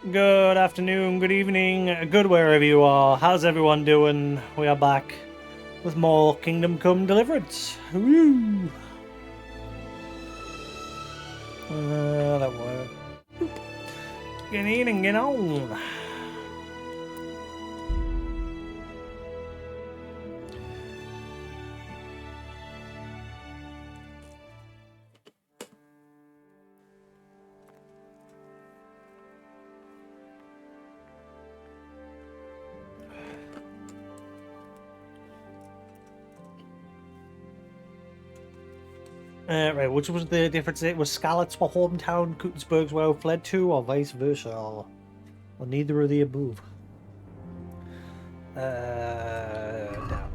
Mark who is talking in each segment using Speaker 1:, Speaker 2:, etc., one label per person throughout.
Speaker 1: Good afternoon, good evening, good wherever you are. How's everyone doing? We are back with more Kingdom Come Deliverance. Woo! That worked. Get in and get on. Right, which was the difference? It was Scarlet's for hometown, Kutensburg's where we fled to, or vice versa, or neither of the above. Down.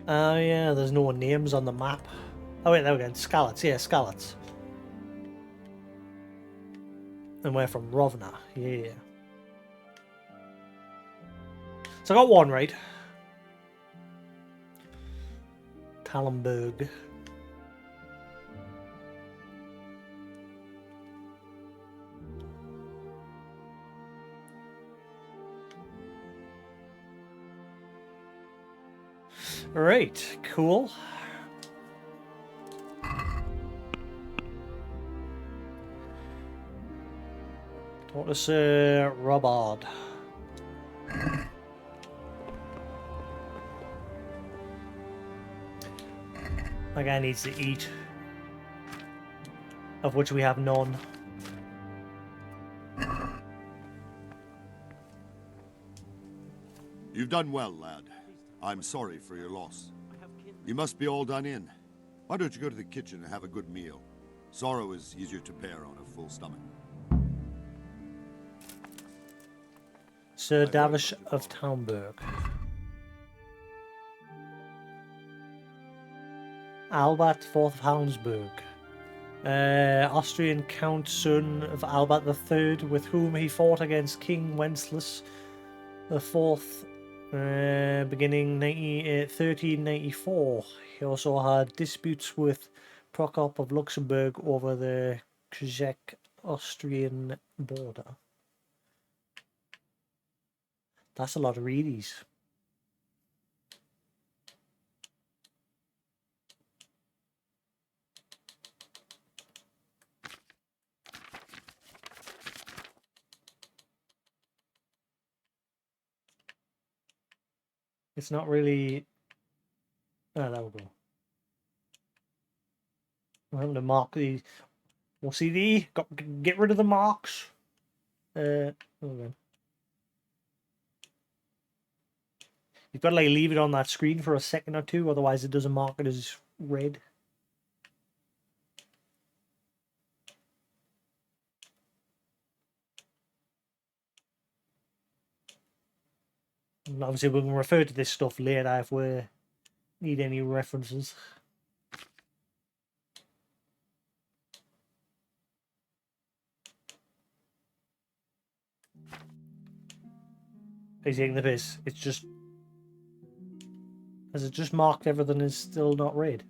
Speaker 1: Oh yeah, there's no names on the map. Oh wait, there we go. Scarlet's, yeah, Scarlet's. And we're from Rovna, yeah. So I got one right. Tallenberg. Right, cool. What to say, Robard? That guy needs to eat, of which we have none.
Speaker 2: You've done well, lad. I'm sorry for your loss. You must be all done in. Why don't you go to the kitchen and have a good meal? Sorrow is easier to bear on a full stomach.
Speaker 1: Sir Davish of Tallenberg. Albert IV of Houndsburg. Austrian Count, son of Albert III, with whom he fought against King Wenceslas IV, beginning 1394. He also had disputes with Prokop of Luxembourg over the Czech-Austrian border. That's a lot of readies. It's not really... Oh, there we go. I'm having to mark these. OCD, get rid of the marks. Oh, man. You've got to like leave it on that screen for a second or two, otherwise it doesn't mark it as red. And obviously, we can refer to this stuff later if we need any references. He's taking the piss. It's just... Has it just marked everything is still not red?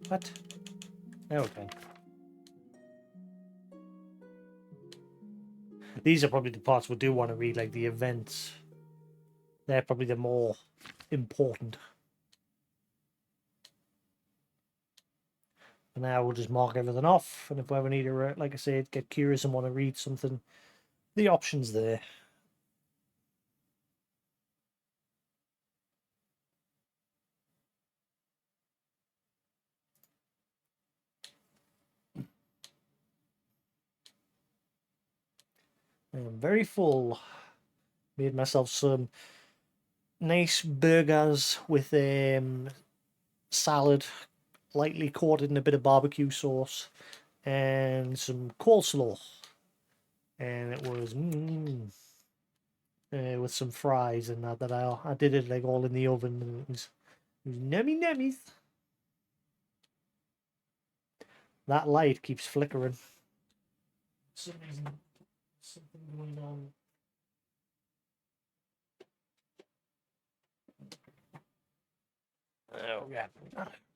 Speaker 1: What? Okay. These are probably the parts we do want to read, like the events. They're probably the more important. And now we'll just mark everything off, and if we ever need to, like I said, get curious and want to read something, the option's there. I'm very full. Made myself some nice burgers with salad, lightly coated in a bit of barbecue sauce, and some coleslaw. And it was with some fries and that I did it like all in the oven, and it was nummy nummies. That light keeps flickering. For some reason, something going on. Oh, yeah.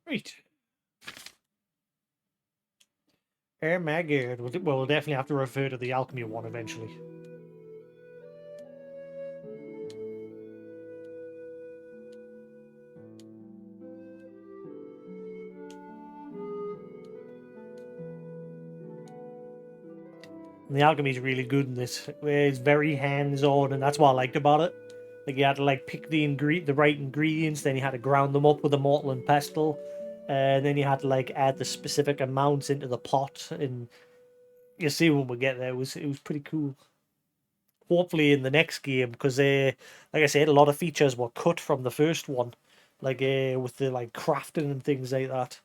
Speaker 1: Right. Oh my god. Well, we'll definitely have to refer to the alchemy one eventually. And the alchemy is really good in this. It's very hands-on, and that's what I liked about it. Like, you had to like pick the right ingredients, then you had to ground them up with a mortar and pestle, and then you had to like add the specific amounts into the pot. And you see when we get there, it was pretty cool. Hopefully in the next game, because like I said, a lot of features were cut from the first one, like with the like crafting and things like that.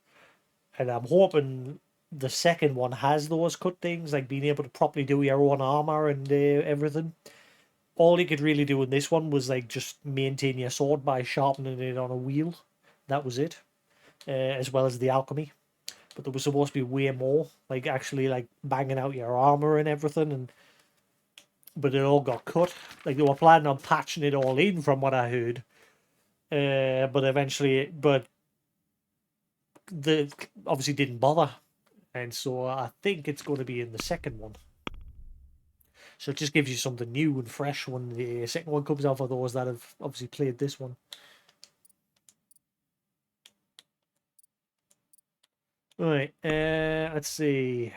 Speaker 1: And I'm hoping the second one has those cut things, like being able to properly do your own armor and everything. All you could really do in this one was like just maintain your sword by sharpening it on a wheel. That was it, as well as the alchemy. But there was supposed to be way more, like actually like banging out your armor and everything. And but it all got cut. Like they were planning on patching it all in, from what I heard. But eventually, the obviously didn't bother, and so I think it's going to be in the second one. So it just gives you something new and fresh when the second one comes out for those that have obviously played this one. Right, let's see.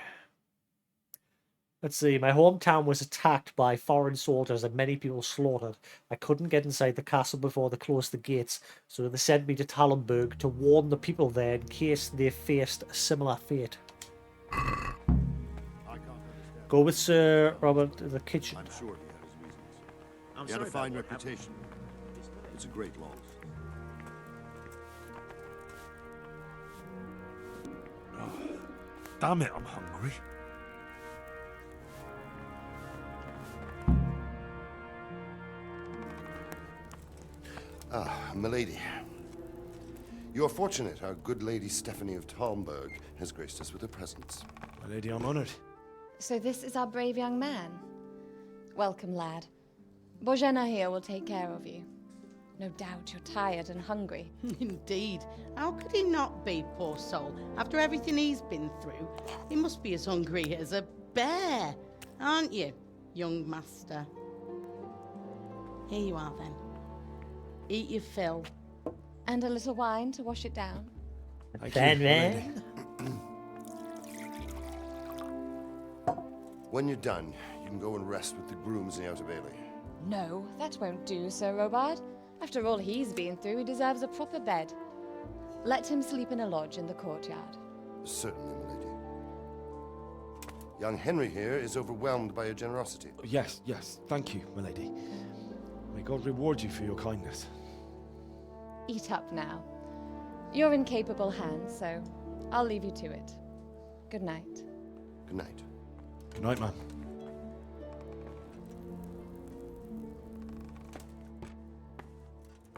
Speaker 1: Let's see. My hometown was attacked by foreign soldiers and many people slaughtered. I couldn't get inside the castle before they closed the gates, so they sent me to Tallenberg to warn the people there in case they faced a similar fate. Go with Sir Robert to the kitchen.
Speaker 2: I'm sure he had his reasons. He had a fine reputation. It's a great loss.
Speaker 3: Oh, damn it, I'm hungry.
Speaker 4: Ah, milady. You are fortunate our good lady Stephanie of Talmberg has graced us with her presence.
Speaker 3: My lady, I'm honored.
Speaker 5: So this is our brave young man. Welcome, lad. Bojena here will take care of you. No doubt you're tired and hungry.
Speaker 6: Indeed. How could he not be, poor soul? After everything he's been through, he must be as hungry as a bear, aren't you, young master? Here you are, then. Eat your fill.
Speaker 5: And a little wine to wash it down.
Speaker 3: Thank
Speaker 1: Then,
Speaker 3: you, my lady.
Speaker 1: man.
Speaker 4: When you're done, you can go and rest with the grooms in the Outer Bailey.
Speaker 5: No, that won't do, Sir Robard. After all he's been through, he deserves a proper bed. Let him sleep in a lodge in the courtyard.
Speaker 4: Certainly, milady. Young Henry here is overwhelmed by your generosity.
Speaker 3: Yes, thank you, my lady. May God reward you for your kindness.
Speaker 5: Eat up now. You're in capable hands, so I'll leave you to it. Good night.
Speaker 4: Good night.
Speaker 3: Good night, man.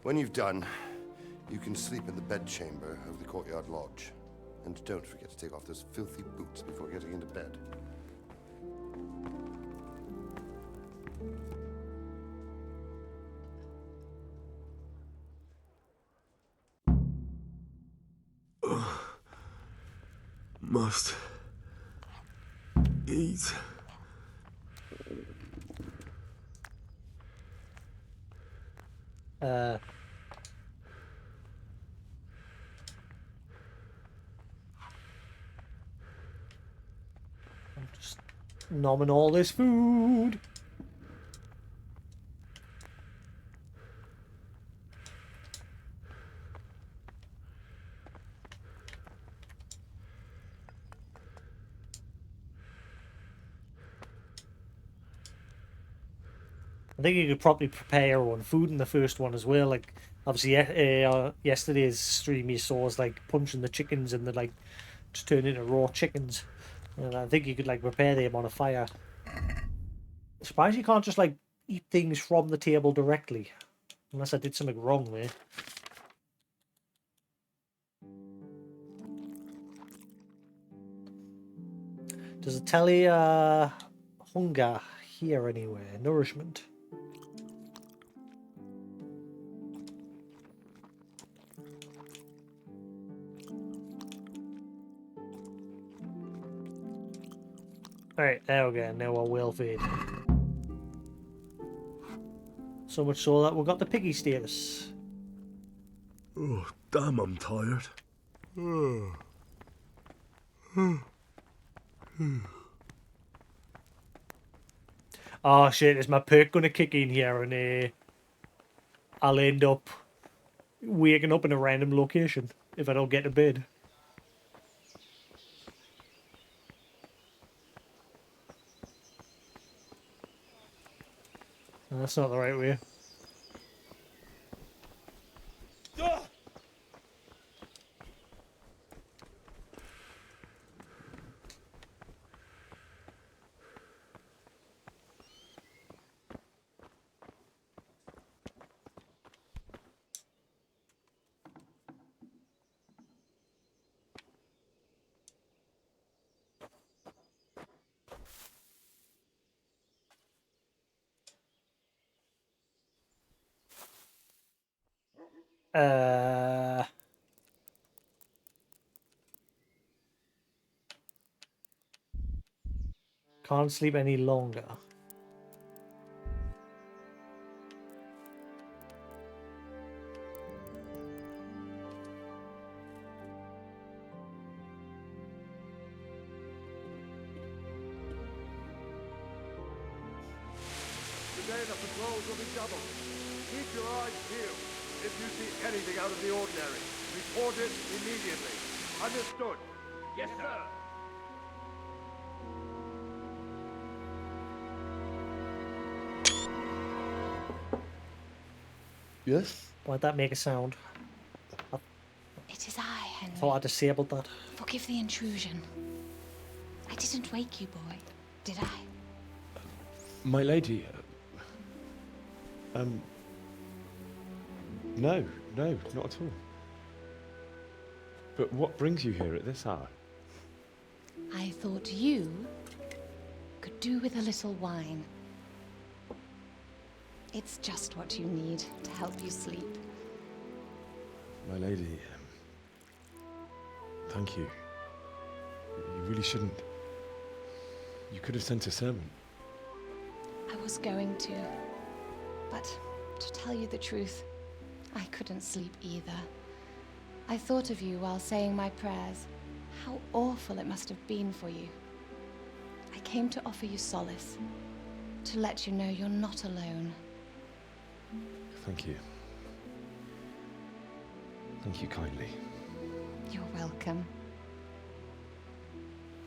Speaker 4: When you've done, you can sleep in the bedchamber of the courtyard lodge. And don't forget to take off those filthy boots before getting into bed.
Speaker 3: Must eat.
Speaker 1: I'm just nomming all this food. I think you could probably prepare your own food in the first one as well. Like, obviously, yesterday's stream you saw was like punching the chickens and they like just turn into raw chickens. And I think you could like prepare them on a fire. Surprised you can't just like eat things from the table directly, unless I did something wrong there. Does it tell you hunger here anywhere? Nourishment. Alright, there we go. Now we're well fed. So much so that we've got the piggy status.
Speaker 3: Oh, damn, I'm tired.
Speaker 1: Oh shit, is my perk gonna kick in here and I'll end up waking up in a random location if I don't get to bed? No, that's not the right way. Can't sleep any longer.
Speaker 7: Today the patrols will be doubled. Keep your eyes peeled. If you see anything out of the ordinary, report it immediately. Understood? Yes, sir.
Speaker 3: Yes?
Speaker 1: Why'd that make a sound?
Speaker 5: It is I, Henry.
Speaker 1: Thought I disabled that.
Speaker 5: Forgive the intrusion. I didn't wake you, boy, did I?
Speaker 3: My lady, no, not at all. But what brings you here at this hour?
Speaker 5: I thought you could do with a little wine. It's just what you need to help you sleep.
Speaker 3: My lady, thank you. You really shouldn't. You could have sent a servant.
Speaker 5: I was going to, but to tell you the truth, I couldn't sleep either. I thought of you while saying my prayers. How awful it must have been for you. I came to offer you solace, to let you know you're not alone.
Speaker 3: Thank you. Thank you kindly.
Speaker 5: You're welcome.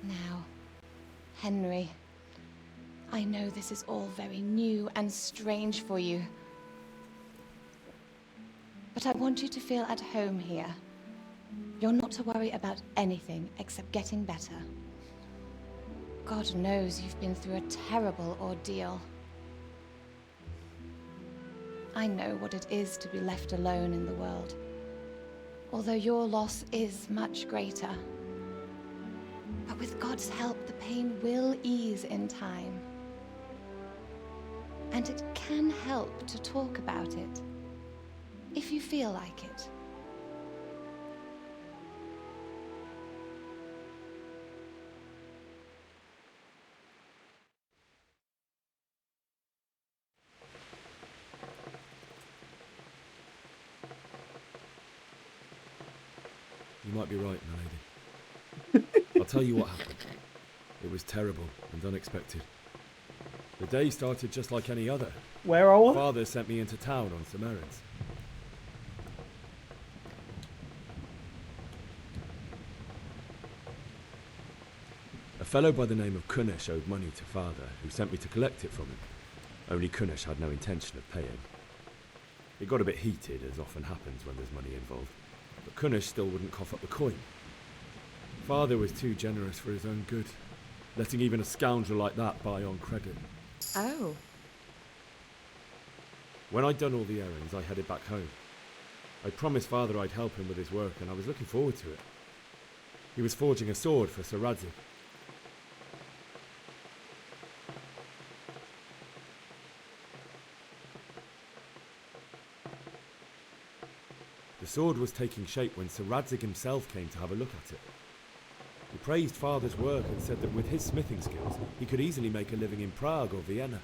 Speaker 5: Now, Henry, I know this is all very new and strange for you, but I want you to feel at home here. You're not to worry about anything except getting better. God knows you've been through a terrible ordeal. I know what it is to be left alone in the world, although your loss is much greater. But with God's help, the pain will ease in time. And it can help to talk about it, if you feel like it.
Speaker 3: You might be right, my lady. I'll tell you what happened. It was terrible and unexpected. The day started just like any other.
Speaker 1: Where are we?
Speaker 3: Father sent me into town on some errands. A fellow by the name of Kunish owed money to Father, who sent me to collect it from him. Only Kunish had no intention of paying. It got a bit heated, as often happens when there's money involved, but Kunish still wouldn't cough up the coin. Father was too generous for his own good, letting even a scoundrel like that buy on credit.
Speaker 5: Oh.
Speaker 3: When I'd done all the errands, I headed back home. I promised Father I'd help him with his work, and I was looking forward to it. He was forging a sword for Sir Radzik. The sword was taking shape when Sir Radzig himself came to have a look at it. He praised Father's work and said that with his smithing skills, he could easily make a living in Prague or Vienna.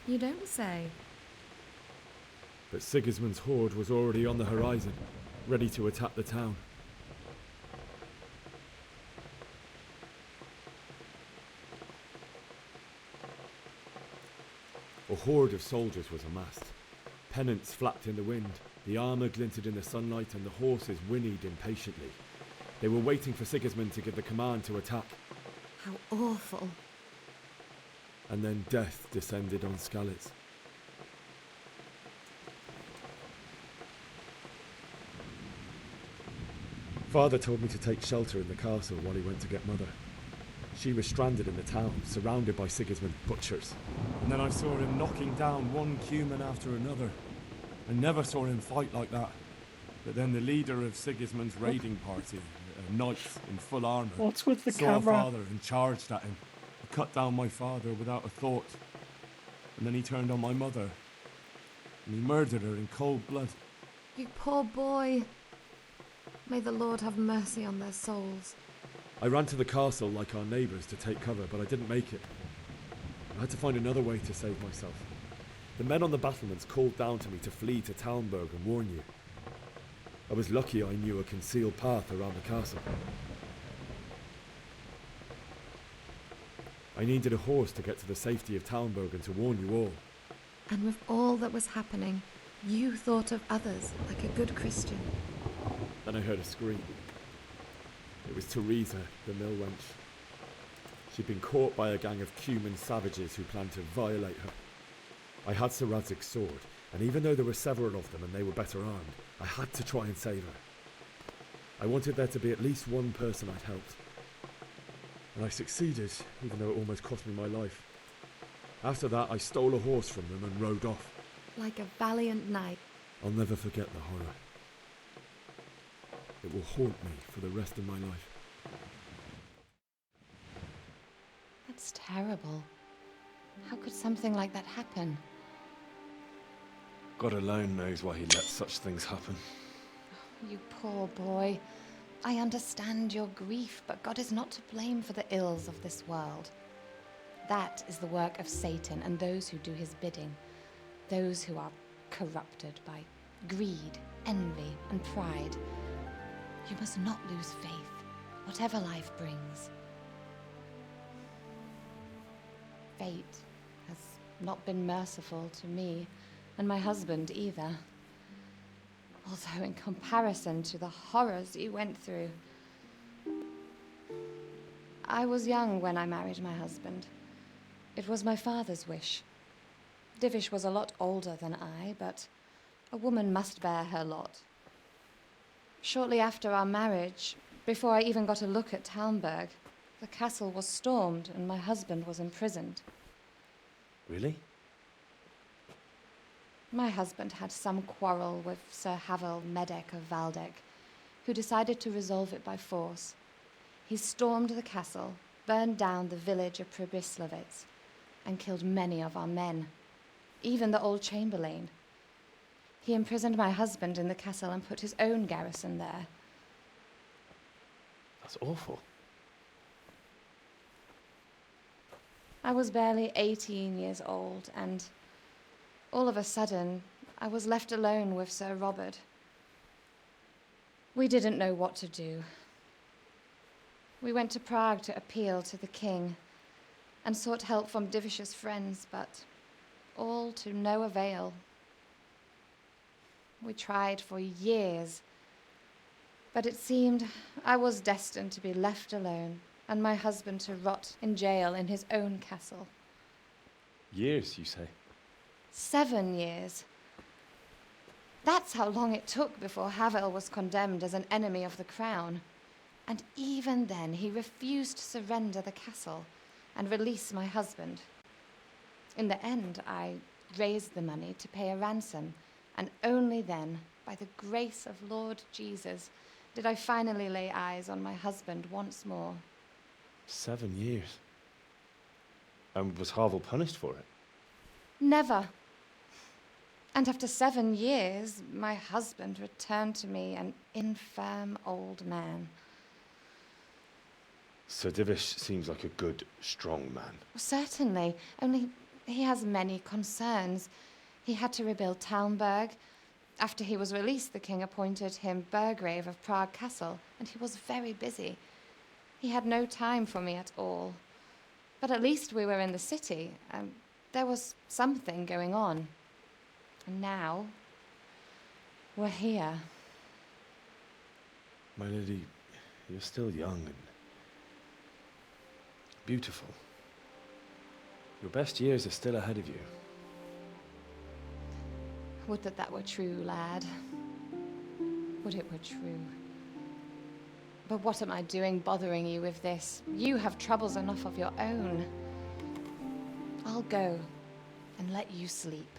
Speaker 8: You don't say.
Speaker 3: But Sigismund's horde was already on the horizon, ready to attack the town. A horde of soldiers was amassed. Pennants flapped in the wind, the armour glinted in the sunlight, and the horses whinnied impatiently. They were waiting for Sigismund to give the command to attack.
Speaker 8: How awful.
Speaker 3: And then death descended on Skalitz. Father told me to take shelter in the castle while he went to get Mother. She was stranded in the town, surrounded by Sigismund's butchers. And then I saw him knocking down one Cuman after another. I never saw him fight like that. But then the leader of Sigismund's raiding party, a knight in full armour,
Speaker 1: What's with the
Speaker 3: saw
Speaker 1: camera?
Speaker 3: Father and charged at him. I cut down my father without a thought. And then he turned on my mother. And he murdered her in cold blood.
Speaker 8: You poor boy. May the Lord have mercy on their souls.
Speaker 3: I ran to the castle like our neighbours to take cover, but I didn't make it. I had to find another way to save myself. The men on the battlements called down to me to flee to Talmberg and warn you. I was lucky I knew a concealed path around the castle. I needed a horse to get to the safety of Talmberg and to warn you all.
Speaker 8: And with all that was happening, you thought of others like a good Christian.
Speaker 3: Then I heard a scream. It was Teresa, the mill wench. She'd been caught by a gang of Cuman savages who planned to violate her. I had Sir Radzig's sword, and even though there were several of them and they were better armed, I had to try and save her. I wanted there to be at least one person I'd helped. And I succeeded, even though it almost cost me my life. After that, I stole a horse from them and rode off.
Speaker 8: Like a valiant knight.
Speaker 3: I'll never forget the horror. It will haunt me for the rest of my life.
Speaker 5: That's terrible. How could something like that happen?
Speaker 3: God alone knows why he lets such things happen.
Speaker 5: You poor boy. I understand your grief, but God is not to blame for the ills of this world. That is the work of Satan and those who do his bidding. Those who are corrupted by greed, envy, and pride. You must not lose faith, whatever life brings. Fate has not been merciful to me, and my husband either. Although in comparison to the horrors you went through. I was young when I married my husband. It was my father's wish. Divish was a lot older than I, but a woman must bear her lot. Shortly after our marriage, before I even got a look at Talmberg, the castle was stormed and my husband was imprisoned.
Speaker 3: Really?
Speaker 5: My husband had some quarrel with Sir Havel Medek of Valdek, who decided to resolve it by force. He stormed the castle, burned down the village of Pribyslavitz, and killed many of our men, even the old chamberlain. He imprisoned my husband in the castle and put his own garrison there.
Speaker 3: That's awful.
Speaker 5: I was barely 18 years old, and all of a sudden, I was left alone with Sir Robert. We didn't know what to do. We went to Prague to appeal to the king and sought help from Divish's friends, but all to no avail. We tried for years, but it seemed I was destined to be left alone and my husband to rot in jail in his own castle.
Speaker 3: Years, you say?
Speaker 5: 7 years. That's how long it took before Havel was condemned as an enemy of the crown. And even then, he refused to surrender the castle and release my husband. In the end, I raised the money to pay a ransom, and only then, by the grace of Lord Jesus, did I finally lay eyes on my husband once more.
Speaker 9: 7 years. And was Havel punished for it?
Speaker 5: Never. And after 7 years, my husband returned to me an infirm old man.
Speaker 9: Sir Divish seems like a good, strong man.
Speaker 5: Certainly, only he has many concerns. He had to rebuild Talmberg. After he was released, the king appointed him Burgrave of Prague Castle, and he was very busy. He had no time for me at all. But at least we were in the city, and there was something going on. And now, we're here.
Speaker 9: My lady, you're still young and beautiful. Your best years are still ahead of you.
Speaker 5: Would that that were true, lad. Would it were true. But what am I doing bothering you with this? You have troubles enough of your own. I'll go and let you sleep.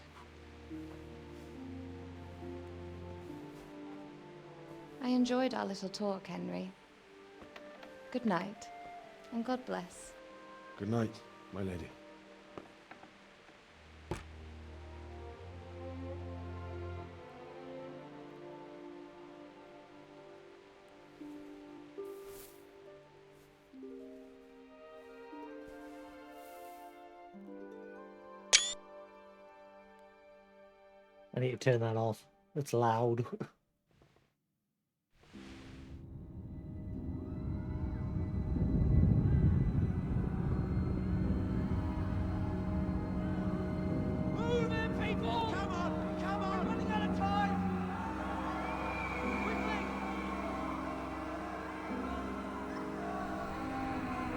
Speaker 5: I enjoyed our little talk, Henry. Good night, and God bless.
Speaker 9: Good night, my lady.
Speaker 1: I need to turn that off. It's loud.
Speaker 10: Move it, people! Come on! Come on! We're running out of time! Quickly!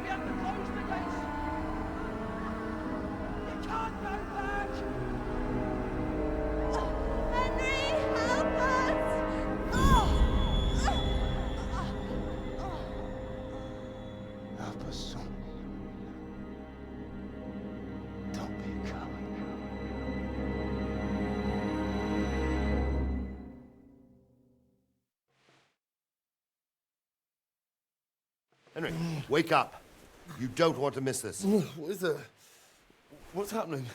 Speaker 10: We have to close the gates! You can't go back! Henry, help us!
Speaker 9: Help us, son. Don't be a coward.
Speaker 4: Henry, wake up. You don't want to miss this.
Speaker 9: What is it? What's happening?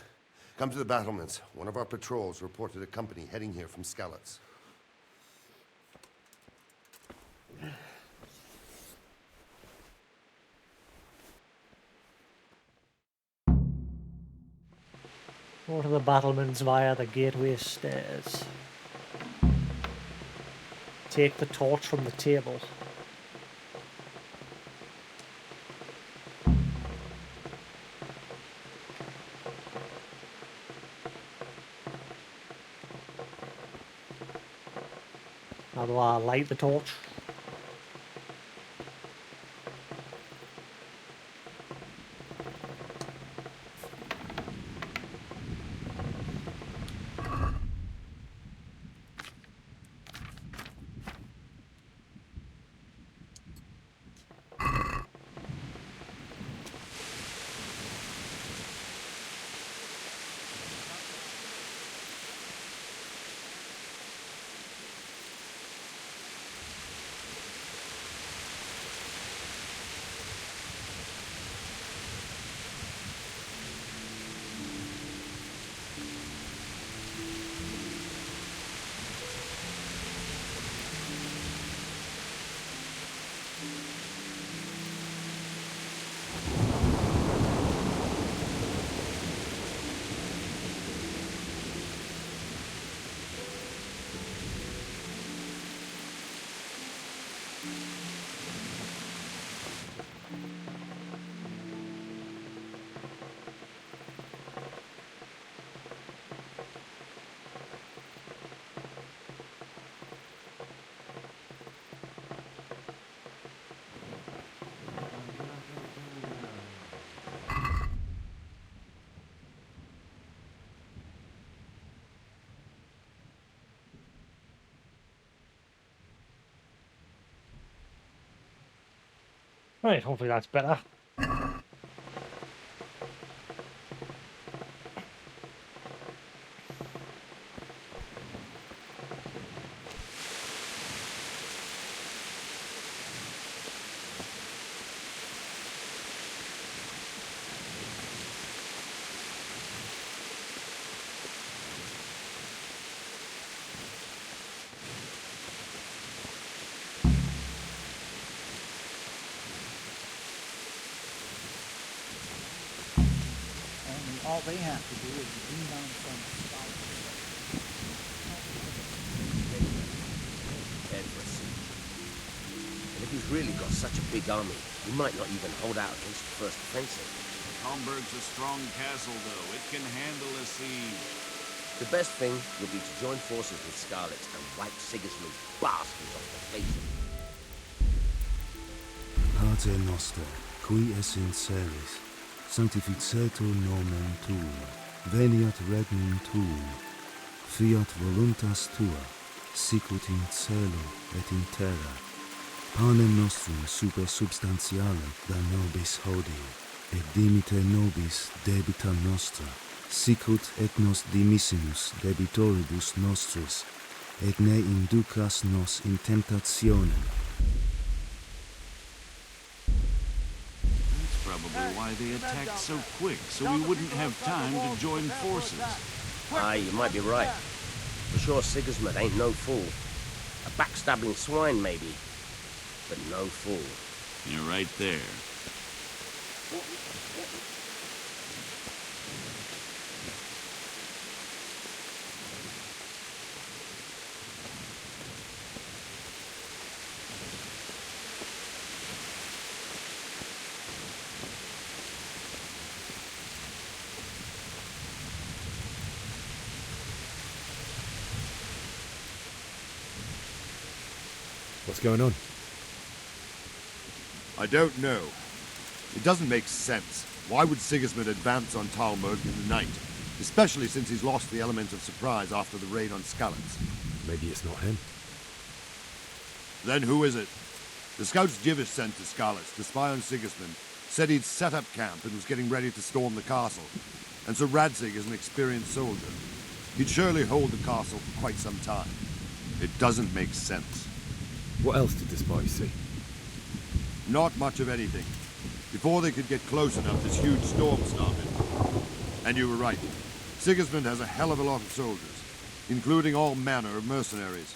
Speaker 4: Come to the battlements. One of our patrols reported a company heading here from Skalitz.
Speaker 1: Go to the battlements via the gateway stairs. Take the torch from the table. How do I light the torch? Right, hopefully that's better.
Speaker 11: what they have to do is lean on some scholarship.
Speaker 12: Prepared for a siege. And if he's really got such a big army, he might not even hold out against the first offensive.
Speaker 13: Talmberg's a strong castle, though. It can handle a siege.
Speaker 12: The best thing would be to join forces with Scarlets and wipe Sigismund's bastards off the face of it.
Speaker 14: Pater noster, qui es in celis, sanctificetur nomen tuum, veniat regnum tuum, fiat voluntas tua, sicut in cielo et in terra. Panem nostrum super substantialem da nobis hodie, et dimite nobis debita nostra, sicut et nos dimissimus debitoribus nostris, et ne inducas nos in temptationem.
Speaker 13: That's probably why they attacked so quick, so we wouldn't have time to join forces.
Speaker 12: Aye, you might be right. For sure Sigismund ain't no fool. A backstabbing swine, maybe, but no fool.
Speaker 13: You're right there.
Speaker 3: What's going on?
Speaker 2: I don't know. It doesn't make sense. Why would Sigismund advance on Talmberg in the night? Especially since he's lost the element of surprise after the raid on Skalitz.
Speaker 3: Maybe it's not him.
Speaker 2: Then who is it? The scouts Jivish sent to Skalitz to spy on Sigismund said he'd set up camp and was getting ready to storm the castle. And so Radzig is an experienced soldier. He'd surely hold the castle for quite some time. It doesn't make sense.
Speaker 3: What else did the spies see?
Speaker 2: Not much of anything. Before they could get close enough, this huge storm started. And you were right. Sigismund has a hell of a lot of soldiers, including all manner of mercenaries.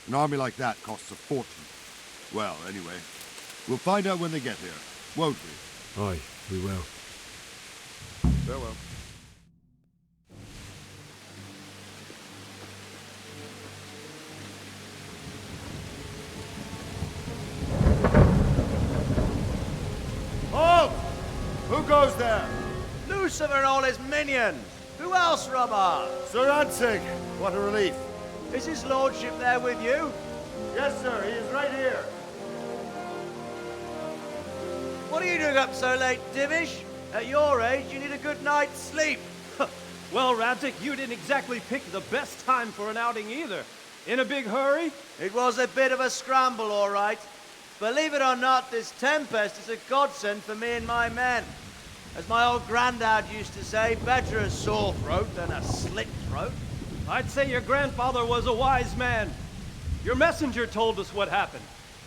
Speaker 2: An army like that costs a fortune. Well, anyway, we'll find out when they get here, won't we?
Speaker 3: Aye, we will.
Speaker 2: Farewell.
Speaker 7: Halt! Who goes there?
Speaker 10: Lucifer and all his minions. Who else, Robert?
Speaker 7: Sir Radzig. What a relief.
Speaker 10: Is his lordship there with you?
Speaker 7: Yes, sir. He is right here.
Speaker 10: What are you doing up so late, Divish? At your age, you need a good night's sleep.
Speaker 15: Well, Radzig, you didn't exactly pick the best time for an outing either. In a big hurry?
Speaker 10: It was a bit of a scramble, all right. Believe it or not, this tempest is a godsend for me and my men. As my old granddad used to say, better a sore throat than a slit throat.
Speaker 15: I'd say your grandfather was a wise man. Your messenger told us what happened.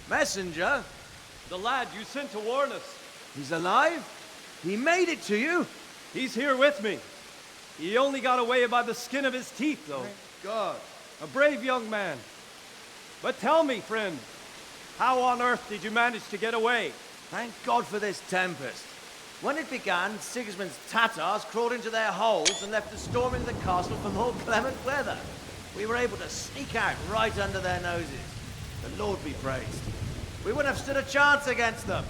Speaker 10: Messenger?
Speaker 15: The lad you sent to warn us.
Speaker 10: He's alive? He made it to you?
Speaker 15: He's here with me. He only got away by the skin of his teeth, though.
Speaker 10: Thank God.
Speaker 15: A brave young man. But tell me, friend, how on earth did you manage to get away?
Speaker 10: Thank God for this tempest. When it began, Sigismund's Tatars crawled into their holes and left us storming the castle for more clement weather. We were able to sneak out right under their noses. The Lord be praised. We wouldn't have stood a chance against them.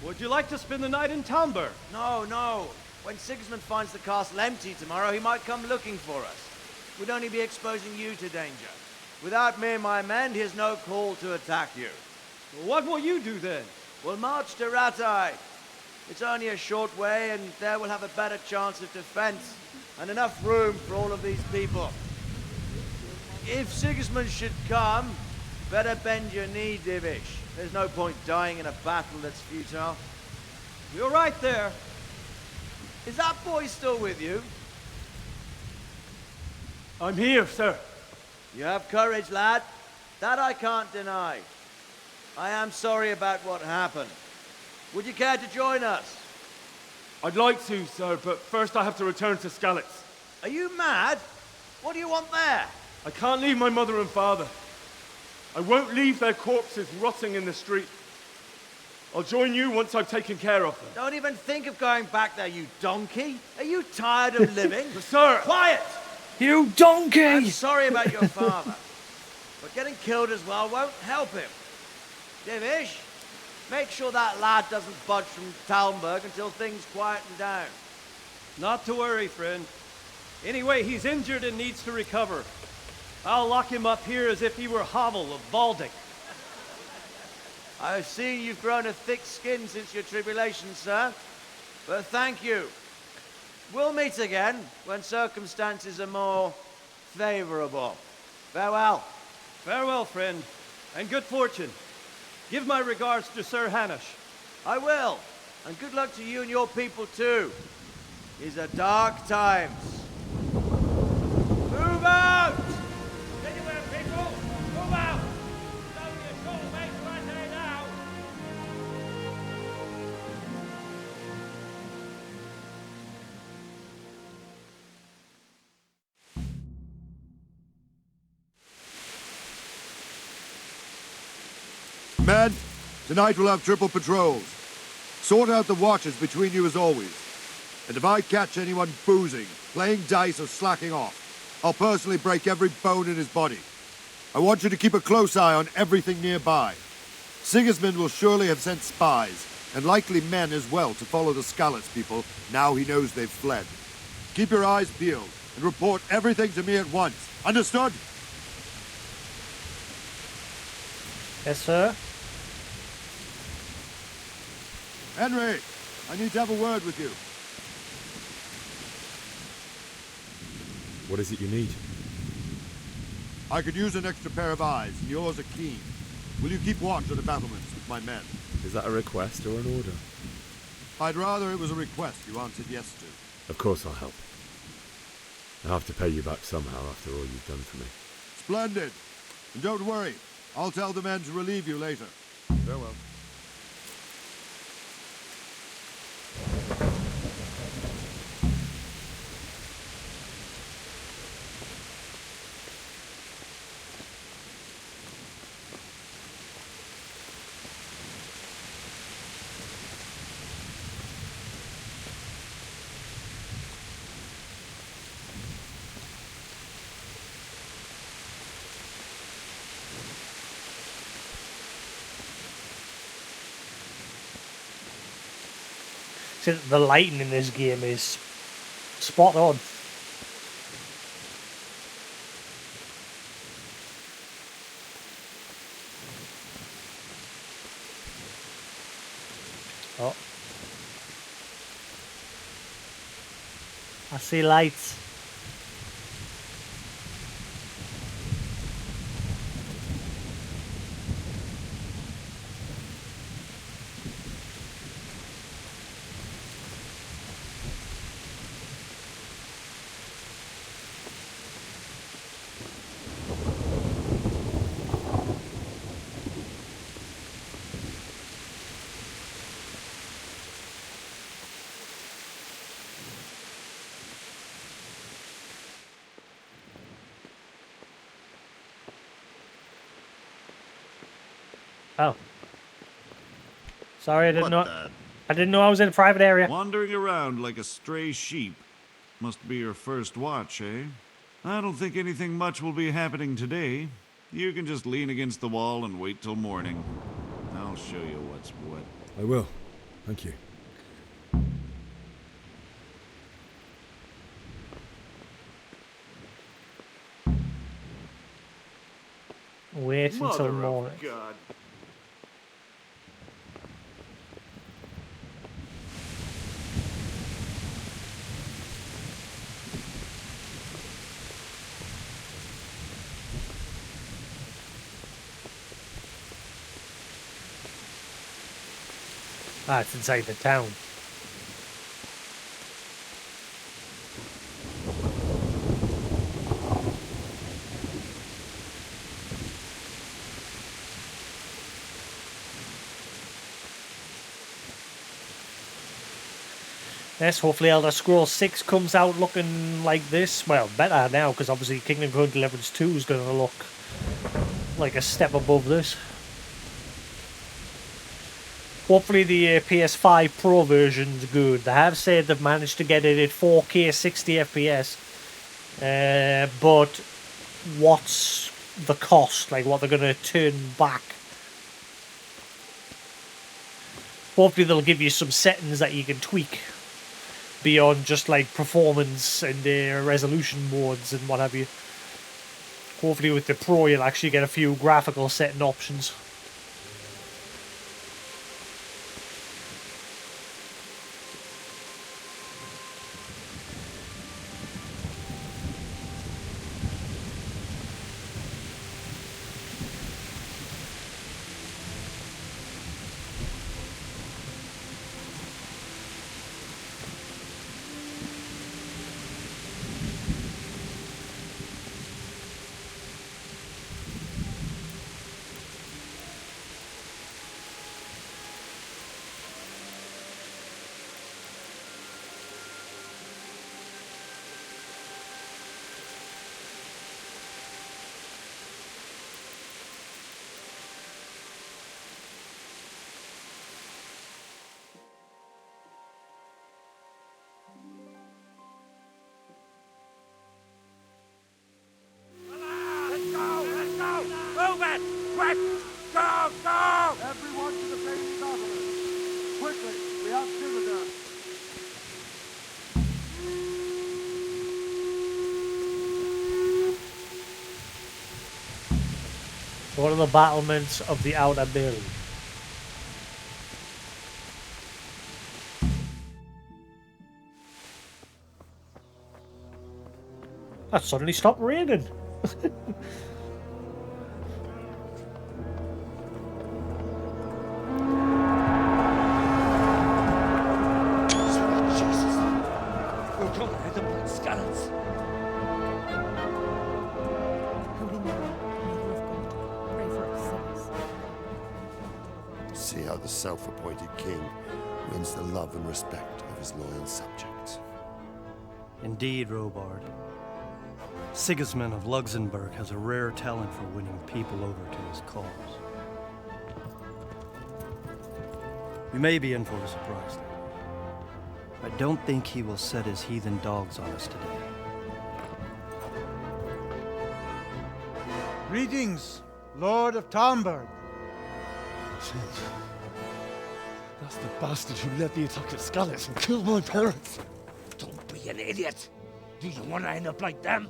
Speaker 15: Would you like to spend the night in Talmberg?
Speaker 10: No, no. When Sigismund finds the castle empty tomorrow, he might come looking for us. We'd only be exposing you to danger. Without me and my men, he has no call to attack you.
Speaker 15: What will you do then?
Speaker 10: We'll march to Ratai. It's only a short way, and there we'll have a better chance of defense, and enough room for all of these people. If Sigismund should come, better bend your knee, Divish. There's no point dying in a battle that's futile.
Speaker 15: You're right there.
Speaker 10: Is that boy still with you?
Speaker 15: I'm here, sir.
Speaker 10: You have courage, lad. That I can't deny. I am sorry about what happened. Would you care to join us?
Speaker 15: I'd like to, sir, but first I have to return to Skalitz.
Speaker 10: Are you mad? What do you want there?
Speaker 15: I can't leave my mother and father. I won't leave their corpses rotting in the street. I'll join you once I've taken care of them.
Speaker 10: Don't even think of going back there, you donkey. Are you tired of living?
Speaker 15: Sir!
Speaker 10: Quiet!
Speaker 1: You donkey!
Speaker 10: I'm sorry about your father, but getting killed as well won't help him. Divish, make sure that lad doesn't budge from Talmberg until things quieten down.
Speaker 15: Not to worry, friend. Anyway, he's injured and needs to recover. I'll lock him up here as if he were Havel of Baldic.
Speaker 10: I've seen you've grown a thick skin since your tribulation, sir. But thank you. We'll meet again when circumstances are more favorable. Farewell.
Speaker 15: Farewell, friend, and good fortune. Give my regards to Sir Hanush.
Speaker 10: I will. And good luck to you and your people, too. These are dark times. Move out!
Speaker 15: Anywhere, people! Move out! It's only a short way to Rate now!
Speaker 2: Men, tonight we'll have triple patrols. Sort out the watches between you as always. And if I catch anyone boozing, playing dice or slacking off, I'll personally break every bone in his body. I want you to keep a close eye on everything nearby. Sigismund will surely have sent spies, and likely men as well, to follow the Skalitz people now he knows they've fled. Keep your eyes peeled, and report everything to me at once. Understood?
Speaker 1: Yes, sir.
Speaker 2: Henry, I need to have a word with you.
Speaker 3: What is it you need?
Speaker 2: I could use an extra pair of eyes, and yours are keen. Will you keep watch on the battlements with my men?
Speaker 3: Is that a request or an order?
Speaker 2: I'd rather it was a request you answered yes to.
Speaker 3: Of course I'll help. I have to pay you back somehow after all you've done for me.
Speaker 2: Splendid. And don't worry, I'll tell the men to relieve you later. Farewell.
Speaker 1: See, the lighting in this game is spot on. Oh. I see lights. Oh. Sorry, I didn't know. I didn't know I was in a private area.
Speaker 13: Wandering around like a stray sheep. Must be your first watch, eh? I don't think anything much will be happening today. You can just lean against the wall and wait till morning. I'll show you what's what.
Speaker 3: I will. Thank you.
Speaker 1: Wait until morning.
Speaker 13: God.
Speaker 1: Ah, it's inside the town. Yes, hopefully Elder Scrolls 6 comes out looking like this. Well, better now, because obviously Kingdom Come Deliverance 2 is going to look like a step above this. Hopefully the PS5 Pro version's good. They have said they've managed to get it at 4K 60 FPS. But what's the cost? Like what they're going to turn back? Hopefully they'll give you some settings that you can tweak beyond just like performance and resolution modes and what have you. Hopefully with the Pro you'll actually get a few graphical setting options.
Speaker 7: Everyone to the Bailey's office. Quickly, we have visitors.
Speaker 1: What are the battlements of the outer building? That suddenly stopped raining.
Speaker 4: See how the self-appointed king wins the love and respect of his loyal subjects.
Speaker 15: Indeed, Robard. Sigismund of Luxembourg has a rare talent for winning people over to his cause. We may be in for a surprise, though. I don't think he will set his heathen dogs on us today.
Speaker 11: Greetings, Lord of Talmberg.
Speaker 16: That's the bastard who led the attack at Scarlet and killed my parents.
Speaker 17: Don't be an idiot. Do you want to end up like them?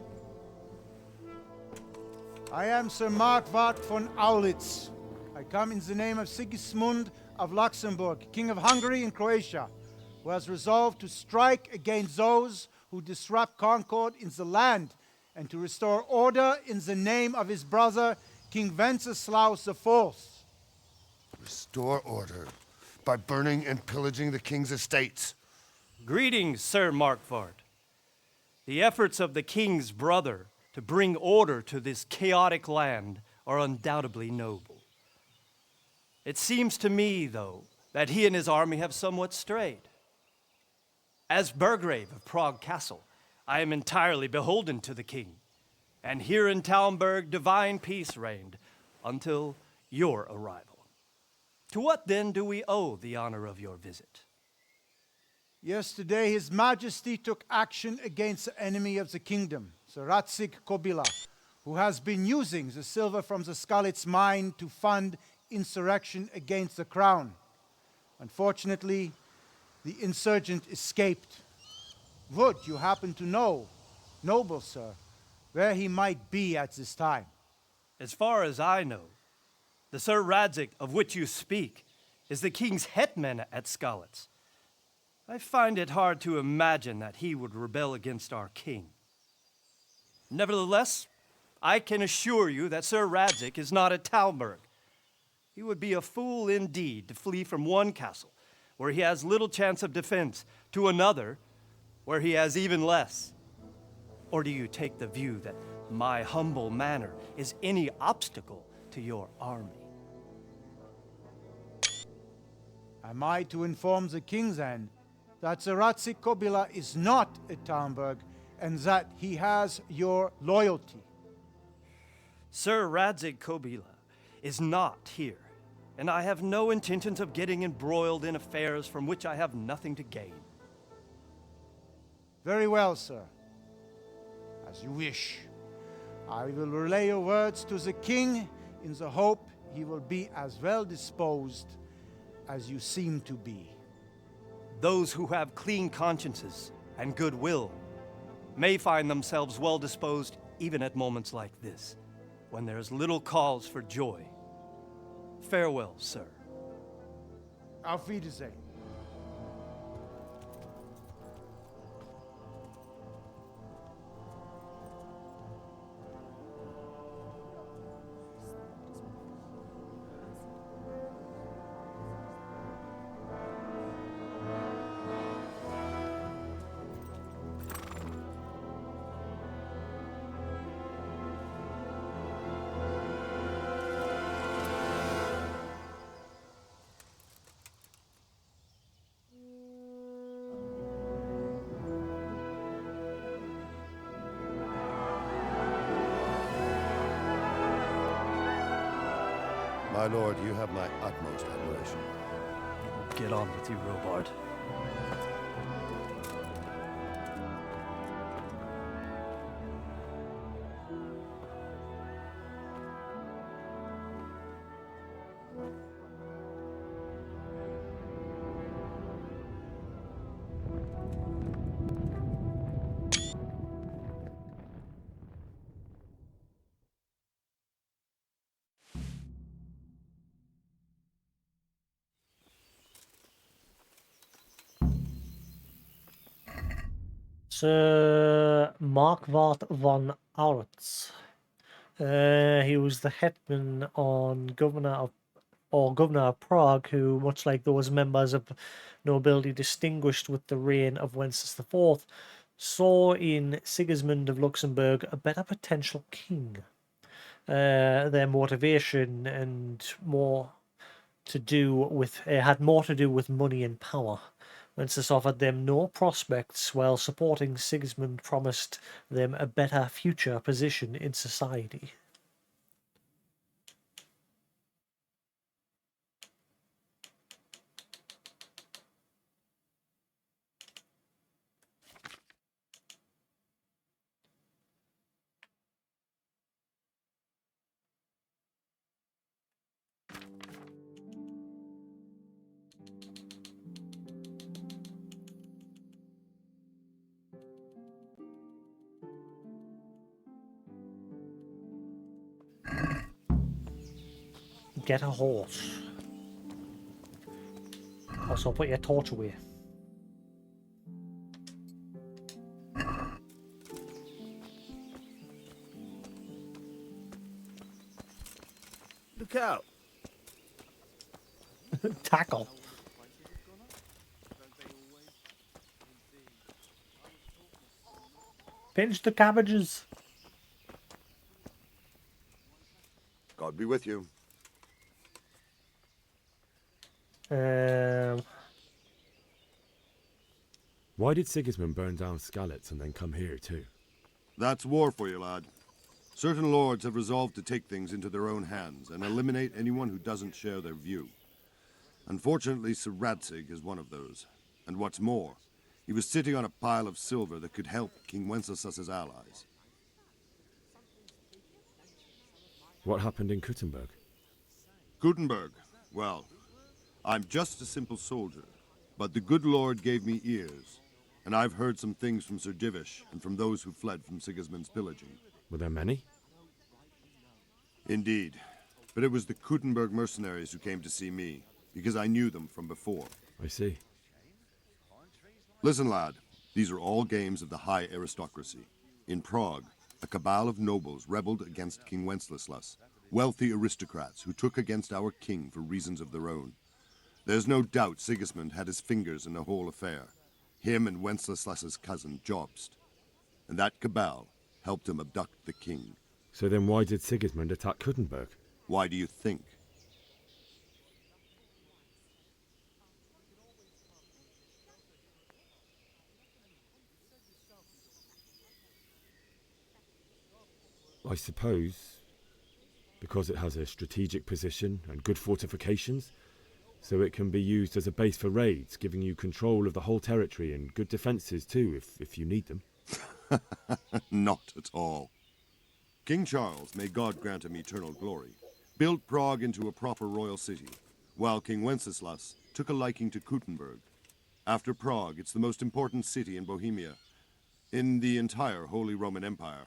Speaker 11: I am Sir Markwart von Aulitz. I come in the name of Sigismund of Luxembourg, King of Hungary and Croatia, who has resolved to strike against those who disrupt concord in the land and to restore order in the name of his brother, King Wenceslaus IV.
Speaker 4: Restore order by burning and pillaging the king's estates.
Speaker 15: Greetings, Sir Markwart. The efforts of the king's brother to bring order to this chaotic land are undoubtedly noble. It seems to me, though, that he and his army have somewhat strayed. As Burgrave of Prague Castle, I am entirely beholden to the king, and here in Talmberg divine peace reigned until your arrival. To what then do we owe the honor of your visit?
Speaker 11: Yesterday, His Majesty took action against the enemy of the kingdom, Sir Jasix Kobila, who has been using the silver from the Skalitz mine to fund insurrection against the crown. Unfortunately, the insurgent escaped. Would you happen to know, noble sir, where he might be at this time?
Speaker 15: As far as I know, the Sir Radzig of which you speak is the king's hetman at Skalitz. I find it hard to imagine that he would rebel against our king. Nevertheless, I can assure you that Sir Radzig is not at Talmberg. He would be a fool indeed to flee from one castle, where he has little chance of defense, to another, where he has even less. Or do you take the view that my humble manner is any obstacle to your army?
Speaker 11: Am I to inform the king then that Sir Jasix Kobila is not at Talmberg and that he has your loyalty?
Speaker 15: Sir Radzig Kobila is not here, and I have no intentions of getting embroiled in affairs from which I have nothing to gain.
Speaker 11: Very well, sir. As you wish. I will relay your words to the king in the hope he will be as well disposed as you seem to be.
Speaker 15: Those who have clean consciences and goodwill may find themselves well disposed even at moments like this, when there is little cause for joy. Farewell, sir.
Speaker 11: Auf Wiedersehen.
Speaker 4: My lord, you have my utmost admiration.
Speaker 15: Get on with you, Robard.
Speaker 1: Sir Markwart von Aurits. He was the hetman on governor of Prague, who, much like those members of nobility distinguished with the reign of Wenceslas IV, saw in Sigismund of Luxembourg a better potential king. Their motivation and more to do with had more to do with money and power. Wenceslas offered them no prospects, while supporting Sigismund promised them a better future position in society. Get a horse. Also, put your torch away.
Speaker 12: Look out!
Speaker 1: Tackle. Pinch the cabbages.
Speaker 2: God be with you.
Speaker 3: Why did Sigismund burn down Skalitz and then come here too?
Speaker 2: That's war for you, lad. Certain lords have resolved to take things into their own hands and eliminate anyone who doesn't share their view. Unfortunately, Sir Radzig is one of those. And what's more, he was sitting on a pile of silver that could help King Wenceslas's allies.
Speaker 3: What happened in Kuttenberg?
Speaker 2: Gutenberg, well, I'm just a simple soldier, but the good Lord gave me ears, and I've heard some things from Sir Divish and from those who fled from Sigismund's pillaging.
Speaker 3: Were there many?
Speaker 2: Indeed, but it was the Kuttenberg mercenaries who came to see me, because I knew them from before.
Speaker 3: I see.
Speaker 2: Listen, lad, these are all games of the high aristocracy. In Prague, a cabal of nobles rebelled against King Wenceslas, wealthy aristocrats who took against our king for reasons of their own. There's no doubt Sigismund had his fingers in the whole affair. Him and Wenceslas's cousin, Jobst. And that cabal helped him abduct the king.
Speaker 3: So then why did Sigismund attack Kuttenberg?
Speaker 2: Why do you think?
Speaker 3: I suppose because it has a strategic position and good fortifications, so it can be used as a base for raids, giving you control of the whole territory and good defences too, if you need them.
Speaker 2: Not at all. King Charles, may God grant him eternal glory, built Prague into a proper royal city, while King Wenceslas took a liking to Kuttenberg. After Prague, it's the most important city in Bohemia, in the entire Holy Roman Empire.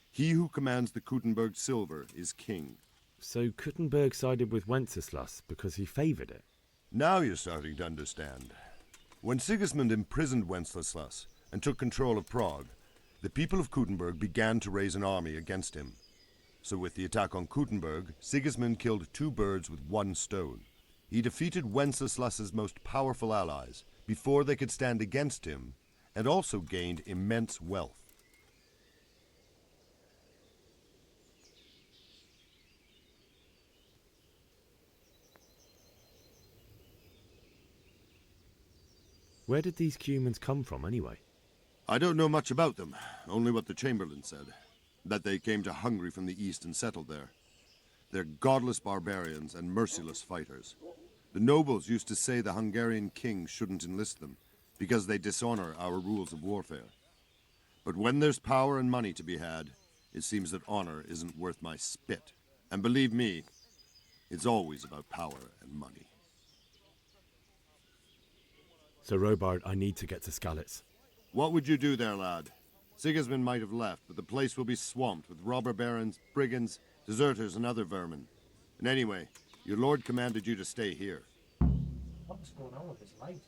Speaker 2: He who commands the Kuttenberg silver is king.
Speaker 3: So Kuttenberg sided with Wenceslas because he favoured it?
Speaker 2: Now you're starting to understand. When Sigismund imprisoned Wenceslas and took control of Prague, the people of Kuttenberg began to raise an army against him. So with the attack on Kuttenberg, Sigismund killed 2 birds with 1 stone. He defeated Wenceslas's most powerful allies before they could stand against him, and also gained immense wealth.
Speaker 3: Where did these Cumans come from, anyway?
Speaker 2: I don't know much about them, only what the Chamberlain said. That they came to Hungary from the east and settled there. They're godless barbarians and merciless fighters. The nobles used to say the Hungarian king shouldn't enlist them, because they dishonor our rules of warfare. But when there's power and money to be had, it seems that honor isn't worth my spit. And believe me, it's always about power and money.
Speaker 3: So Robard, I need to get to Skalitz.
Speaker 2: What would you do there, lad? Sigismund might have left, but the place will be swamped with robber barons, brigands, deserters, and other vermin. And anyway, your lord commanded you to stay here.
Speaker 1: What's going on with his light?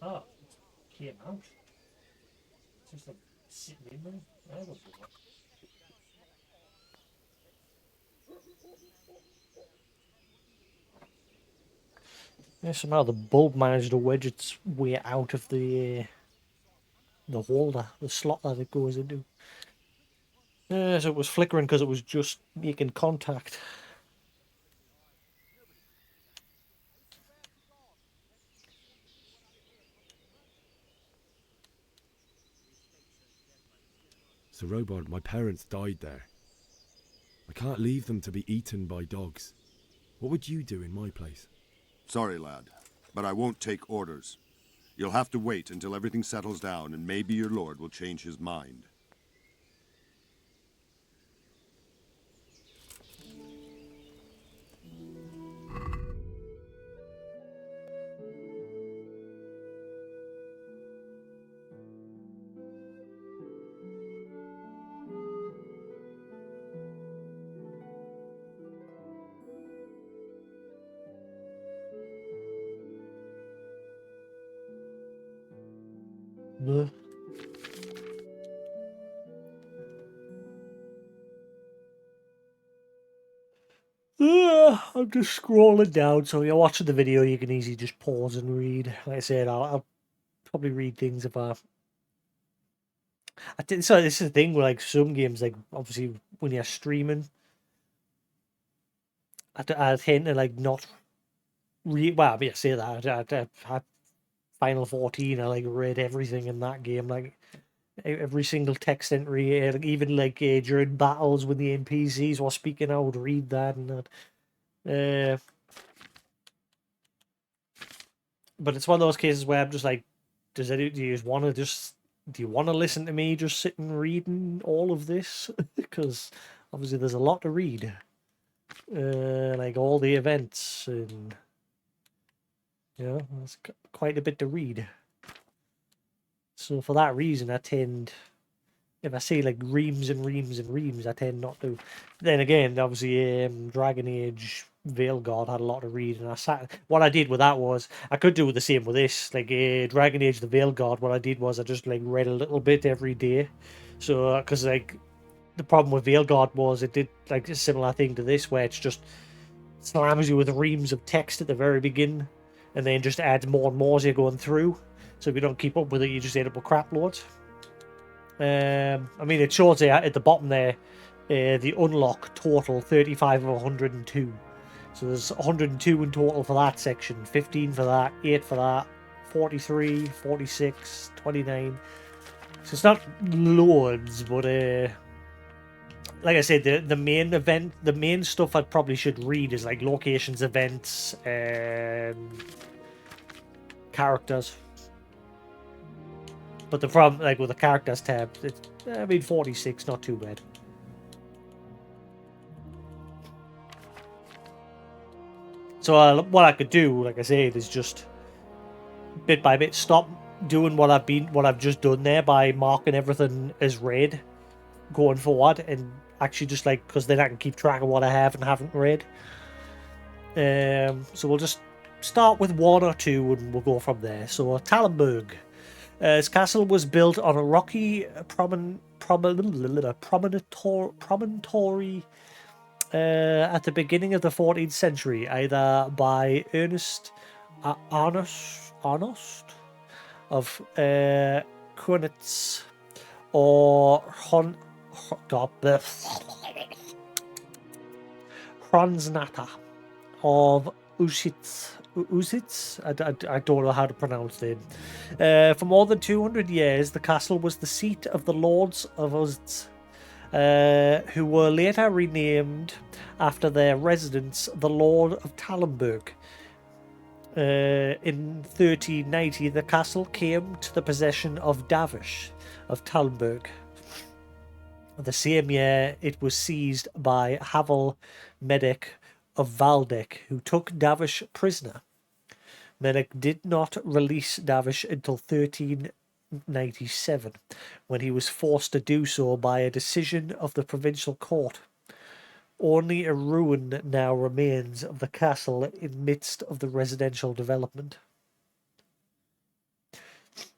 Speaker 1: Oh, it came out. It's just like sitting in there. I don't know. Yeah, somehow the bulb managed to wedge its way out of the holder, the slot that it goes into. So it was flickering because it was just making contact.
Speaker 3: So Robard, my parents died there. I can't leave them to be eaten by dogs. What would you do in my place?
Speaker 2: Sorry, lad, but I won't take orders. You'll have to wait until everything settles down, and maybe your lord will change his mind.
Speaker 1: Bleh. I'm just scrolling down, so you're watching the video, you can easily just pause and read. Like I said, I'll probably read things if I think so. This is the thing with like some games, like obviously when you're streaming, I tend to like not read. Well, I mean, I say that I Final 14, I like read everything in that game, like every single text entry, like, even like during battles when the NPCs were speaking, I would read that and that. But it's one of those cases where I'm just like, do you want to listen to me just sitting reading all of this? Because obviously there's a lot to read, like all the events, and there's quite a bit to read. So for that reason, I tend, if I see like reams and reams and reams, I tend not to. Then again, obviously, Dragon Age Veilguard had a lot to read, and what I did with that was, I could do the same with this, like Dragon Age the Veilguard. What I did was I just like read a little bit every day. So because like the problem with Veilguard was it did like a similar thing to this, where it's just slams you with reams of text at the very beginning, and then just adds more and more as you're going through. So if you don't keep up with it, you just end up with crap loads. I mean, it shows there at the bottom there, the unlock total 35 of 102. So there's 102 in total for that section, 15 for that, 8 for that, 43, 46, 29. So it's not loads, but like I said, the main event, the main stuff I probably should read is like locations, events, characters. But the problem, like with the characters tab, it's, I mean, 46, not too bad. So what I could do, like I said, is just bit by bit stop doing what I've just done there by marking everything as red going forward, and actually just like, because then I can keep track of what I have and haven't read. So we'll just start with 1 or 2 and we'll go from there. So Tallenberg. His castle was built on a rocky promontory at the beginning of the 14th century, either by Ernest Arnost of Kunitz or Hronznata of Usitz. I don't know how to pronounce them. For more than 200 years, the castle was the seat of the Lords of Usitz, who were later renamed after their residents, the Lord of Tallenberg. In 1390, the castle came to the possession of Davish of Tallenberg. The same year, it was seized by Havel Medic of Waldeck, who took Davish prisoner. Medic did not release Davish until 1397, when he was forced to do so by a decision of the provincial court. Only a ruin now remains of the castle in midst of the residential development.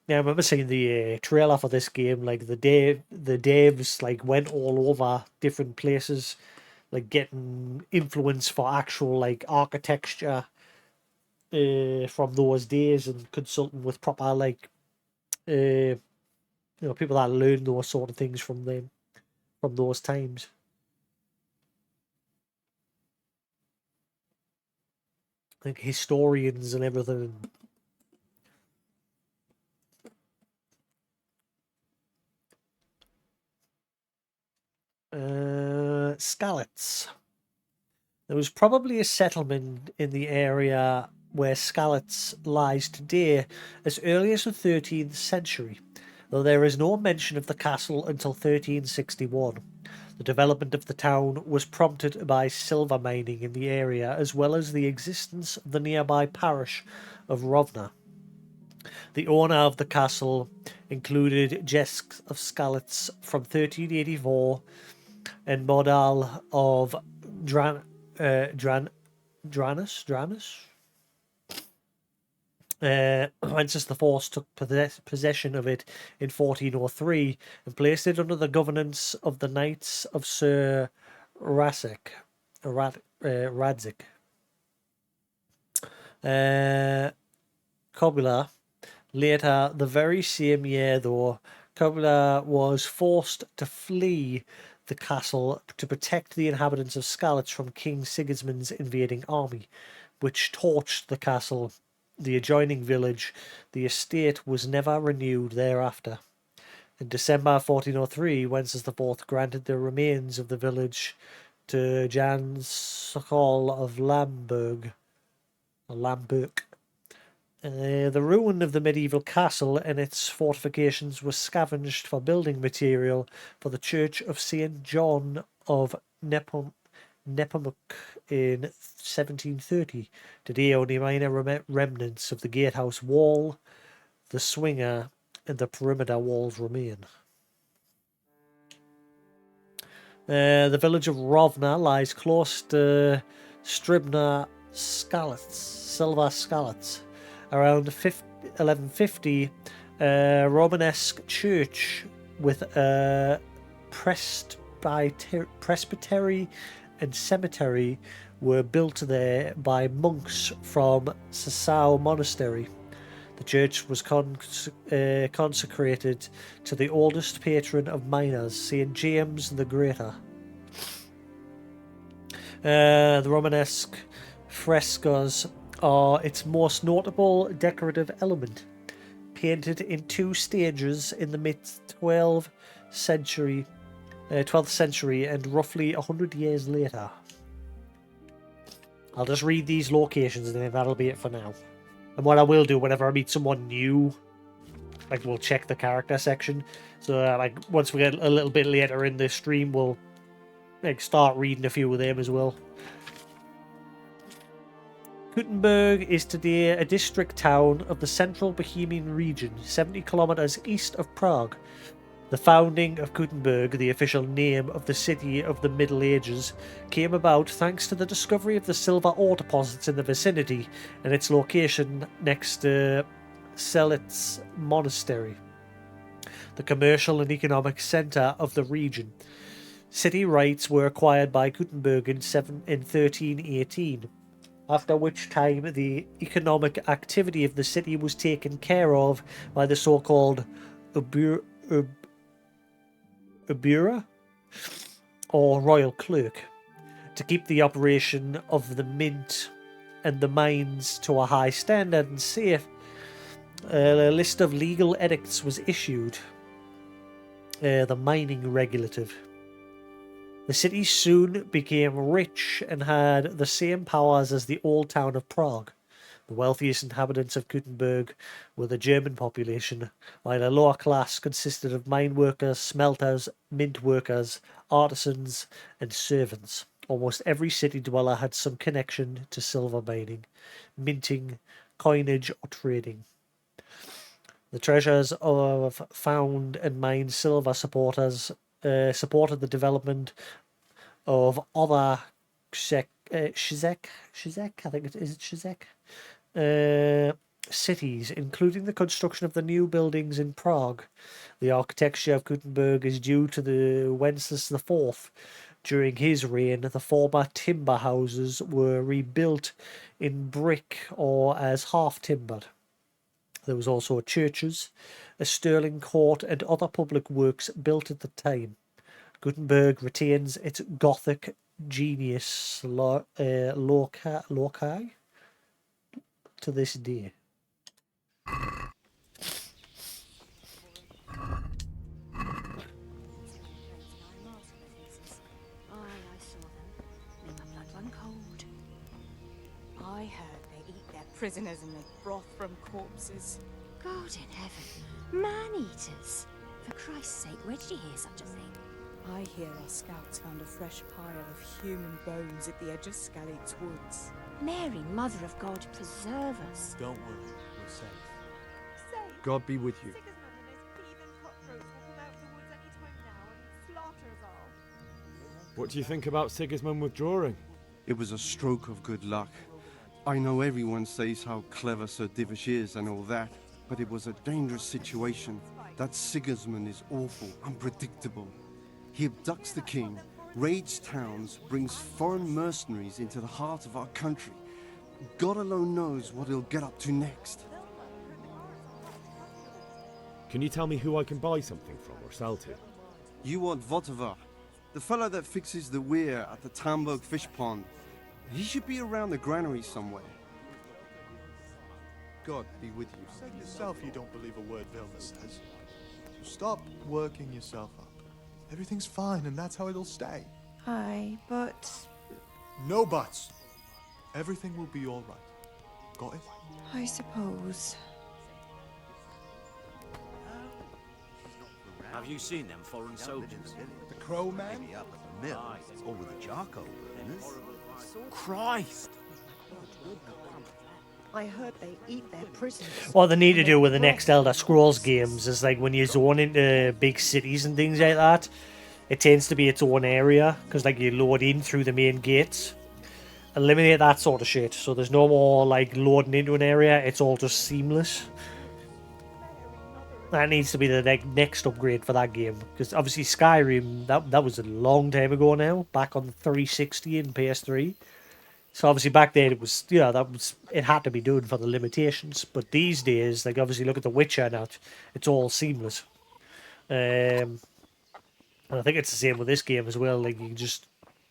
Speaker 1: Now, I remember seeing the trailer for this game, like the devs like went all over different places, like getting influence for actual like architecture from those days, and consulting with proper like people that learned those sort of things from them, from those times. Like historians and everything. Skallets. There was probably a settlement in the area where Skallets lies today as early as the 13th century, though there is no mention of the castle until 1361. The development of the town was prompted by silver mining in the area, as well as the existence of the nearby parish of Rovna. The owner of the castle included Jasix of Skallets from 1384 and Modal of Dranus. Francis IV took possession of it in 1403 and placed it under the governance of the Knights of Sir Radzik. Kobula. Later, the very same year, though, Kobula was forced to flee the castle to protect the inhabitants of Skallets from King Sigismund's invading army, which torched the castle. The adjoining village, the estate, was never renewed thereafter. In December 1403, Wenceslas IV granted the remains of the village to Jan Sokol of Lamberg. The ruin of the medieval castle and its fortifications was scavenged for building material for the Church of St. John of Nepomuk in 1730. Today, only minor remnants of the gatehouse wall, the swinger, and the perimeter walls remain. The village of Rovna lies close to Stribna Silver Skallets. Around 1150, a Romanesque church with a presbytery and cemetery were built there by monks from Sasau Monastery. The church was consecrated to the oldest patron of miners, St. James the Greater. The Romanesque frescoes are its most notable decorative element, painted in 2 stages in the mid-12th century, 12th century, and roughly 100 years later. I'll just read these locations and then that'll be it for now. And what I will do whenever I meet someone new, like we'll check the character section. So like once we get a little bit later in the stream, we'll like start reading a few of them as well. Gutenberg is today a district town of the central Bohemian region, 70 kilometers east of Prague. The founding of Gutenberg, the official name of the city of the Middle Ages, came about thanks to the discovery of the silver ore deposits in the vicinity and its location next to Selets Monastery, the commercial and economic centre of the region. City rights were acquired by Gutenberg in 1318, after which time the economic activity of the city was taken care of by the so-called Ubura, or royal clerk, to keep the operation of the mint and the mines to a high standard and safe. A list of legal edicts was issued, the mining regulative. The city soon became rich and had the same powers as the old town of Prague. The wealthiest inhabitants of Gutenberg were the German population, while a lower class consisted of mine workers, smelters, mint workers, artisans, and servants. Almost every city dweller had some connection to silver mining, minting, coinage, or trading. The treasures of found and mined silver supported the development of other Shizek, I think it is Shizek, cities, including the construction of the new buildings in Prague. The architecture of Gutenberg is due to the Wenceslas IV. During his reign, the former timber houses were rebuilt in brick or as half-timbered. There was also churches, a Sterling court, and other public works built at the time. Gutenberg retains its Gothic genius loci to this day.
Speaker 18: I heard they eat their prisoners and make broth from corpses.
Speaker 19: God in heaven. Man-eaters. For Christ's sake, where did you hear such a thing?
Speaker 18: I hear our scouts found a fresh pile of human bones at the edge of Scalit's woods.
Speaker 19: Mary, Mother of God, preserve us.
Speaker 20: Don't worry, we're safe. God be with you.
Speaker 3: What do you think about Sigismund withdrawing?
Speaker 21: It was a stroke of good luck. I know everyone says how clever Sir Divish is and all that, but it was a dangerous situation. That Sigismund is awful, unpredictable. He abducts the king, raids towns, brings foreign mercenaries into the heart of our country. God alone knows what he'll get up to next.
Speaker 3: Can you tell me who I can buy something from or sell to?
Speaker 21: You want Votovar, the fellow that fixes the weir at the Tamburg fish pond. He should be around the granary somewhere.
Speaker 20: God be with you. You said yourself you don't believe a word Vilna says. So stop working yourself up. Everything's fine, and that's how it'll stay.
Speaker 18: Aye, but...
Speaker 20: No buts. Everything will be all right. Got it?
Speaker 18: I suppose.
Speaker 17: Have you seen them foreign soldiers?
Speaker 20: The Crow Man?
Speaker 17: Maybe up at the mill, or with the charcoal burners. Christ!
Speaker 18: I heard they eat their prisoners.
Speaker 1: What they need to do with the next Elder Scrolls games is like when you zone into big cities and things like that, it tends to be its own area because like you load in through the main gates. Eliminate that sort of shit so there's no more like loading into an area, it's all just seamless. That needs to be the next upgrade for that game because obviously Skyrim, that was a long time ago now, back on the 360 and PS3. So obviously back then it was, you know, it had to be done for the limitations. But these days, like obviously look at The Witcher now, it's all seamless. And I think it's the same with this game as well. Like you can just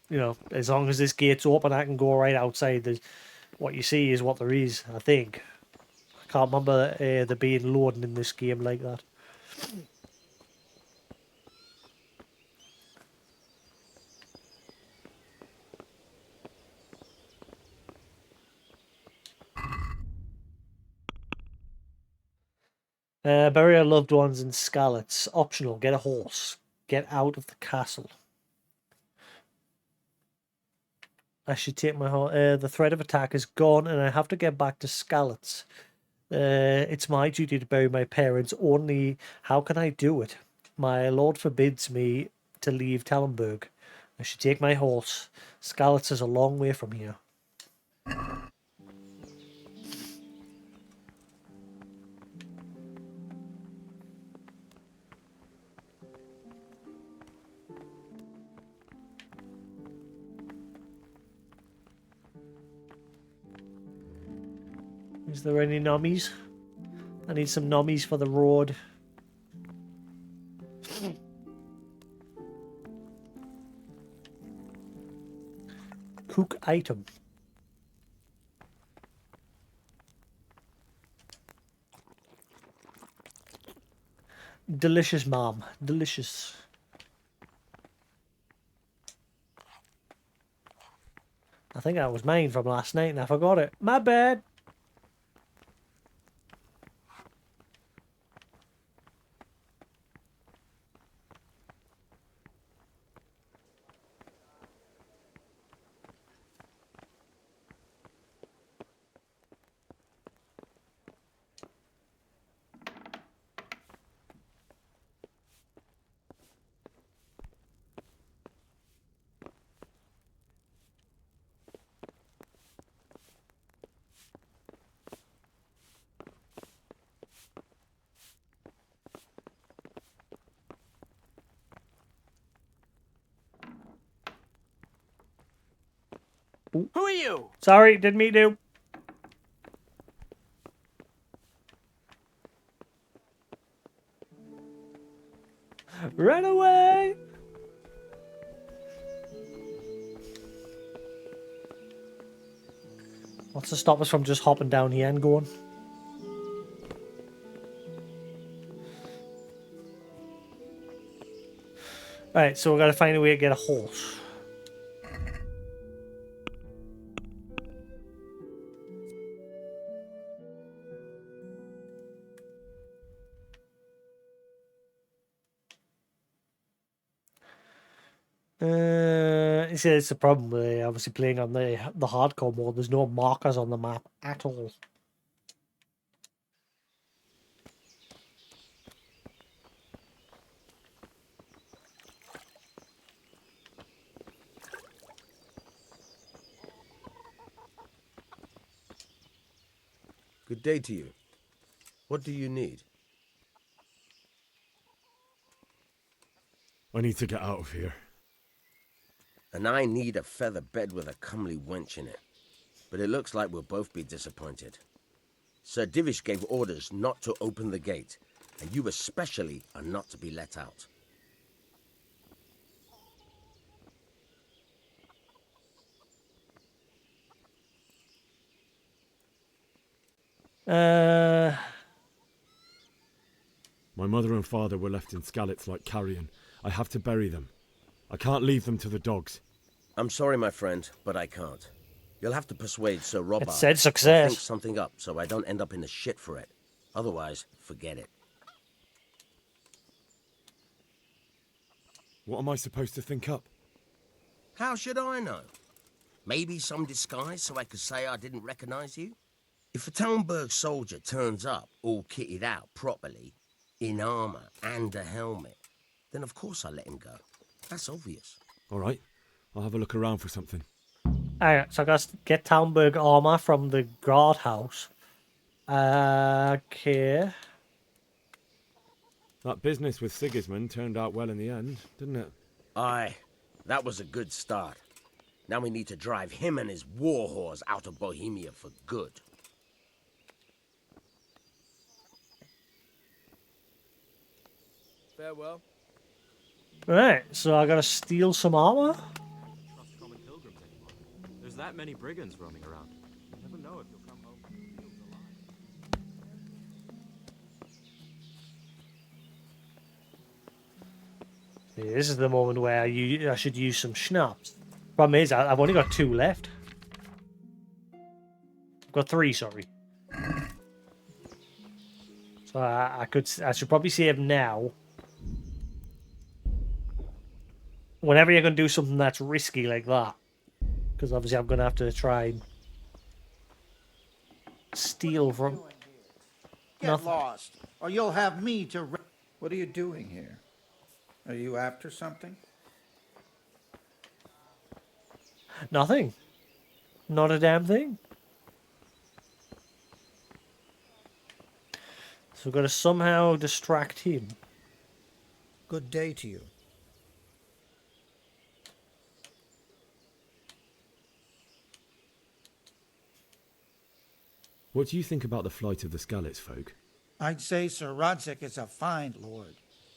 Speaker 1: you know, as long as this gate's open, I can go right outside. There's, what you see is what there is, I think. I can't remember there being loading in this game like that. Bury our loved ones in Scarlets. Optional. Get a horse. Get out of the castle. I should take my horse. The threat of attack is gone, and I have to get back to Scarlets. It's my duty to bury my parents. Only, how can I do it? My lord forbids me to leave Tallenberg. I should take my horse. Scarlets is a long way from here. Is there any nommies? I need some nommies for the road. Cook item. Delicious, mom. Delicious. I think that was mine from last night and I forgot it. My bad.
Speaker 10: Who are you?
Speaker 1: Sorry, didn't mean to. Run away! What's to stop us from just hopping down here and going? Alright, so we've got to find a way to get a horse. You see, it's the problem with obviously playing on the hardcore mode. There's no markers on the map at all.
Speaker 12: Good day to you. What do you need?
Speaker 3: I need to get out of here.
Speaker 12: And I need a feather bed with a comely wench in it. But it looks like we'll both be disappointed. Sir Divish gave orders not to open the gate, and you especially are not to be let out.
Speaker 3: My mother and father were left in Scarlets like carrion. I have to bury them. I can't leave them to the dogs.
Speaker 12: I'm sorry, my friend, but I can't. You'll have to persuade Sir Robert.
Speaker 1: It said
Speaker 12: to
Speaker 1: success.
Speaker 12: think something up so I don't end up in the shit for it. Otherwise, forget it.
Speaker 3: What am I supposed to think up?
Speaker 12: How should I know? Maybe some disguise so I could say I didn't recognize you? If a Tallenberg soldier turns up all kitted out properly, in armor and a helmet, then of course I let him go. That's obvious.
Speaker 3: All right, I'll have a look around for something.
Speaker 1: Alright, so I got to get Tallenberg armor from the guardhouse. Okay.
Speaker 3: That business with Sigismund turned out well in the end, didn't it?
Speaker 12: Aye, that was a good start. Now we need to drive him and his war whores out of Bohemia for good.
Speaker 10: Farewell.
Speaker 1: Right, so I gotta steal some armor.
Speaker 9: there's that many brigands roaming around. You never know if you'll come home.
Speaker 1: Yeah, this is the moment where I should use some schnapps. Problem is, I've only got 2 left. I've got 3, sorry. So I should probably save now. Whenever you're going to do something that's risky like that. Because obviously I'm going to have to try and steal from...
Speaker 6: Get
Speaker 1: Nothing.
Speaker 6: lost, or you'll have me to... What are you doing here? Are you after something?
Speaker 1: Nothing. Not a damn thing. So we've got to somehow distract him.
Speaker 6: Good day to you.
Speaker 3: What do you think about the flight of the Skalitz folk?
Speaker 6: I'd say Sir Rodzik is a fine lord.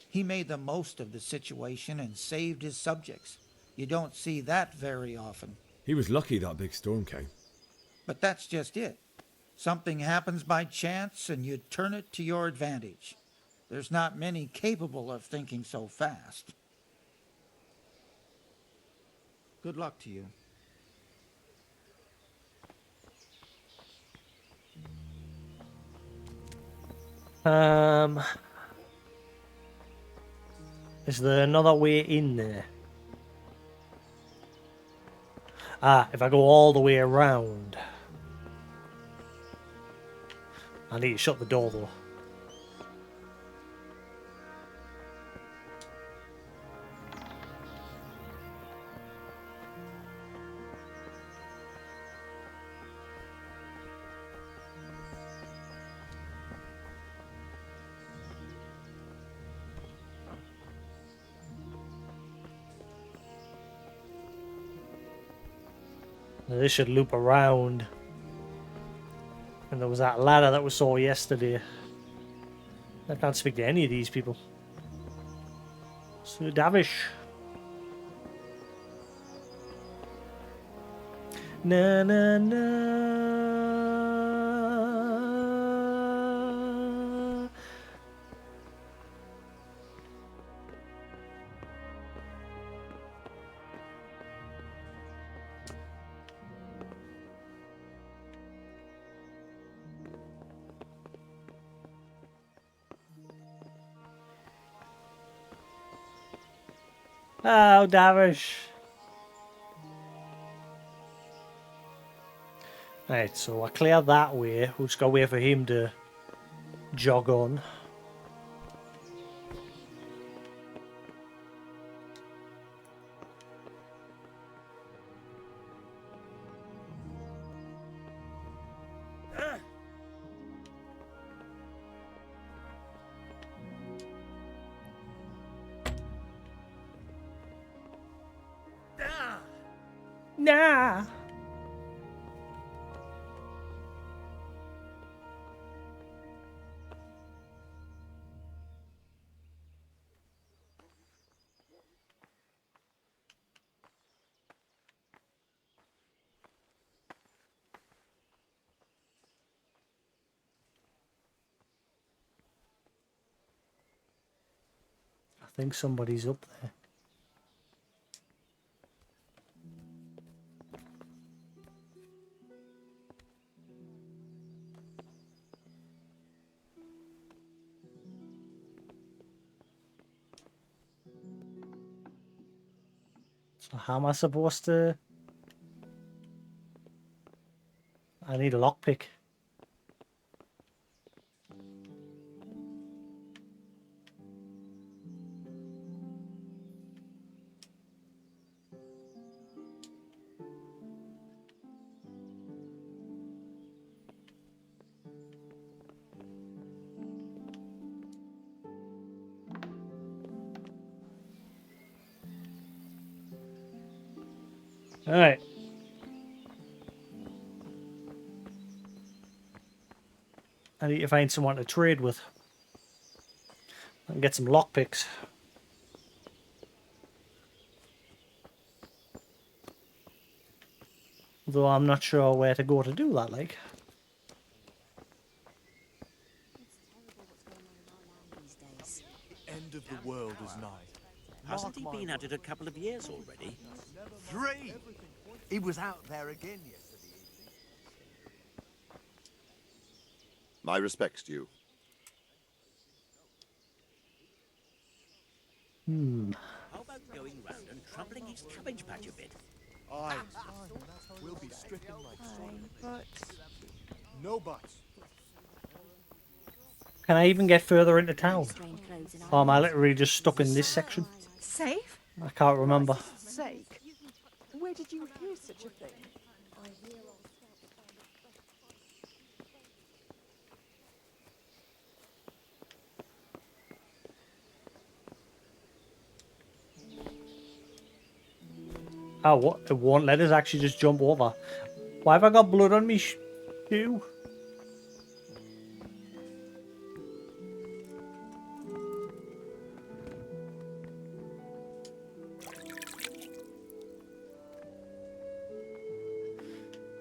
Speaker 6: He made the most of the situation and saved his subjects. You don't see that very often.
Speaker 3: He was lucky that big storm came.
Speaker 6: But that's just it. Something happens by chance and you turn it to your advantage. There's not many capable of thinking so fast. Good luck to you.
Speaker 1: Is there another way in there? Ah, if I go all the way around. I need to shut the door though. This should loop around. And there was that ladder that we saw yesterday. I can't speak to any of these people. Sir Davish. Na na na. Oh, Davish. Right, so I clear that way. We'll just gotta wait for him to jog on. Nah. I think somebody's up there. So how am I supposed to... I need a lockpick. Alright. I need to find someone to trade with. And get some lockpicks. Though I'm not sure where to go to do that, like.
Speaker 20: End of the world is nigh.
Speaker 17: Hasn't he been at it a couple of years already?
Speaker 7: 3! He was out there again yesterday evening.
Speaker 2: My respects to you.
Speaker 17: How about going round and troubling his cabbage patch a bit?
Speaker 20: Aye. We'll be stricken like
Speaker 5: But
Speaker 20: no buts.
Speaker 1: Can I even get further into town? Or am I literally just stuck in this section?
Speaker 18: Safe?
Speaker 1: I can't remember.
Speaker 18: Sake. Where did you hear such a thing?
Speaker 1: Oh, what? It won't let us actually just jump over. Why have I got blood on me shoe?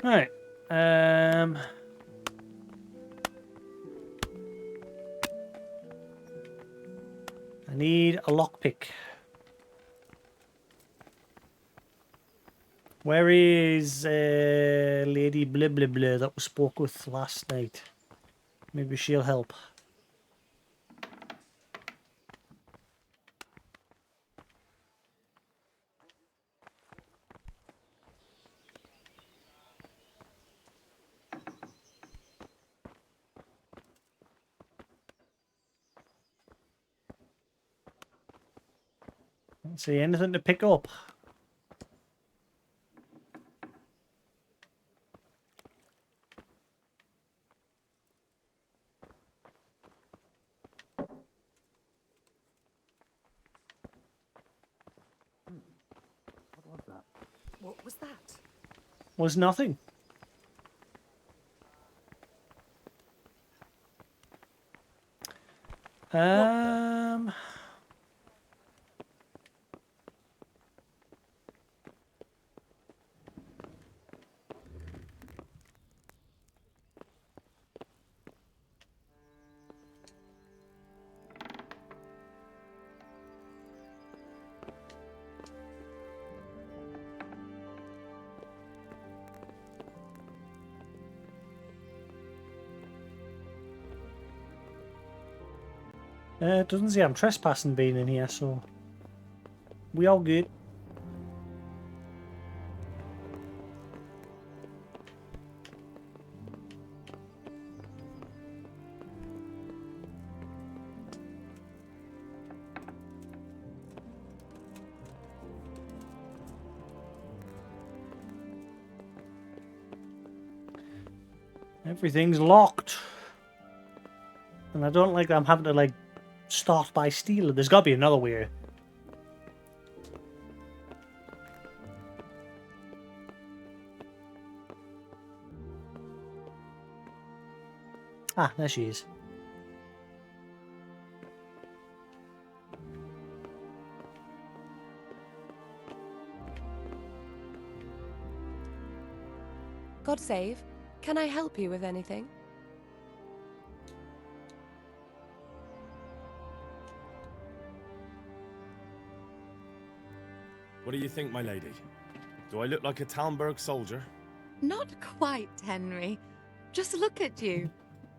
Speaker 1: Right. I need a lockpick. Where is Lady Blah Blah Blah that we spoke with last night? Maybe she'll help. Don't see anything to pick up.
Speaker 18: What was that?
Speaker 1: Was nothing. It doesn't say I'm trespassing being in here, so we all good. Everything's locked. And I don't like that I'm having to, like, start by stealing. There's got to be another way. Ah, there she is.
Speaker 8: God save. Can I help you with anything?
Speaker 3: What do you think, my lady? Do I look like a Talmberg soldier?
Speaker 8: Not quite, Henry. Just look at you.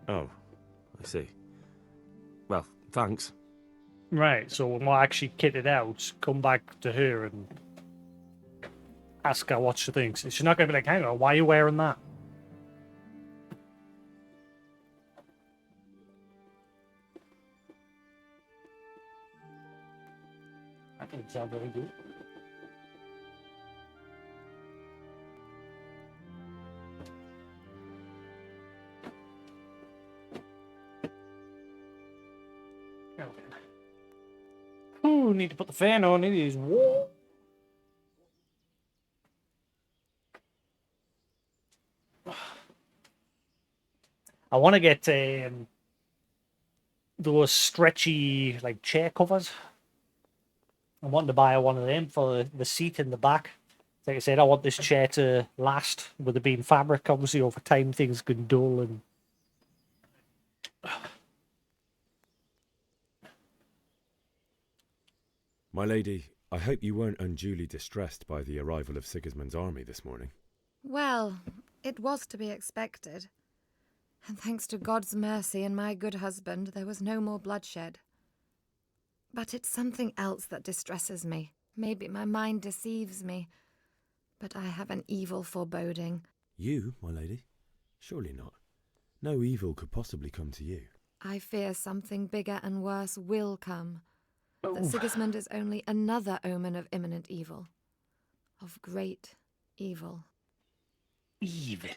Speaker 3: Oh, I see. Well, thanks.
Speaker 1: Right, so when we're actually kitted out, come back to her and ask her what she thinks. She's not going to be like, hang on, why are you wearing that? That doesn't sound very good. Ooh, need to put the fan on. It is warm. I want to get those stretchy like chair covers. I want to buy one of them for the seat in the back. Like I said, I want this chair to last. With it being fabric, obviously over time things can dull and...
Speaker 3: My lady, I hope you weren't unduly distressed by the arrival of Sigismund's army this morning.
Speaker 8: Well, it was to be expected. And thanks to God's mercy and my good husband, there was no more bloodshed. But it's something else that distresses me. Maybe my mind deceives me. But I have an evil foreboding.
Speaker 3: You, my lady? Surely not. No evil could possibly come to you.
Speaker 8: I fear something bigger and worse will come.
Speaker 1: Oh.
Speaker 8: That Sigismund is only another omen of imminent evil. Of great evil.
Speaker 1: Evil.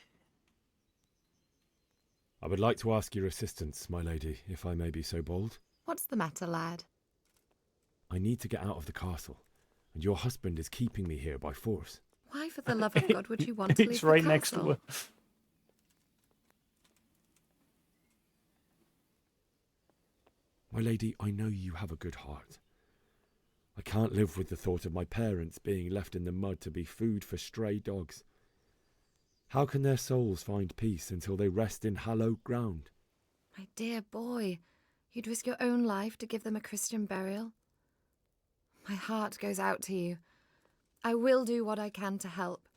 Speaker 3: I would like to ask your assistance, my lady, if I may be so bold.
Speaker 8: What's the matter, lad?
Speaker 3: I need to get out of the castle, and your husband is keeping me here by force.
Speaker 8: Why, for the love of God, would you want to leave
Speaker 1: It's
Speaker 8: the
Speaker 1: right
Speaker 8: castle?
Speaker 1: next to her.
Speaker 3: My lady, I know you have a good heart. I can't live with the thought of my parents being left in the mud to be food for stray dogs. How can their souls find peace until they rest in hallowed ground?
Speaker 8: My dear boy, you'd risk your own life to give them a Christian burial? My heart goes out to you. I will do what I can to help,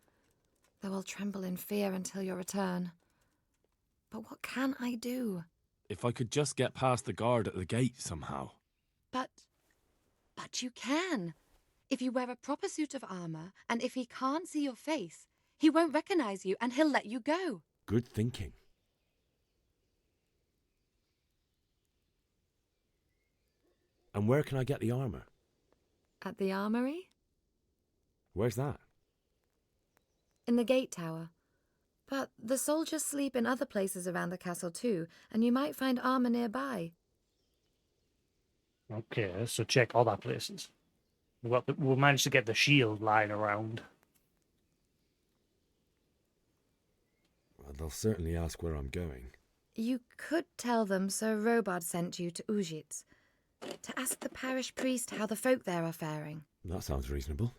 Speaker 8: though I'll tremble in fear until your return. But what can I do?
Speaker 3: If I could just get past the guard at the gate somehow.
Speaker 8: But you can. If you wear a proper suit of armor, and if he can't see your face, he won't recognize you and he'll let you go.
Speaker 3: Good thinking. And where can I get the armor?
Speaker 8: At the armory?
Speaker 3: Where's that?
Speaker 8: In the gate tower. But the soldiers sleep in other places around the castle too, and you might find armor nearby.
Speaker 1: Okay, so check other places. We'll manage to get the shield lying around.
Speaker 3: Well, they'll certainly ask where I'm going.
Speaker 8: You could tell them Sir Robard sent you to Ujitz, to ask the parish priest how the folk there are faring.
Speaker 3: That sounds reasonable.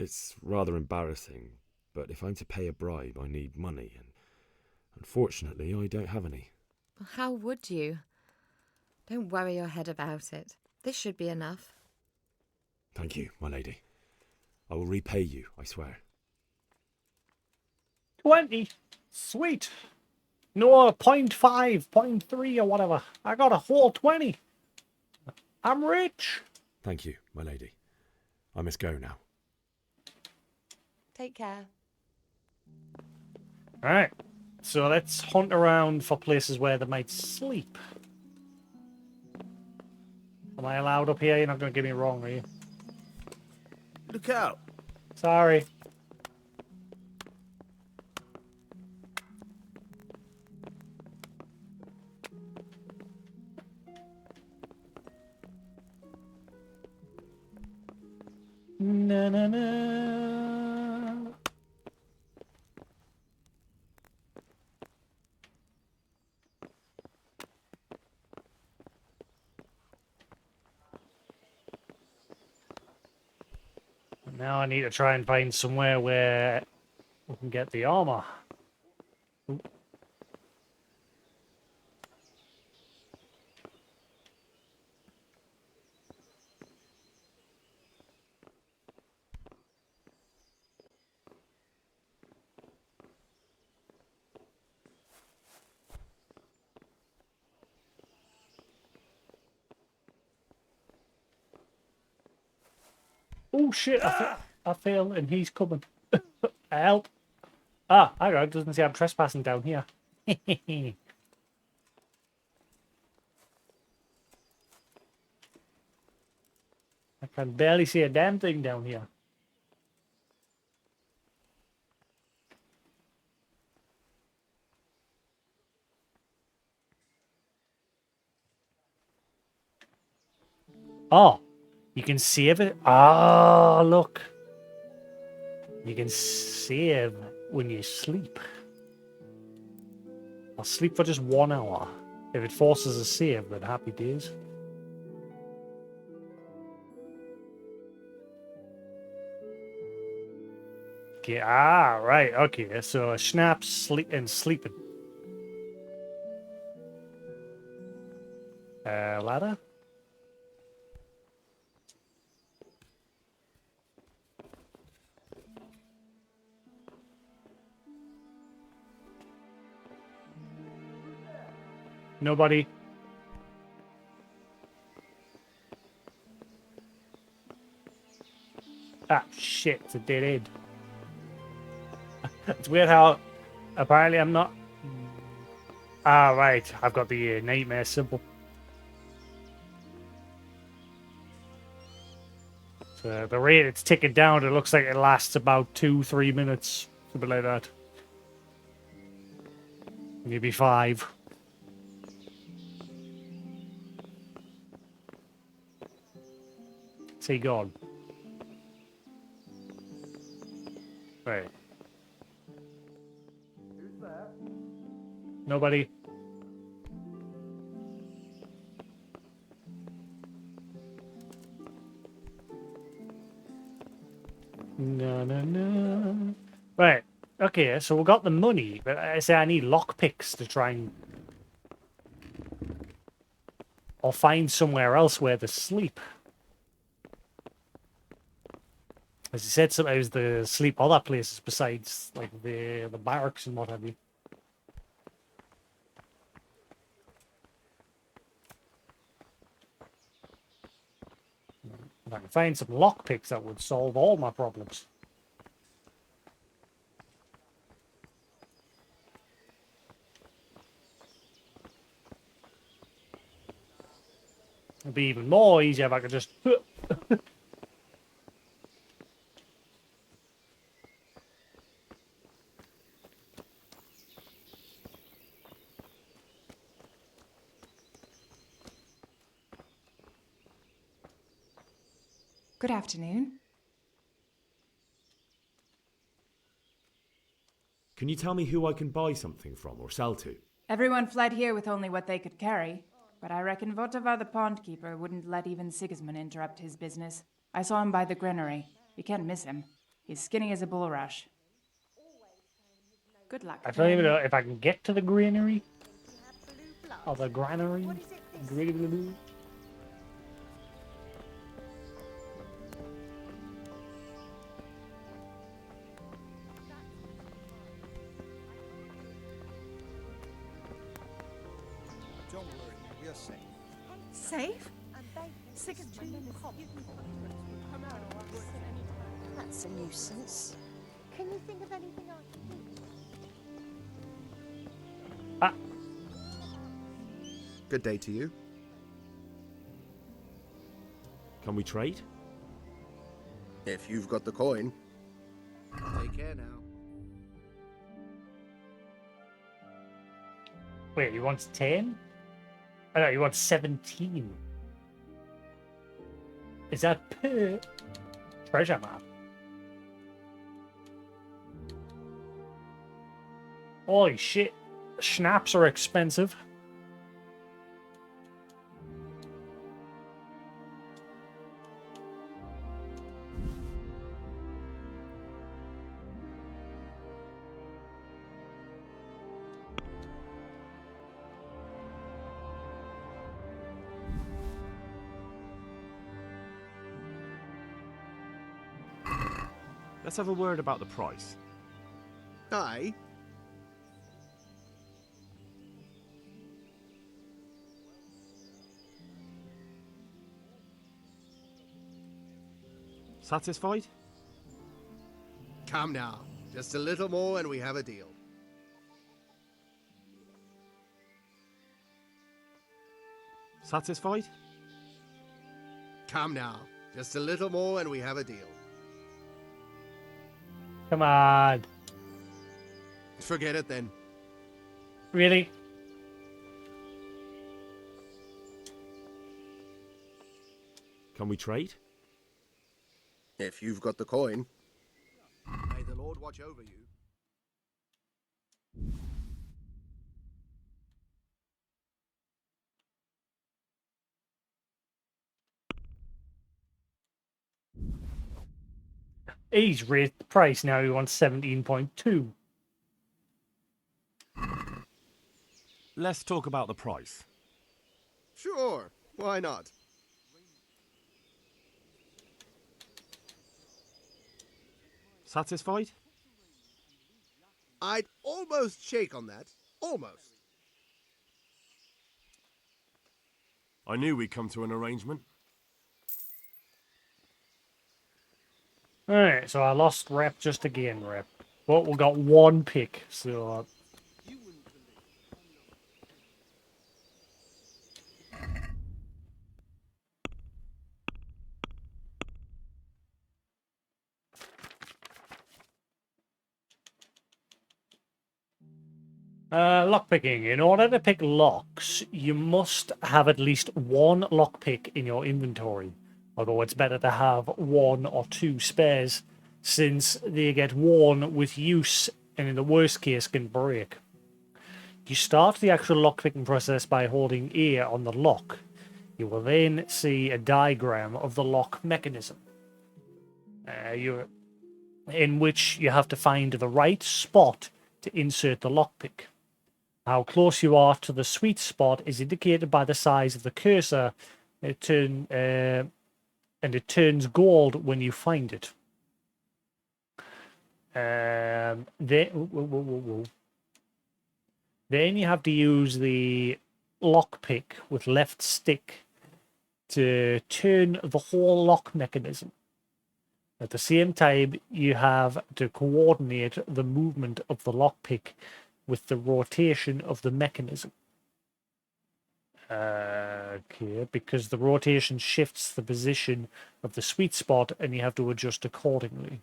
Speaker 3: It's rather embarrassing, but if I'm to pay a bribe, I need money, and unfortunately, I don't have any.
Speaker 8: How would you? Don't worry your head about it. This should be enough.
Speaker 3: Thank you, my lady. I will repay you, I swear.
Speaker 1: 20. Sweet. No, 0.5, 0.3 or whatever. I got a whole 20. I'm rich.
Speaker 3: Thank you, my lady. I must go now.
Speaker 8: Take care.
Speaker 1: Alright. So let's hunt around for places where they might sleep. Am I allowed up here? You're not going to get me wrong, are you?
Speaker 10: Look out!
Speaker 1: Sorry. Na na na. Now I need to try and find somewhere where we can get the armor. Ooh. Oh shit, I failed and he's coming. Help. Ah, hang on, it doesn't say I'm trespassing down here. I can barely see a damn thing down here. Oh, you can save it. Ah, look. You can save when you sleep. I'll sleep for just 1 hour. If it forces a save, then happy days. Okay, right, okay. So schnapps, sleeping. Ladder? Nobody. Ah, shit, it's a dead end. It's weird how apparently I'm not. Right, I've got the nightmare symbol. So the rate it's ticking down, it looks like it lasts about 2-3 minutes, something like that. Maybe 5. Is he gone? Right.
Speaker 7: Who's there?
Speaker 1: Nobody. No, no, no. Right. Okay, so we got the money, but I say I need lockpicks to try and... Or find somewhere else where to sleep. As you said, sometimes the sleep other places besides, like, the barracks and what have you. If I can find some lockpicks, that would solve all my problems. It'd be even more easier if I could just...
Speaker 14: Good afternoon.
Speaker 3: Can you tell me who I can buy something from or sell to?
Speaker 14: Everyone fled here with only what they could carry, but I reckon Votava the pond keeper wouldn't let even Sigismund interrupt his business. I saw him by the granary. You can't miss him. He's skinny as a bulrush. Good luck.
Speaker 1: I don't even know if I can get to the granary. Or the granary. Granary.
Speaker 22: Don't worry, we are safe.
Speaker 19: Safe? Sigismund. That's a nuisance. Can you think of anything I can do?
Speaker 23: Good day to you.
Speaker 3: Can we trade?
Speaker 23: If you've got the coin. Take care now.
Speaker 1: Wait, he wants 10? Oh no, he wants 17. Is that per treasure map? Holy shit. Schnapps are expensive.
Speaker 3: Let's have a word about the price.
Speaker 23: Aye.
Speaker 3: Satisfied?
Speaker 23: Come now. Just a little more and we have a deal.
Speaker 3: Satisfied?
Speaker 23: Come now. Just a little more and we have a deal.
Speaker 1: Come on.
Speaker 23: Forget it then.
Speaker 1: Really?
Speaker 3: Can we trade?
Speaker 23: If you've got the coin. May the Lord watch over you.
Speaker 1: He's raised the price, now he wants 17.2.
Speaker 3: Let's talk about the price.
Speaker 23: Sure, why not?
Speaker 3: Satisfied?
Speaker 23: I'd almost shake on that. Almost.
Speaker 3: I knew we'd come to an arrangement.
Speaker 1: Alright, so I lost rep just again, rep. But we got one pick, so... lockpicking. In order to pick locks, you must have at least one lockpick in your inventory. Although it's better to have one or two spares, since they get worn with use and in the worst case can break. You start the actual lockpicking process by holding A on the lock. You will then see a diagram of the lock mechanism, in which you have to find the right spot to insert the lockpick. How close you are to the sweet spot is indicated by the size of the cursor. And it turns gold when you find it. Then you have to use the lockpick with left stick to turn the whole lock mechanism. At the same time, you have to coordinate the movement of the lockpick with the rotation of the mechanism. Okay, because the rotation shifts the position of the sweet spot and you have to adjust accordingly.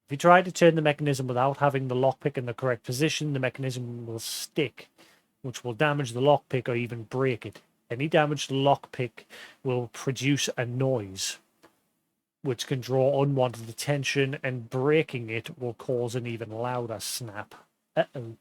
Speaker 1: If you try to turn the mechanism without having the lockpick in the correct position, the mechanism will stick, which will damage the lockpick or even break it. Any damage to the lockpick will produce a noise, which can draw unwanted attention, and breaking it will cause an even louder snap. Uh-oh.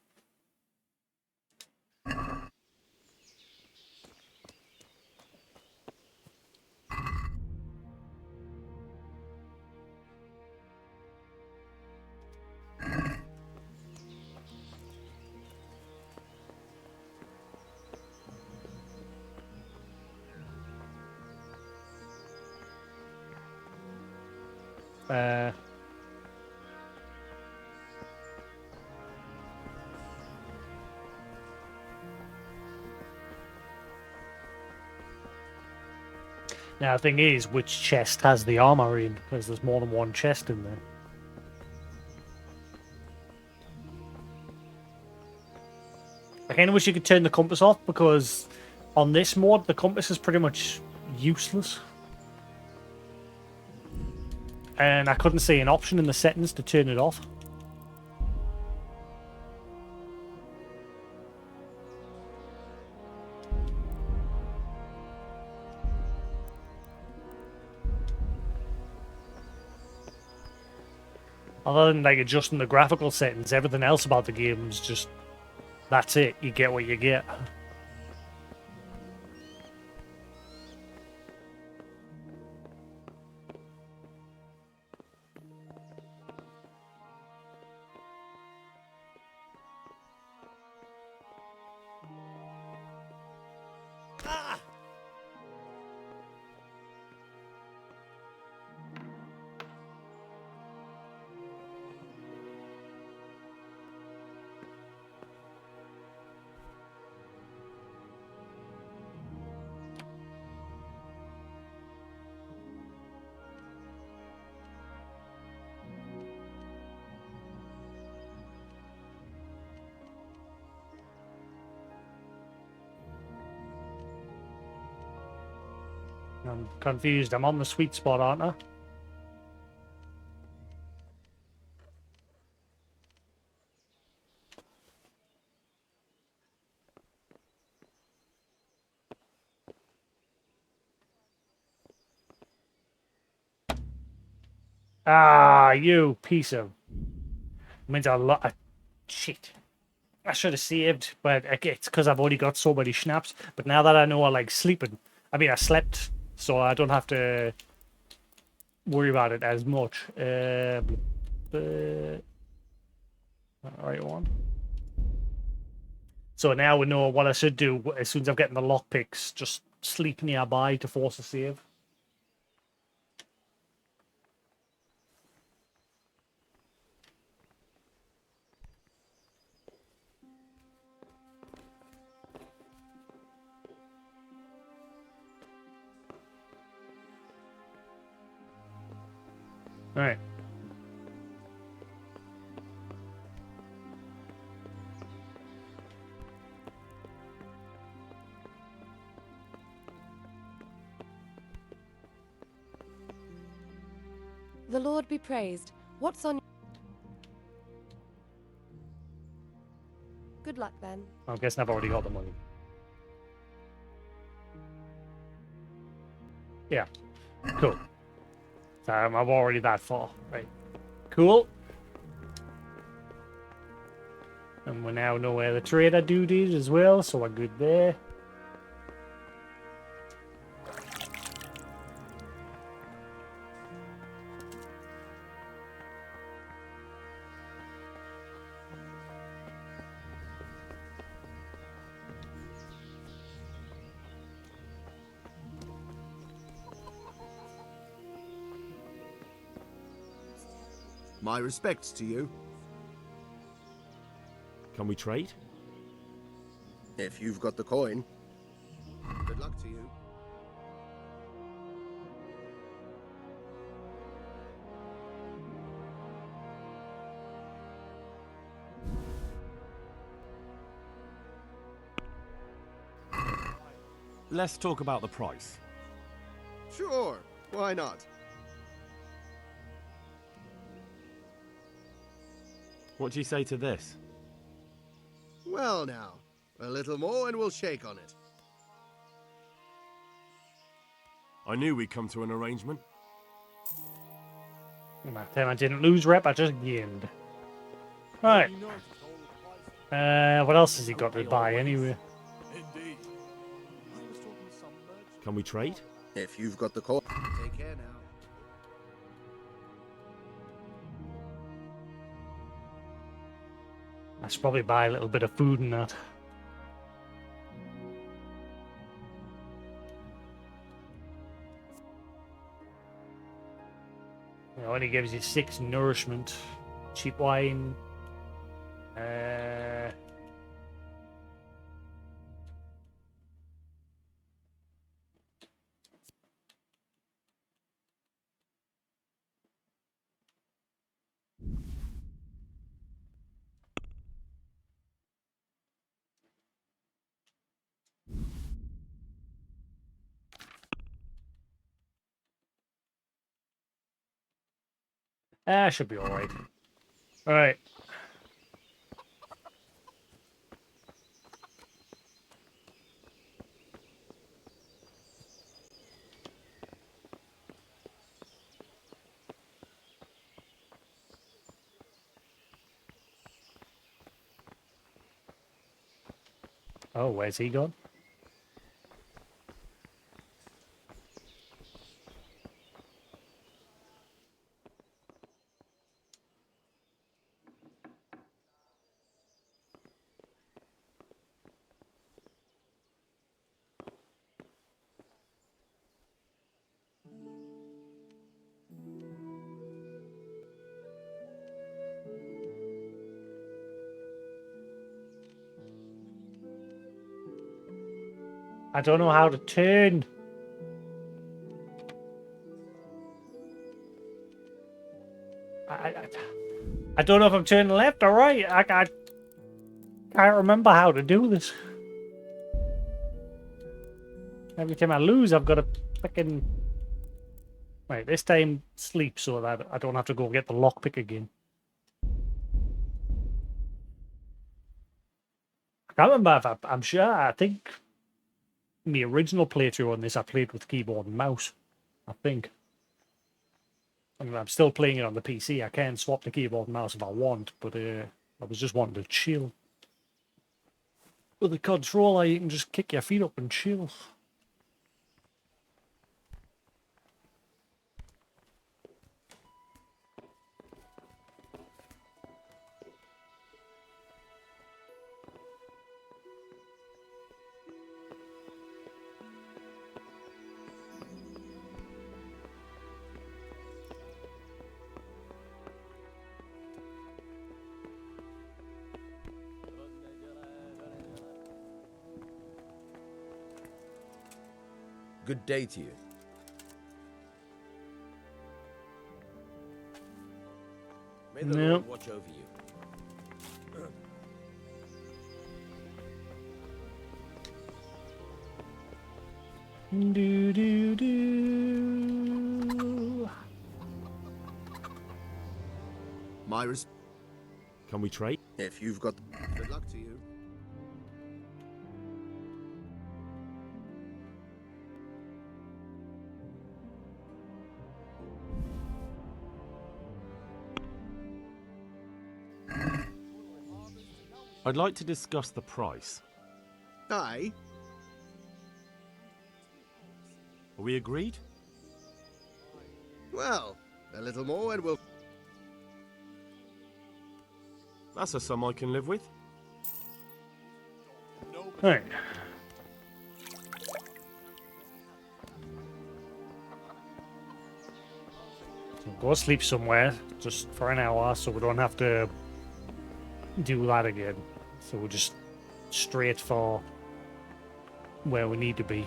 Speaker 1: Now, the thing is, which chest has the armor in? Because there's more than one chest in there. I kind of wish you could turn the compass off, because on this mode, the compass is pretty much useless. And I couldn't see an option in the settings to turn it off. Other than like adjusting the graphical settings, everything else about the game is just, that's it. You get what you get. I'm confused. I'm on the sweet spot, aren't I? Ah, you piece of... means a lot. Shit. I should have saved, but it's because I've already got so many schnapps. But now that I know I like sleeping, I mean, I slept, so I don't have to worry about it as much. Right one. So now we know what I should do as soon as I'm getting the lockpicks. Just sleep nearby to force a save. All right.
Speaker 11: The Lord be praised. What's on... Good luck, then.
Speaker 1: I'm guessing I've already got the money. Yeah. Cool. So I'm already that far. Right. Cool. And we now know where the trader dude is as well, so we're good there.
Speaker 23: My respects to you.
Speaker 3: Can we trade?
Speaker 23: If you've got the coin. Good luck to you.
Speaker 3: Let's talk about the price.
Speaker 23: Sure, why not?
Speaker 3: What do you say to this?
Speaker 23: Well now, a little more and we'll shake on it.
Speaker 3: I knew we'd come to an arrangement.
Speaker 1: That time I didn't lose rep, I just gained. Right. What else has he got to buy anyway?
Speaker 3: Can we trade?
Speaker 23: If you've got the coin. Take care now.
Speaker 1: I should probably buy a little bit of food and that. It only gives you 6 nourishment. Cheap wine. Should be alright. Alright. Oh, where's he gone? I don't know how to turn. I don't know if I'm turning left or right. I can't remember how to do this. Every time I lose, I've got to fucking... Right, this time sleep so that I don't have to go get the lockpick again. I can't remember if I'm sure. I think the original playthrough on this, I played with keyboard and mouse. I think. I mean, I'm still playing it on the PC. I can swap the keyboard and mouse if I want, but I was just wanting to chill. With the controller, you can just kick your feet up and chill.
Speaker 12: good day to you. May the
Speaker 1: Nope.
Speaker 12: Lord watch over you.
Speaker 1: Do do do.
Speaker 23: Myris,
Speaker 3: Can we trade?
Speaker 23: if you've got... Good luck to you.
Speaker 3: I'd like to discuss the price.
Speaker 23: Aye.
Speaker 3: Are we agreed?
Speaker 23: Well, a little more and we'll...
Speaker 3: That's a sum I can live with.
Speaker 1: Right. So go sleep somewhere just for an hour so we don't have to do that again. So we're just straight for where we need to be.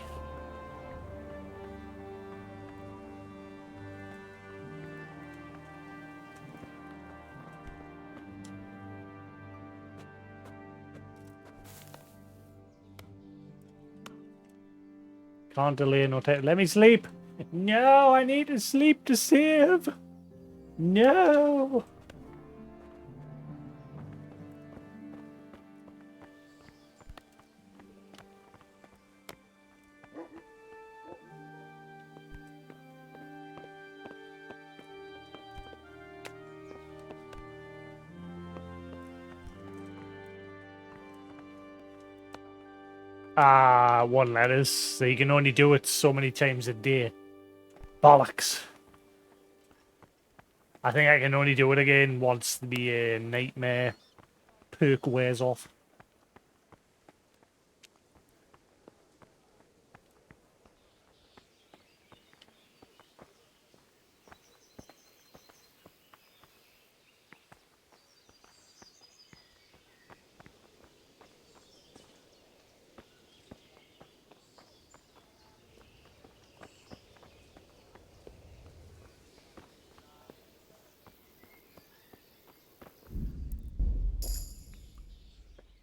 Speaker 1: Can't delay no time. Let me sleep. No, I need to sleep to save. No. One letters. So you can only do it so many times a day. Bollocks. I think I can only do it again once the nightmare perk wears off.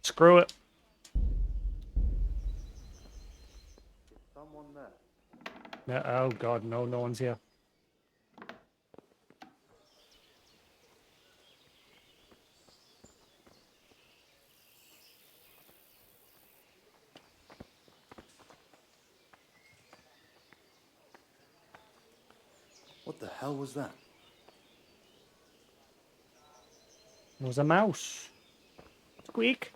Speaker 1: Screw it.
Speaker 7: Someone there.
Speaker 1: No, oh god, no, no one's here.
Speaker 17: What the hell was that?
Speaker 1: It was a mouse. Squeak.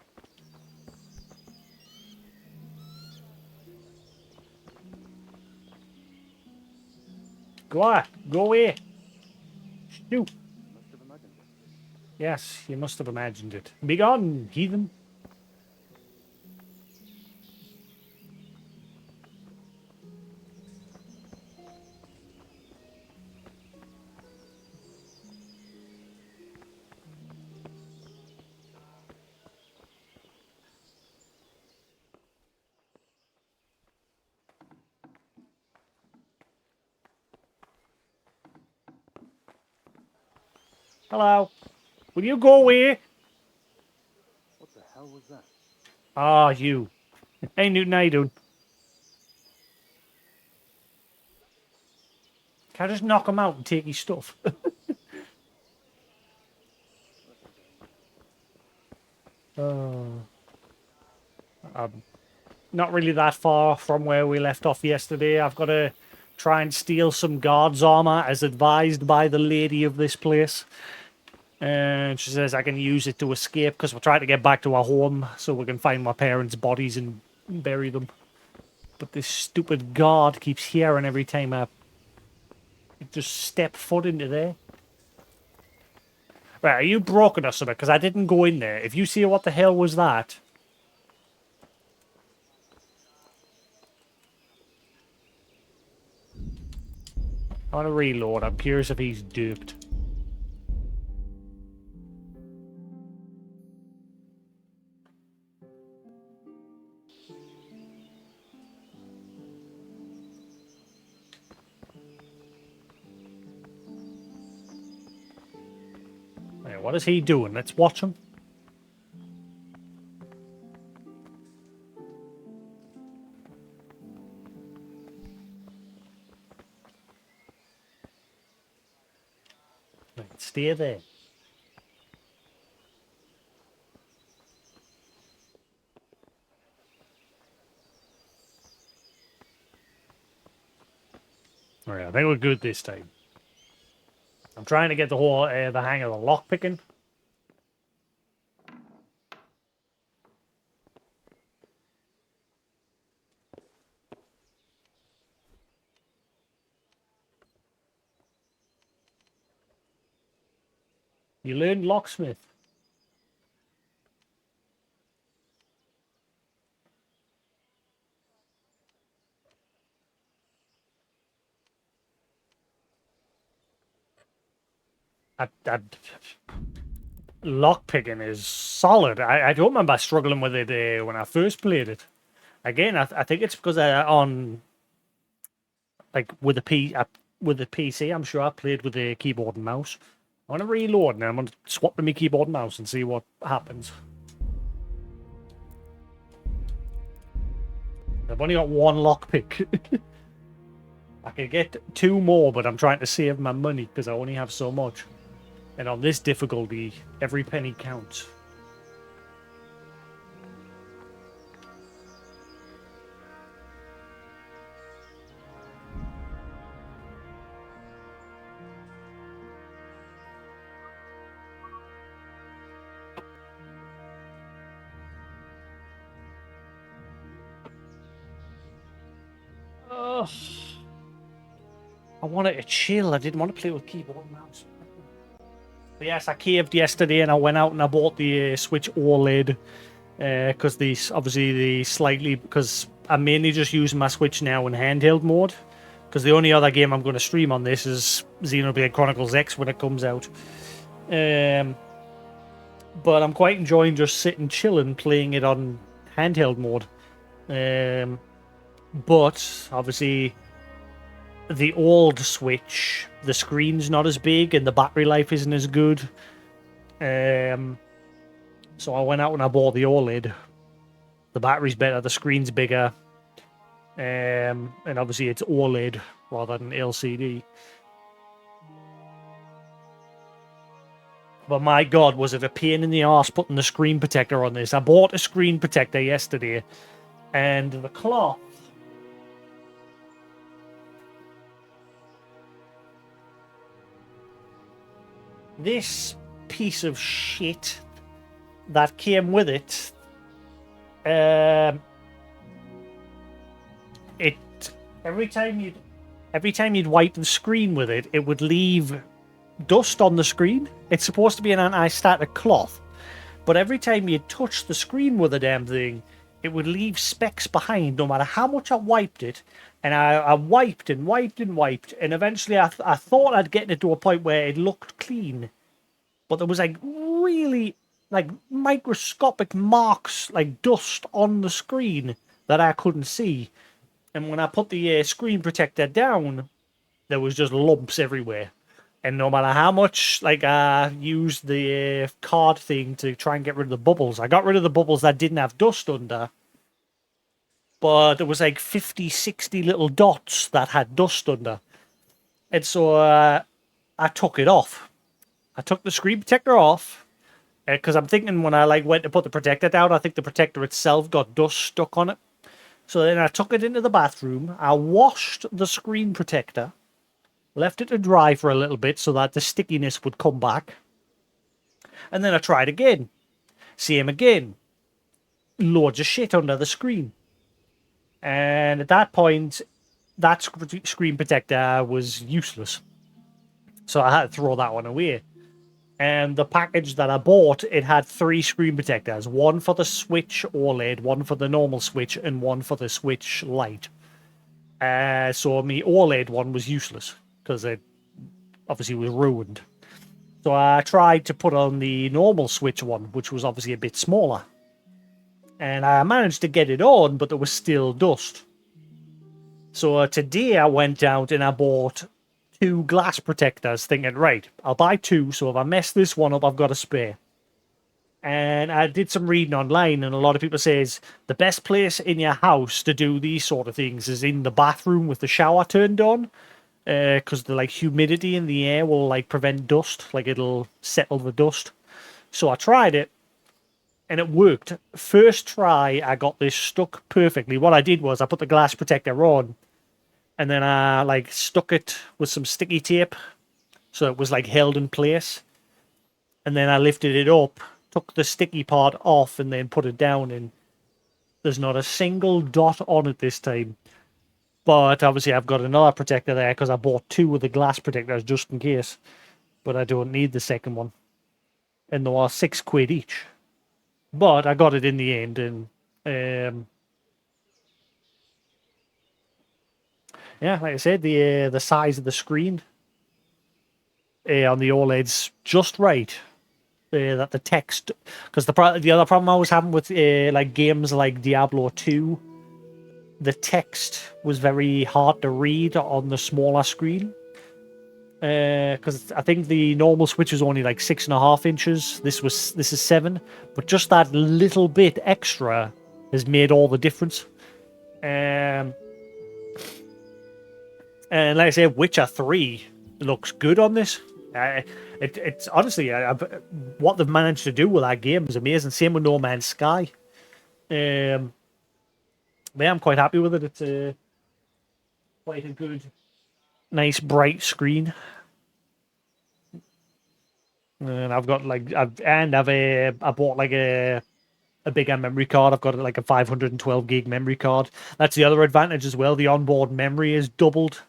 Speaker 1: Go on, go away. Shoo. Yes, you must have imagined it. Be gone, heathen. Hello. Will you go away?
Speaker 17: What the hell was that?
Speaker 1: Ah, you. Hey, Newton, how you doing? Can I just knock him out and take his stuff? I'm not really that far from where we left off yesterday. I've got to try and steal some guard's armor as advised by the lady of this place. And she says I can use it to escape because we're trying to get back to our home so we can find my parents' bodies and bury them. But this stupid guard keeps hearing every time I just step foot into there. Right, are you broken or something? Because I didn't go in there. If you see what the hell was that... I want to reload. I'm curious if he's duped. what is he doing? Let's watch him. Right, stay there. Alright, I think we're good this time. I'm trying to get the whole the hang of the lock picking. You learned locksmith. Lock picking is solid. I don't remember struggling with it when I first played it. Again, I think it's because on like with the PC, I'm sure I played with the keyboard and mouse. I want to reload now. I'm going to swap to my keyboard and mouse and see what happens. I've only got one lockpick. I could get 2 more, but I'm trying to save my money because I only have so much. And on this difficulty, every penny counts. Ugh. I wanted to chill. I didn't want to play with keyboard and mouse. But yes, I caved yesterday and I went out and I bought the Switch OLED because because I mainly just use my Switch now in handheld mode because the only other game I'm going to stream on this is Xenoblade Chronicles X when it comes out. But I'm quite enjoying just sitting chilling playing it on handheld mode. But obviously the old Switch, the screen's not as big and the battery life isn't as good. So I went out and I bought the OLED. The battery's better, the screen's bigger, and obviously it's OLED rather than LCD. But my God, was it a pain in the arse putting the screen protector on this. I bought a screen protector yesterday, and the cloth this piece of shit that came with it, every time you'd wipe the screen with it, it would leave dust on the screen. It's supposed to be an anti-static cloth, but every time you touch the screen with the damn thing, it would leave specks behind no matter how much I wiped it. And I wiped and wiped and wiped, and eventually I thought I'd get it to a point where it looked clean, but there was like really like microscopic marks, like dust on the screen that I couldn't see. And when I put the screen protector down, there was just lumps everywhere. And no matter how much like I used the card thing to try and get rid of the bubbles, I got rid of the bubbles that didn't have dust under. But there was like 50, 60 little dots that had dust under. And so I took it off. I took the screen protector off because I'm thinking when I went to put the protector down, I think the protector itself got dust stuck on it. So then I took it into the bathroom. I washed the screen protector, left it to dry for a little bit so that the stickiness would come back. And then I tried again. Same again. Loads of shit under the screen. And at that point, that screen protector was useless. So I had to throw that one away. And the package that I bought, it had 3 screen protectors. One for the Switch OLED, one for the normal Switch, and one for the Switch Lite. So my OLED one was useless because it obviously was ruined. So I tried to put on the normal Switch one, which was obviously a bit smaller. And I managed to get it on, but there was still dust. So today I went out and I bought 2 glass protectors, thinking, right, I'll buy 2, so if I mess this one up, I've got a spare. And I did some reading online, and a lot of people says the best place in your house to do these sort of things is in the bathroom with the shower turned on, because the like humidity in the air will like prevent dust, like it'll settle the dust. So I tried it, and it worked. First try, I got this stuck perfectly. What I did was I put the glass protector on, and then I like stuck it with some sticky tape, so it was like held in place. And then I lifted it up, took the sticky part off, and then put it down, and there's not a single dot on it this time. But obviously I've got another protector there because I bought 2 of the glass protectors just in case. But I don't need the second one. And they were £6 each. But I got it in the end, and yeah, like I said, the size of the screen on the OLED's just right. That the text, because the other problem I was having with like games like Diablo 2, the text was very hard to read on the smaller screen. Because I think the normal Switch was only like 6.5 inches. This is 7, but just that little bit extra has made all the difference. And like I said, Witcher 3 looks good on this. It's honestly what they've managed to do with that game is amazing. Same with No Man's Sky. But yeah, I'm quite happy with it. It's quite a good, nice, bright screen. And I've got like I bought like a bigger memory card. I've got like a 512 gig memory card. That's the other advantage as well. The onboard memory is doubled.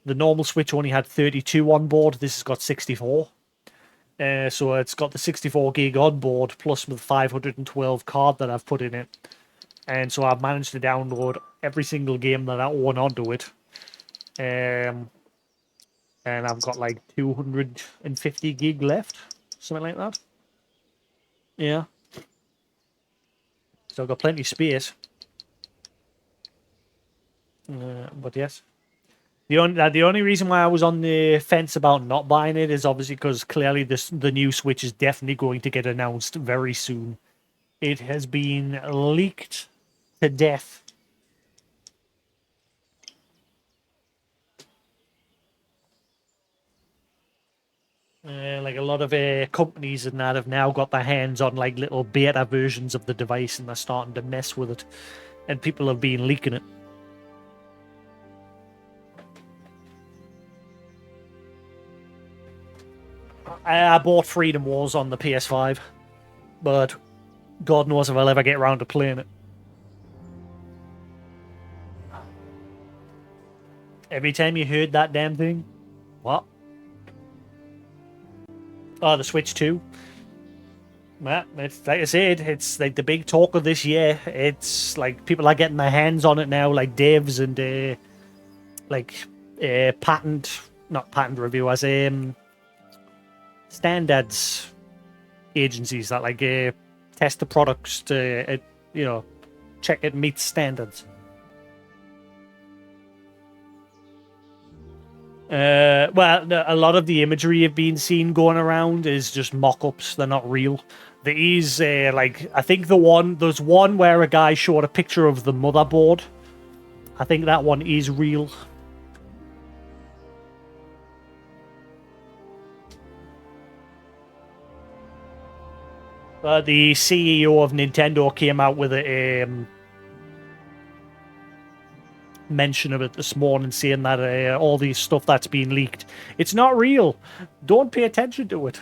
Speaker 1: The normal Switch only had 32 on board. This has got 64. So it's got the 64 gig on board plus the 512 card that I've put in it. And so I've managed to download every single game that I own onto it. And I've got like 250 gig left. Something like that. Yeah. So I've got plenty of space. But yes. The only reason why I was on the fence about not buying it is obviously because clearly the new Switch is definitely going to get announced very soon. It has been leaked to death. Like a lot of companies and that have now got their hands on like little beta versions of the device, and they're starting to mess with it, and people have been leaking it. I bought Freedom Wars on the PS5, but God knows if I'll ever get around to playing it. Every time you heard that damn thing, what? Oh, the Switch 2. Well, it's like I said, it's like the big talk of this year. It's like people are getting their hands on it now, like devs and not patent reviewers, standards agencies that like test the products to check it meets standards. Well, a lot of the imagery you've been seen going around is just mock-ups. They're not real. There is I think there's one where a guy showed a picture of the motherboard. I think that one is real. The CEO of Nintendo came out with a mention of it this morning, saying that all these stuff that's been leaked, it's not real. Don't pay attention to it.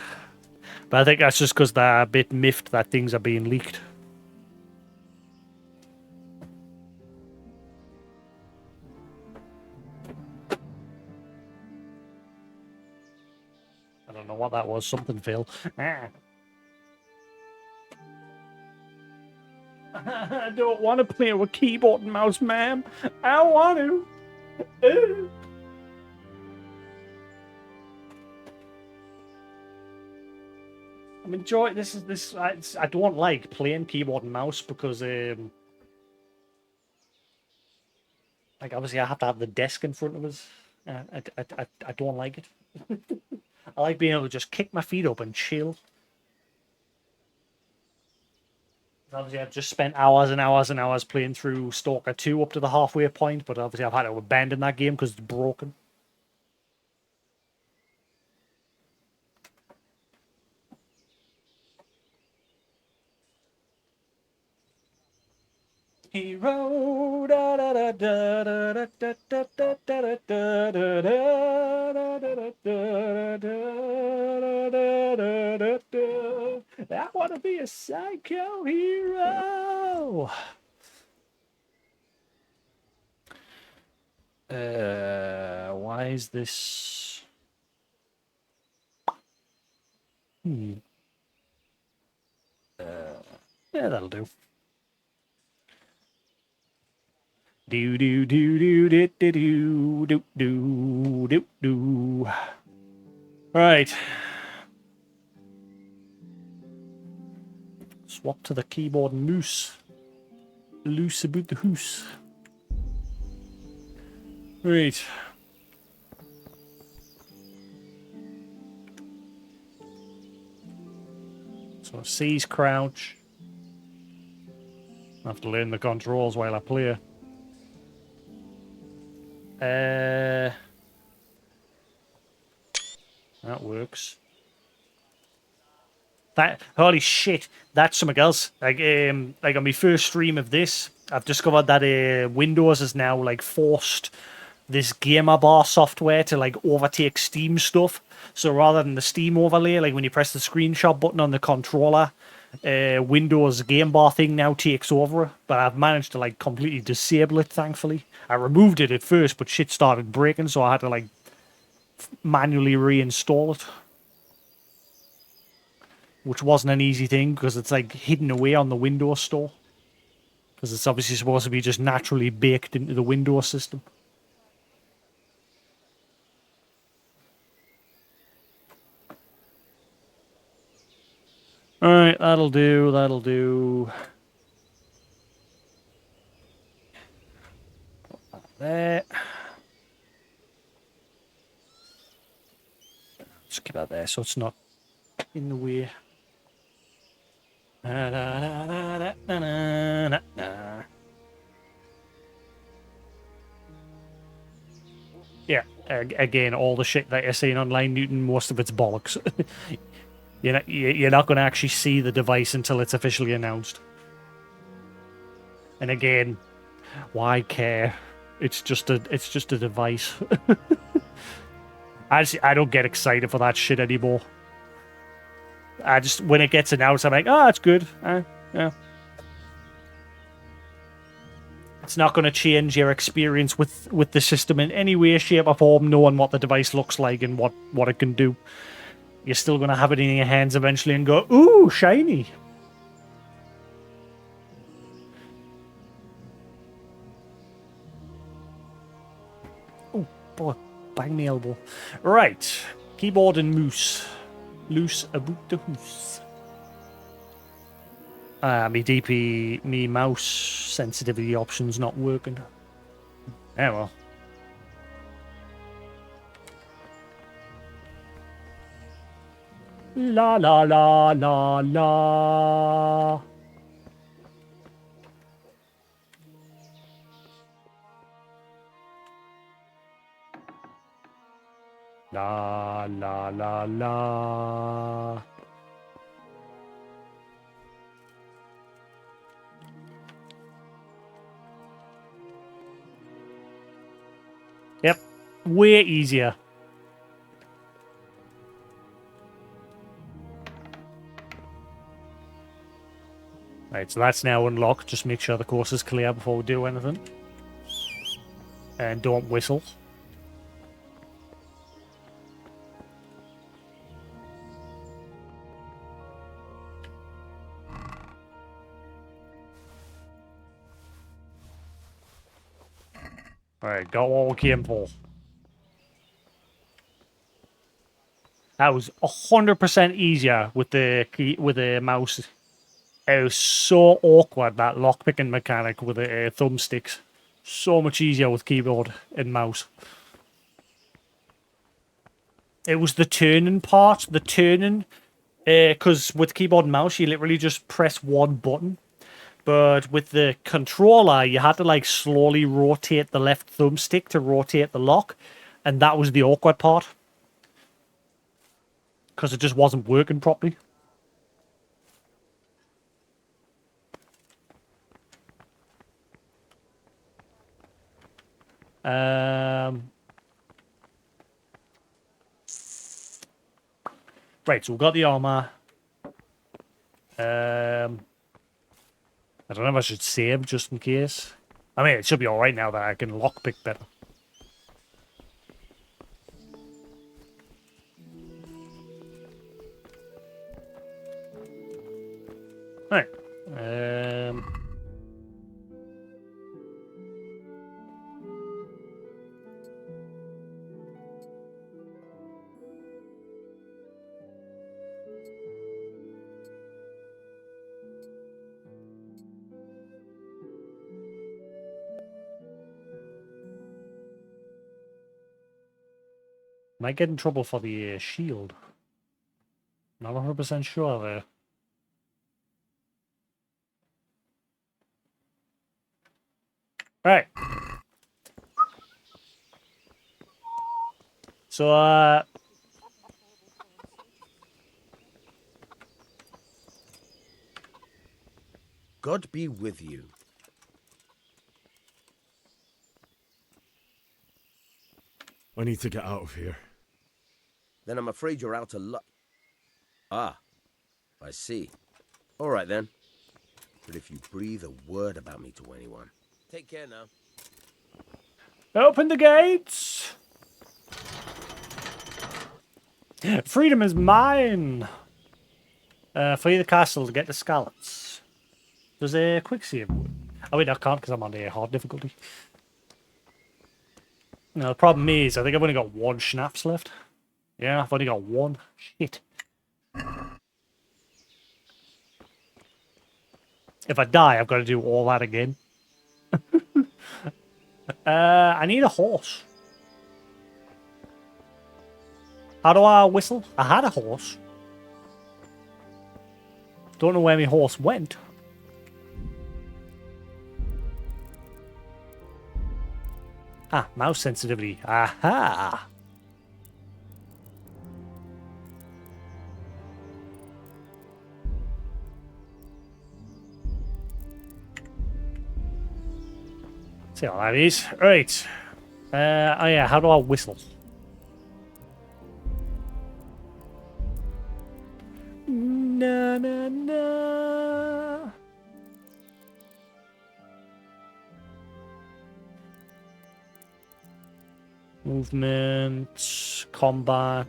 Speaker 1: But I think that's just because they're a bit miffed that things are being leaked. I don't know what that was. Something fell. I don't want to play with keyboard and mouse, ma'am. I want to. I'm enjoying this. I don't like playing keyboard and mouse because, like, obviously I have to have the desk in front of us, I don't like it. I like being able to just kick my feet up and chill. Obviously, I've just spent hours and hours and hours playing through Stalker 2 up to the halfway point, but obviously I've had to abandon that game because it's broken. Hero, da da da da da da da da da da da da da. I want to be a psycho hero. Why is this? Yeah, that'll do. Do do do do do do do do do do. Right. Swap to the keyboard and moose. Loose about the hoose. Right. So C's crouch. I have to learn the controls while I play. That works. That holy shit! That's something else. Like on my first stream of this, I've discovered that Windows has now like forced this gamer bar software to like overtake Steam stuff. So rather than the Steam overlay, like when you press the screenshot button on the controller, Windows game bar thing now takes over. But I've managed to like completely disable it. Thankfully, I removed it at first, but shit started breaking, so I had to like manually reinstall it. Which wasn't an easy thing because it's like hidden away on the Windows Store. Because it's obviously supposed to be just naturally baked into the Windows system. Alright, that'll do, that'll do. There. Just keep that there so it's not in the way. Yeah, again, all the shit that you're seeing online, Newton, most of it's bollocks. You're not going to actually see the device until it's officially announced. And again, why care? It's just a device. I don't get excited for that shit anymore. I just, when it gets announced, I'm like, oh, that's good. Yeah. It's not going to change your experience with the system in any way, shape, or form, knowing what the device looks like and what it can do. You're still going to have it in your hands eventually and go, ooh, shiny. Oh, boy, bang me elbow. Right, keyboard and mouse. Loose about the hoose. Me DP, me mouse sensitivity options not working. Yeah, well. La la la la la. La la la la. Yep, way easier. Right, so that's now unlocked. Just make sure the course is clear before we do anything. And don't whistle. Alright, got what we came for. That was 100% easier with the mouse. It was so awkward, that lockpicking mechanic with the thumbsticks. So much easier with keyboard and mouse. It was the turning part. The turning, because with keyboard and mouse, you literally just press one button. But with the controller, you had to like slowly rotate the left thumbstick to rotate the lock. And that was the awkward part. Because it just wasn't working properly. Right, so we've got the armor. I don't know if I should save just in case. I mean, it should be alright now that I can lockpick better. Right. Might get in trouble for the shield. Not 100% sure there. Right. So,
Speaker 12: God be with you.
Speaker 3: I need to get out of here.
Speaker 12: Then I'm afraid you're out of luck. Ah, I see. All right then. But if you breathe a word about me to anyone, take care now.
Speaker 1: Open the gates! Freedom is mine! Flee the castle to get the scallops. There's a quick save. Oh wait, I can't because I'm on a hard difficulty. Now the problem is, I think I've only got one schnapps left. Yeah, I've only got one. Shit. If I die, I've got to do all that again. I need a horse. How do I whistle? I had a horse. Don't know where my horse went. Ah, mouse sensitivity. Aha! See how that is. Right. Oh yeah, how do I whistle? Na na na. Movement, combat,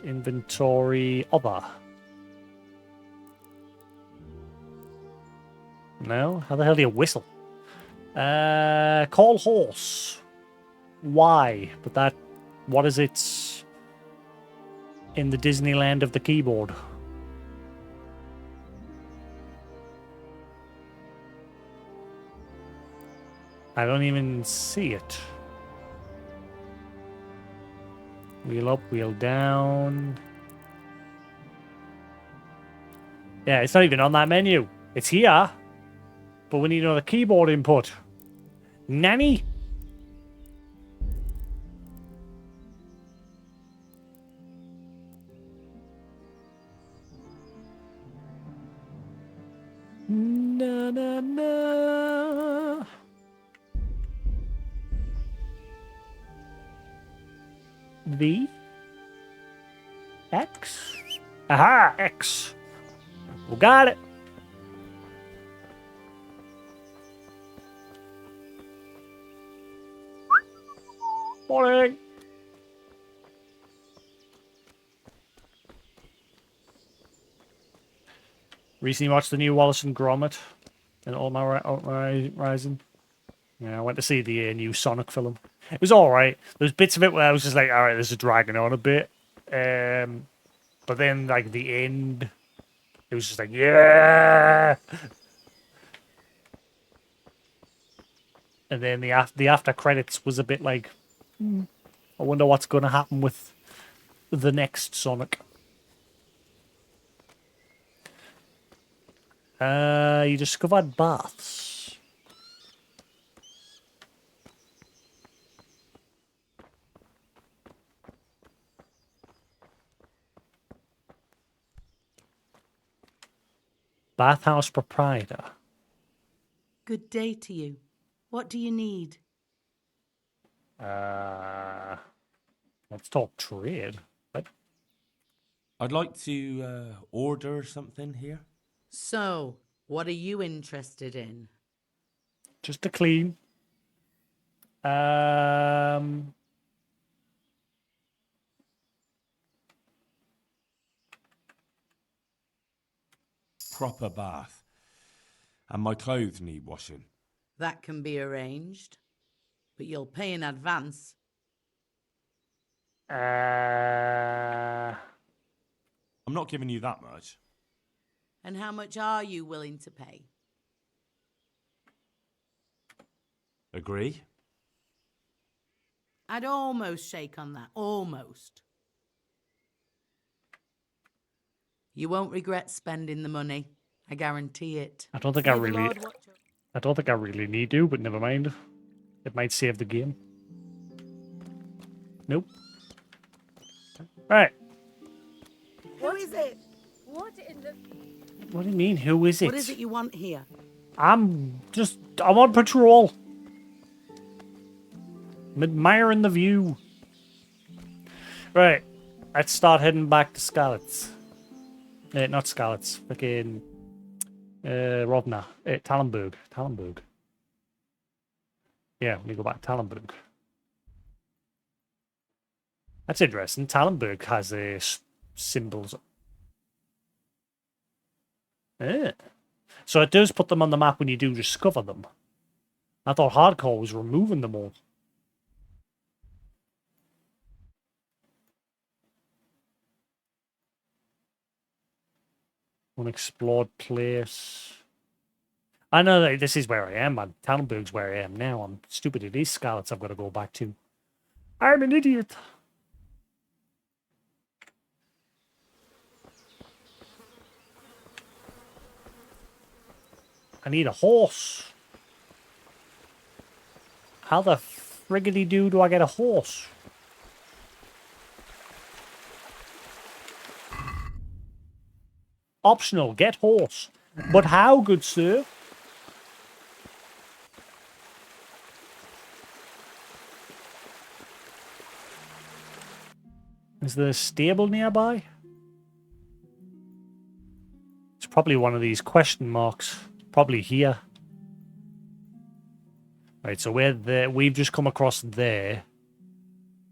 Speaker 1: inventory, other. No? How the hell do you whistle? Call horse. Why? But that... What is it in the Disneyland of the keyboard? I don't even see it. Wheel up, wheel down. Yeah, it's not even on that menu. It's here. But we need another keyboard input. Nanny? Na na na. V? X? Aha! X. We got it. Morning. Recently watched the new Wallace and Gromit in All My Rising. Yeah, I went to see the new Sonic film. It was alright. There's bits of it where I was just like, alright, this is dragging on a bit. But then, like, the end, it was just like, yeah! And then the after credits was a bit like, I wonder what's going to happen with the next Sonic. You discovered baths. Bathhouse proprietor.
Speaker 4: Good day to you. What do you need?
Speaker 1: Let's talk trade. What?
Speaker 13: I'd like to order something here.
Speaker 4: So, what are you interested in?
Speaker 1: Just to clean.
Speaker 13: Proper bath. And my clothes need washing.
Speaker 4: That can be arranged, but you'll pay in advance.
Speaker 13: I'm not giving you that much.
Speaker 4: And how much are you willing to pay?
Speaker 13: Agree?
Speaker 4: I'd almost shake on that. Almost. You won't regret spending the money. I guarantee it.
Speaker 1: I don't think I really need to, but never mind. It might save the game. Nope. Right.
Speaker 4: Who is it?
Speaker 19: What in the...
Speaker 1: What do you mean? Who is it?
Speaker 4: What is it you want here?
Speaker 1: I'm on patrol. I'm admiring the view. Right. Let's start heading back to Scarlet's. Not Scarlet's. Fucking Rovna. Tallenberg. Tallenberg. Yeah, we go back to Tallenberg. That's interesting. Tallenberg has symbols. So it does put them on the map when you do discover them. I thought hardcore was removing them all. Unexplored place. I know that this is where I am, man. Tallenberg's where I am now. I'm stupid. It is Scarlet's I've got to go back to. I'm an idiot. I need a horse. How the friggity do I get a horse? Optional, get horse. But how, good sir? Is there a stable nearby? It's probably one of these question marks. Probably here. Right, so we're there. We've just come across there.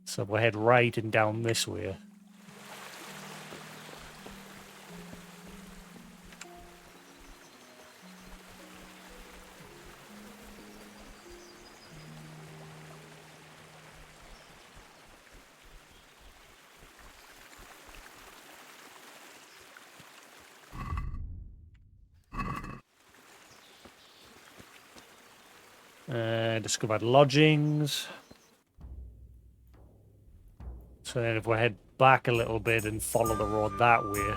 Speaker 1: So we'll head right and down this way. Discovered lodgings. So then if we head back a little bit and follow the road that way.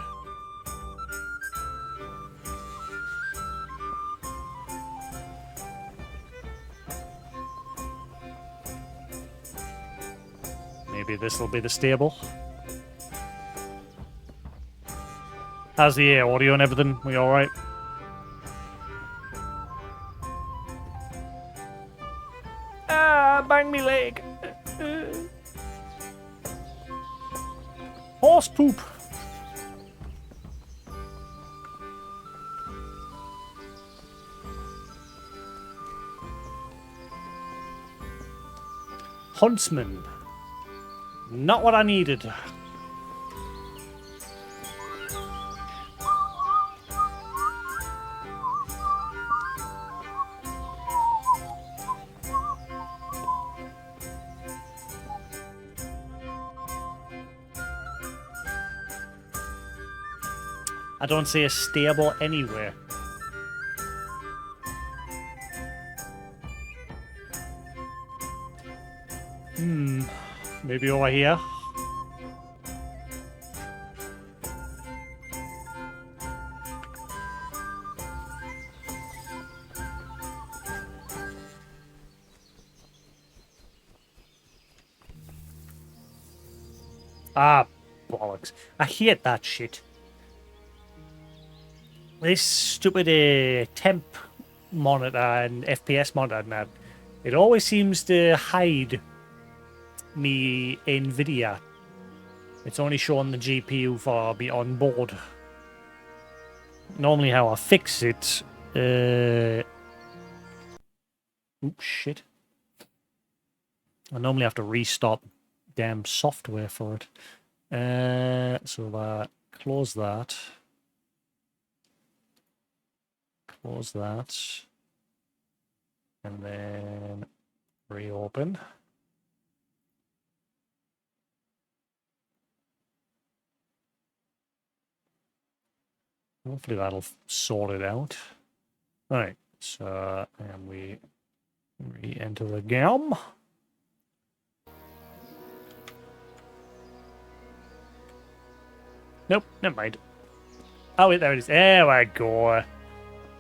Speaker 1: Maybe this will be the stable. How's the audio and everything? We alright? Bang me leg. Horse poop. Huntsman. Not what I needed. I don't see a stable anywhere. Maybe over here. Ah, bollocks. I hate that shit. This stupid temp monitor and FPS monitor and that, it always seems to hide me NVIDIA. It's only showing the GPU for me on board. Normally how I fix it... Oops, shit. I normally have to restart damn software for it. So close that. Close that. And then reopen. Hopefully that'll sort it out. Alright, so and we re-enter the game. Nope, never mind. Oh wait, there it is. There we go.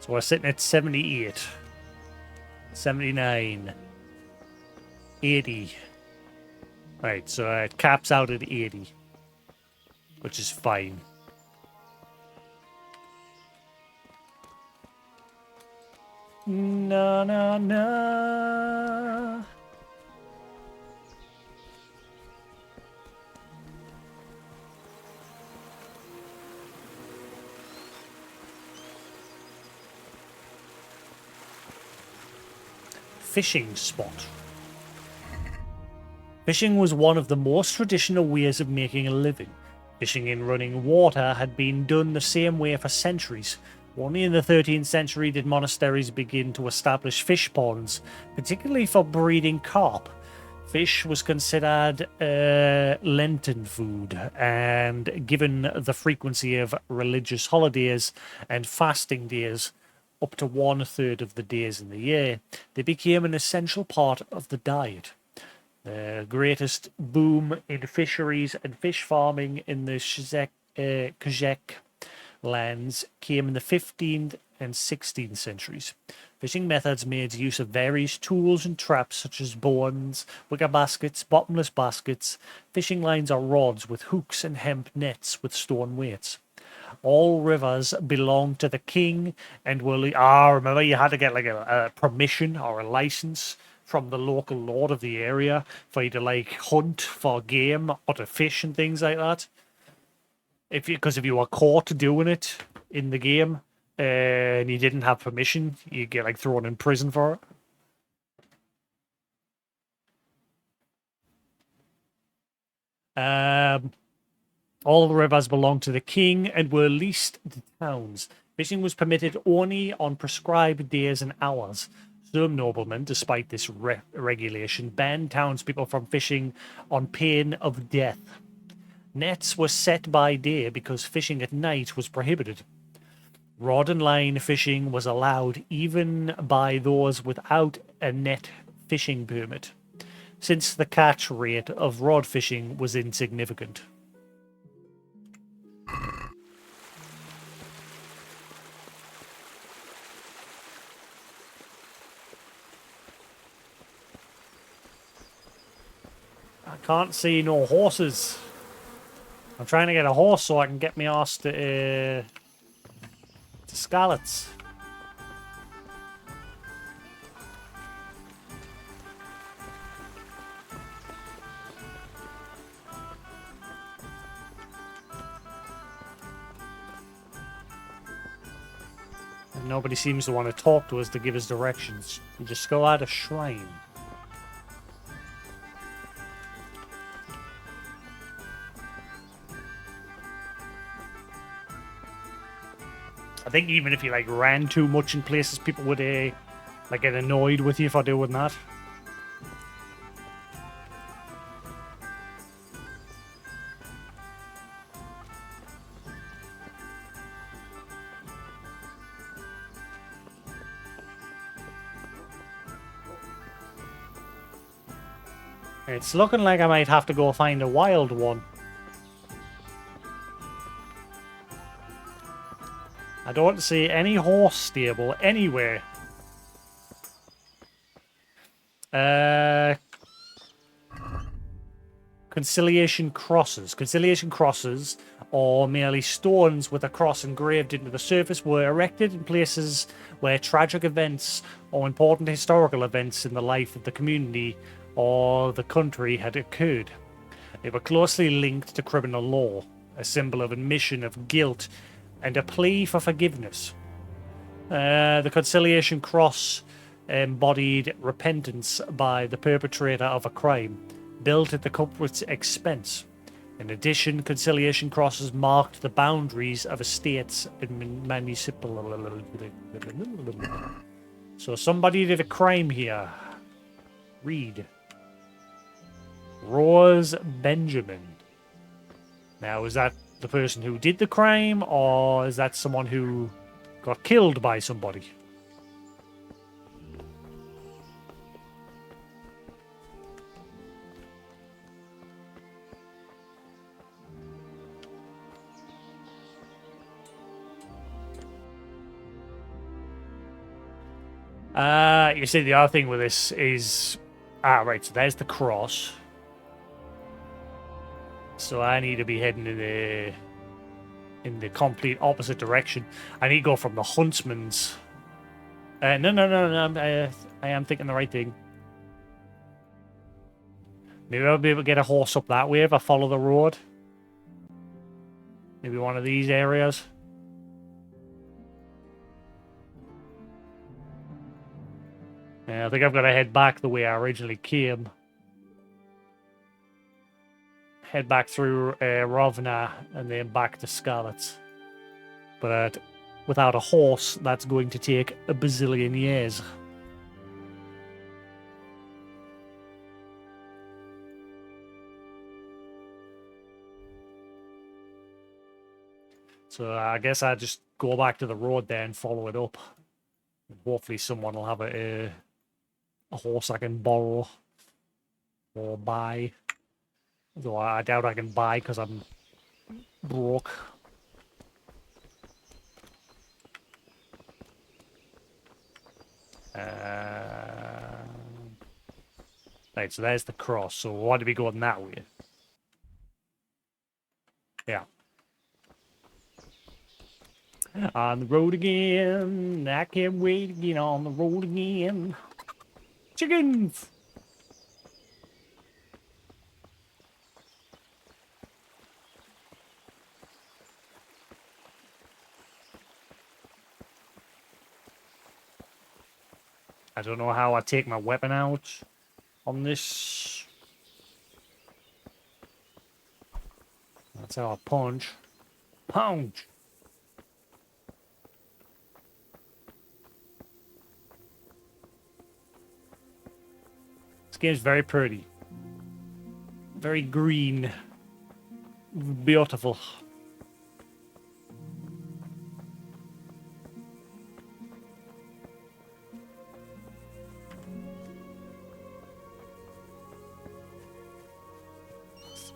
Speaker 1: So we're sitting at 78. 79. 80. Right, so it caps out at 80. Which is fine. No, no, no. Fishing spot. Fishing was one of the most traditional ways of making a living. Fishing in running water had been done the same way for centuries. Only in the 13th century did monasteries begin to establish fish ponds, particularly for breeding carp. Fish was considered Lenten food, and given the frequency of religious holidays and fasting days, up to 1/3 of the days in the year, they became an essential part of the diet. The greatest boom in fisheries and fish farming in the Kazakh lands came in the 15th and 16th centuries. Fishing methods made use of various tools and traps such as bones, wicker baskets, bottomless baskets, fishing lines or rods with hooks and hemp nets with stone weights. All rivers belonged to the king and were... remember you had to get like a permission or a license from the local lord of the area for you to like hunt for game or to fish and things like that. Because if you were caught doing it in the game and you didn't have permission, you get like thrown in prison for it. All the rivers belonged to the king and were leased to towns. Fishing was permitted only on prescribed days and hours. Some noblemen, despite this regulation, banned townspeople from fishing on pain of death. Nets were set by day because fishing at night was prohibited. Rod and line fishing was allowed even by those without a net fishing permit, since the catch rate of rod fishing was insignificant. I can't see no horses. I'm trying to get a horse so I can get me ass to Scarlet's. And nobody seems to want to talk to us to give us directions. We just go out a shrine. I think even if you like ran too much in places, people would like get annoyed with you for doing that. It's looking like I might have to go find a wild one. I don't see any horse stable anywhere. Could Conciliation crosses. Conciliation crosses, or merely stones with a cross engraved into the surface, were erected in places where tragic events or important historical events in the life of the community or the country had occurred. They were closely linked to criminal law, a symbol of admission of guilt and a plea for forgiveness. The conciliation cross embodied repentance by the perpetrator of a crime, built at the culprit's expense. In addition, conciliation crosses marked the boundaries of estates and municipal. So somebody did a crime here. Read. Rose Benjamin. Now, is that the person who did the crime, or is that someone who got killed by somebody? You see, the other thing with this is... right, so there's the cross. So I need to be heading in the complete opposite direction. I need to go from the huntsman's... No, I am thinking the right thing. Maybe I'll be able to get a horse up that way if I follow the road. Maybe one of these areas. Yeah, I think I've got to head back the way I originally came. Head back through Rovna and then back to Scarlet's. But without a horse, that's going to take a bazillion years. So I guess I just go back to the road there and follow it up. Hopefully someone will have a horse I can borrow or buy. Though I doubt I can buy because I'm broke. Right, so there's the cross. So why do we go that way? Yeah. On the road again. I can't wait to get on the road again. Chickens! I don't know how I take my weapon out on this. That's how I punch. Punch! This game's very pretty. Very green. Beautiful.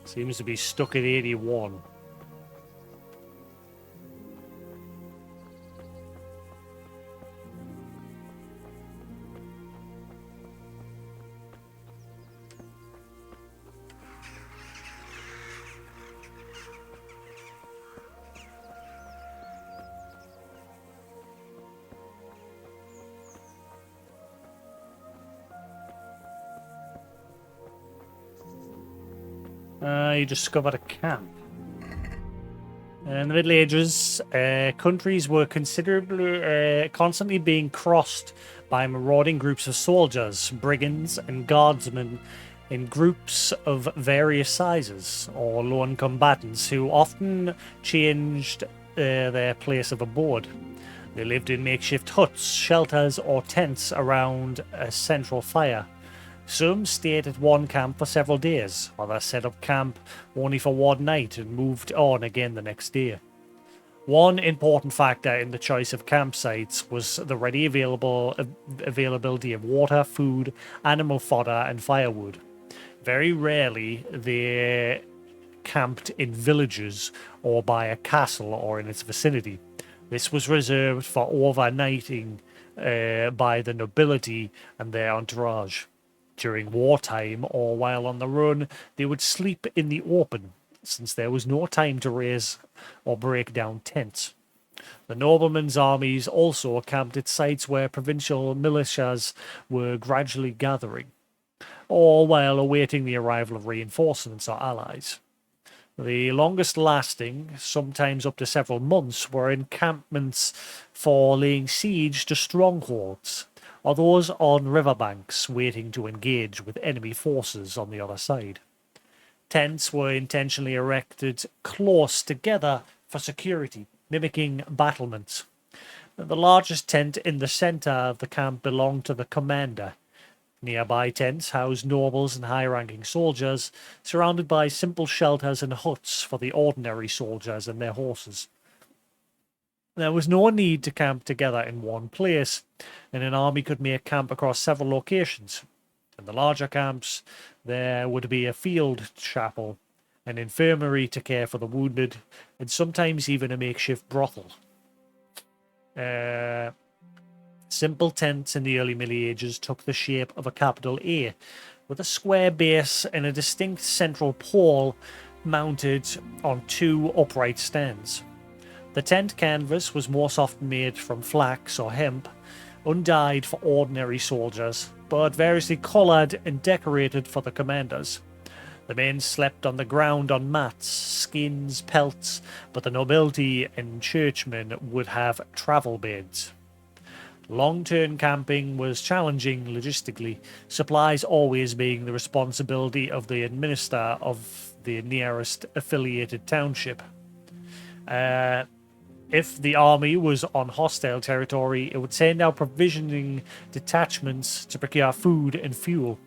Speaker 1: Seems to be stuck at 81. You discovered a camp. In the Middle Ages, countries were constantly being crossed by marauding groups of soldiers, brigands, and guardsmen in groups of various sizes, or lone combatants who often changed their place of abode. They lived in makeshift huts, shelters, or tents around a central fire. Some stayed at one camp for several days, others set up camp only for one night and moved on again the next day. One important factor in the choice of campsites was the ready availability of water, food, animal fodder, and firewood. Very rarely they camped in villages or by a castle or in its vicinity. This was reserved for overnighting by the nobility and their entourage. During wartime or while on the run, they would sleep in the open, since there was no time to raise or break down tents. The noblemen's armies also camped at sites where provincial militias were gradually gathering, or while awaiting the arrival of reinforcements or allies. The longest lasting, sometimes up to several months, were encampments for laying siege to strongholds, or those on riverbanks waiting to engage with enemy forces on the other side. Tents were intentionally erected close together for security, mimicking battlements. The largest tent in the centre of the camp belonged to the commander. Nearby tents housed nobles and high-ranking soldiers, surrounded by simple shelters and huts for the ordinary soldiers and their horses. There was no need to camp together in one place, and an army could make camp across several locations. In the larger camps, there would be a field chapel, an infirmary to care for the wounded, and sometimes even a makeshift brothel. Simple tents in the early Middle Ages took the shape of a capital A, with a square base and a distinct central pole mounted on two upright stands. The tent canvas was most often made from flax or hemp, undyed for ordinary soldiers, but variously coloured and decorated for the commanders. The men slept on the ground on mats, skins, pelts, but the nobility and churchmen would have travel beds. Long-term camping was challenging logistically, supplies always being the responsibility of the administrator of the nearest affiliated township. If the army was on hostile territory, it would send out provisioning detachments to procure food and fuel.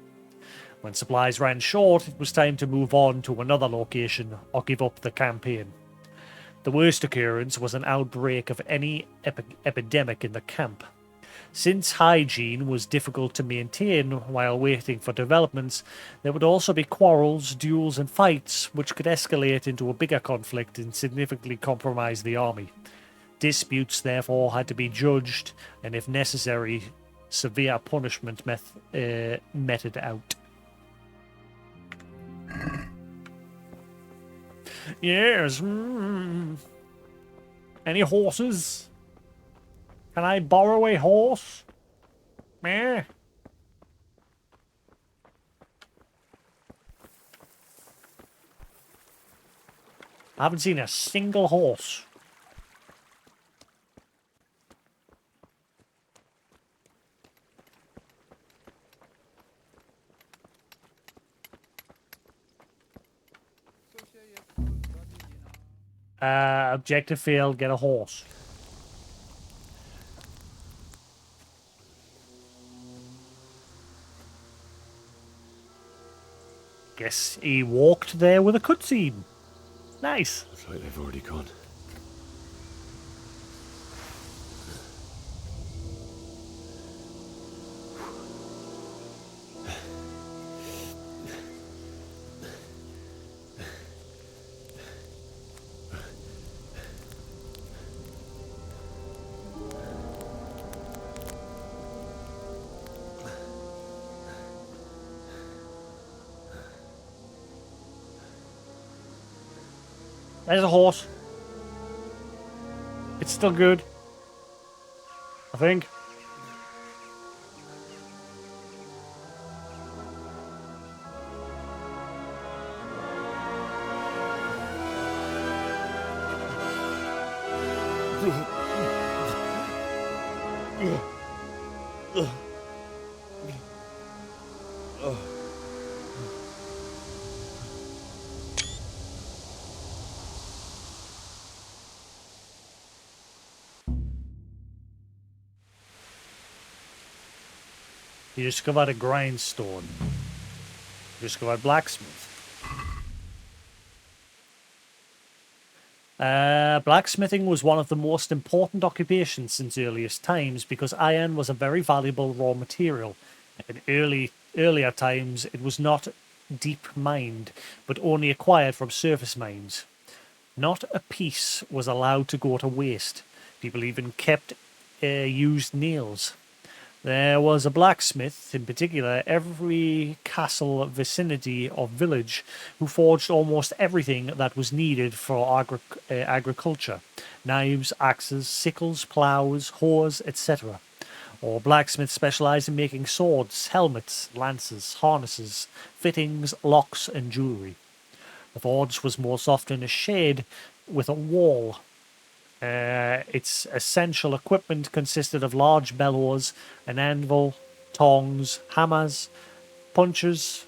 Speaker 1: When supplies ran short, it was time to move on to another location or give up the campaign. The worst occurrence was an outbreak of any epidemic in the camp. Since hygiene was difficult to maintain while waiting for developments, there would also be quarrels, duels, and fights, which could escalate into a bigger conflict and significantly compromise the army. Disputes, therefore, had to be judged, and if necessary, severe punishment meted out. Yes. Any horses? Can I borrow a horse? Meh. I haven't seen a single horse. Objective failed, get a horse. Guess he walked there with a cutscene. Nice.
Speaker 3: Looks like they've already gone.
Speaker 1: There's a horse. It's still good, I think. You discovered a grindstone. You discovered blacksmith. Blacksmithing was one of the most important occupations since earliest times because iron was a very valuable raw material. In earlier times, it was not deep mined, but only acquired from surface mines. Not a piece was allowed to go to waste. People even kept used nails. There was a blacksmith, in particular, every castle vicinity or village, who forged almost everything that was needed for agriculture. Knives, axes, sickles, ploughs, hoes, etc. Or blacksmiths specialized in making swords, helmets, lances, harnesses, fittings, locks, and jewelry. The forge was most often a shed with a wall. Its essential equipment consisted of large bellows, an anvil, tongs, hammers, punches,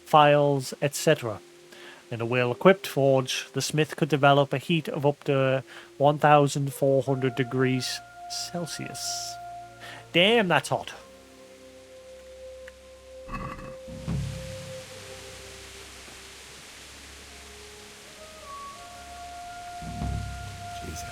Speaker 1: files, etc. In a well-equipped forge, the smith could develop a heat of up to 1,400 degrees Celsius. Damn, that's hot.
Speaker 3: Jesus.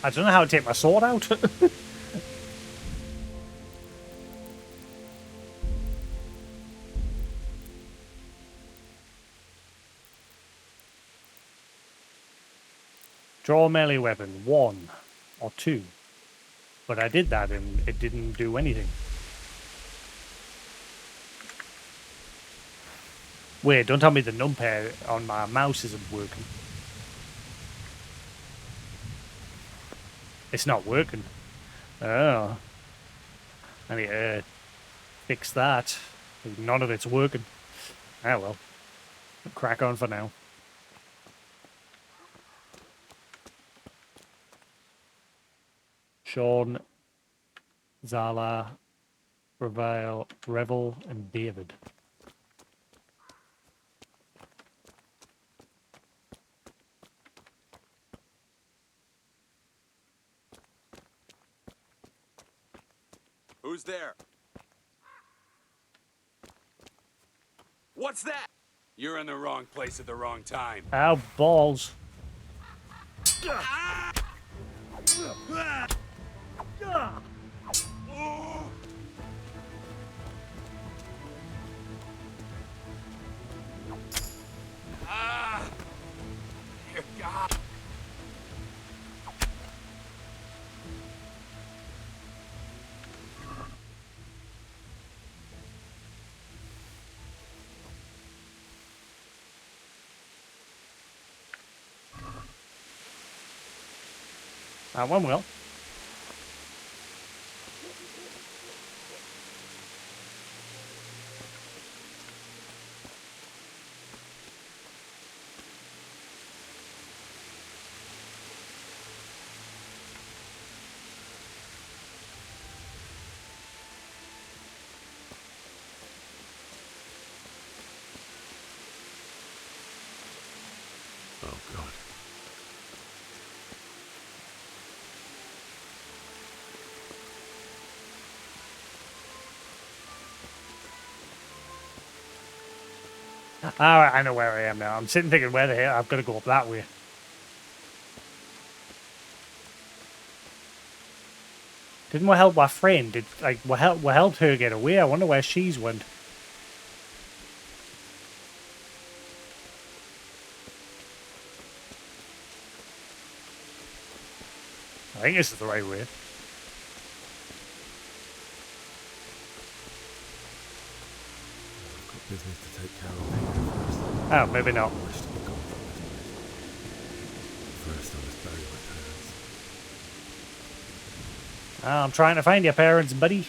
Speaker 1: I don't know how to take my sword out. Draw a melee weapon, 1 or 2. But I did that and it didn't do anything. Wait, don't tell me the numpad on my mouse isn't working. It's not working. Oh. I need to fix that. None of it's working. Ah well. Crack on for now. Sean, Zala, Revel, and David.
Speaker 15: Who's there? What's that? You're in the wrong place at the wrong time.
Speaker 1: Ow, balls.
Speaker 15: Dear God.
Speaker 1: That one will.
Speaker 3: Oh, God.
Speaker 1: Alright, I know where I am now. I'm sitting thinking, where the hell? I've got to go up that way. Didn't we help my friend? Did we helped her get away? I wonder where she's went. I think this is the right way.
Speaker 3: I've got business to take care of first.
Speaker 1: Oh, maybe not.
Speaker 3: I wish to be gone from this place. First, I must bury my parents.
Speaker 1: Oh, I'm trying to find your parents, buddy.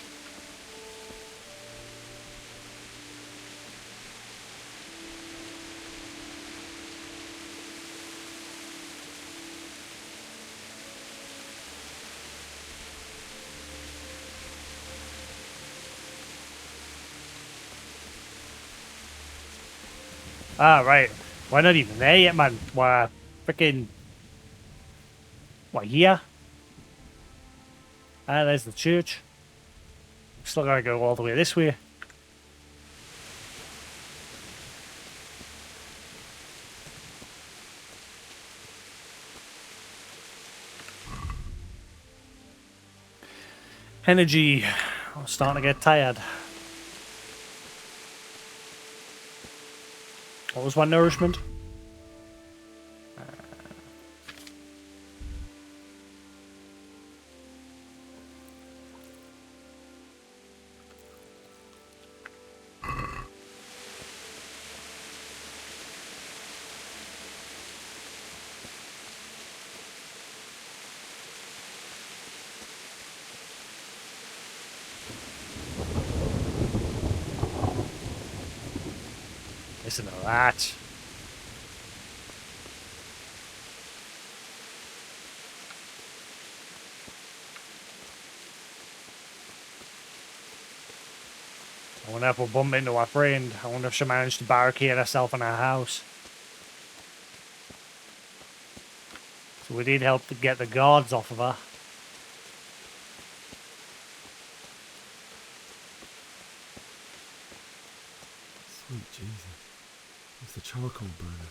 Speaker 1: Ah, right. We're not even there yet, man. We're freaking What, here? Ah, there's the church. Still gotta go all the way this way. Energy. I'm starting to get tired. What was my nourishment? Listen to that. I wonder if we'll bump into our friend. I wonder if she managed to barricade herself in her house. So we did help to get the guards off of her.
Speaker 3: Sweet Jesus. It's the charcoal burner.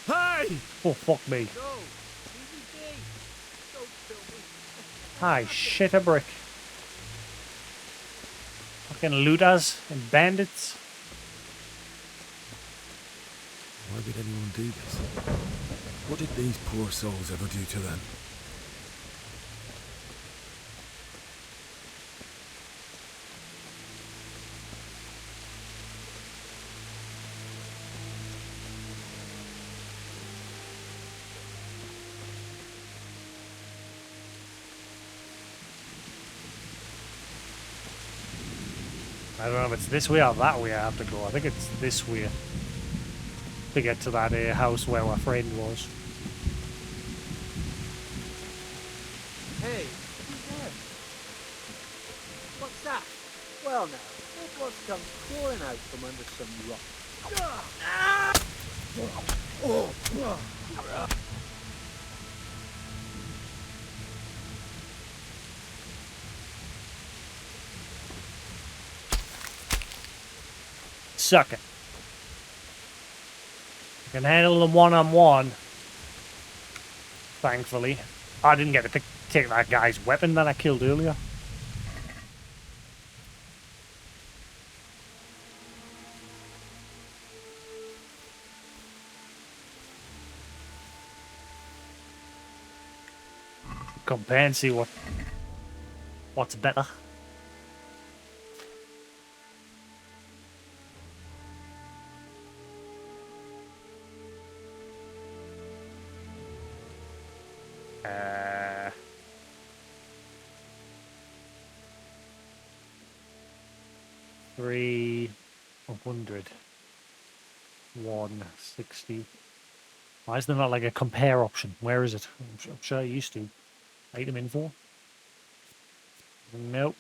Speaker 1: Hey! Oh, fuck me. Hi, shit a brick. Fucking looters and bandits.
Speaker 3: Why would anyone do this? What did these poor souls ever do to them?
Speaker 1: I don't know if it's this way or that way I have to go. I think it's this way to get to that house where our friend was.
Speaker 10: Hey, who's there? What's that? Well now, look what comes pouring out from under some rock.
Speaker 1: Suck it. I can handle them one-on-one. Thankfully. I didn't get to take that guy's weapon that I killed earlier. Compare and see what's better. $300. 160. Why is there not like a compare option? Where is it? I'm sure I used to. Item info? Nope.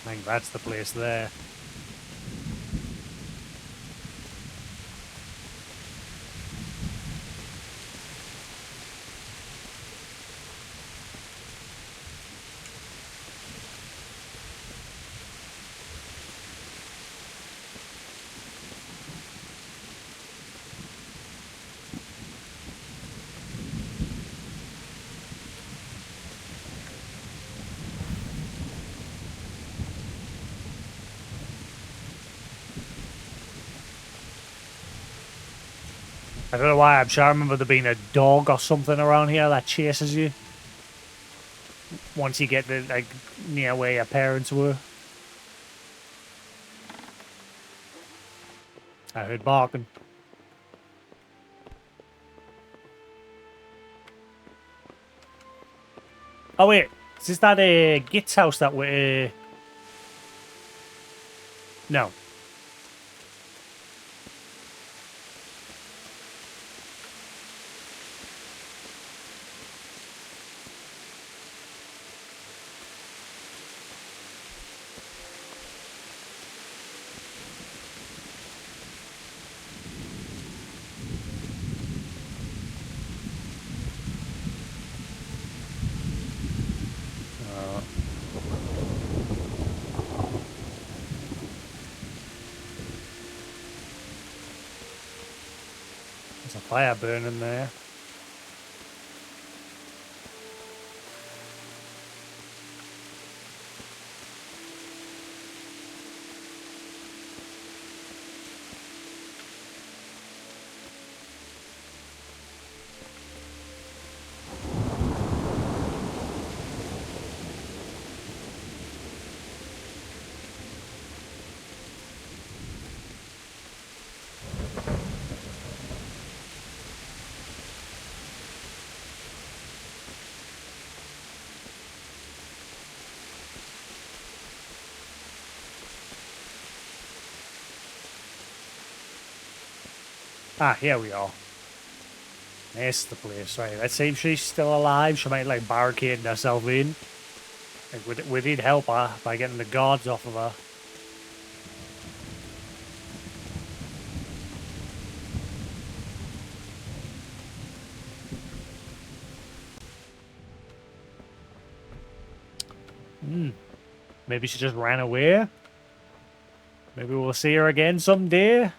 Speaker 1: I think that's the place there. I don't know why, I'm sure I remember there being a dog or something around here that chases you once you get to, like, near where your parents were. I heard barking. Oh wait, is this that Git's house that we No. There's a fire burning there. Ah, here we are. There's the place, right. Let's see if she's still alive. She might, like, barricade herself in. Like, we did help her by getting the guards off of her. Maybe she just ran away. Maybe we'll see her again someday.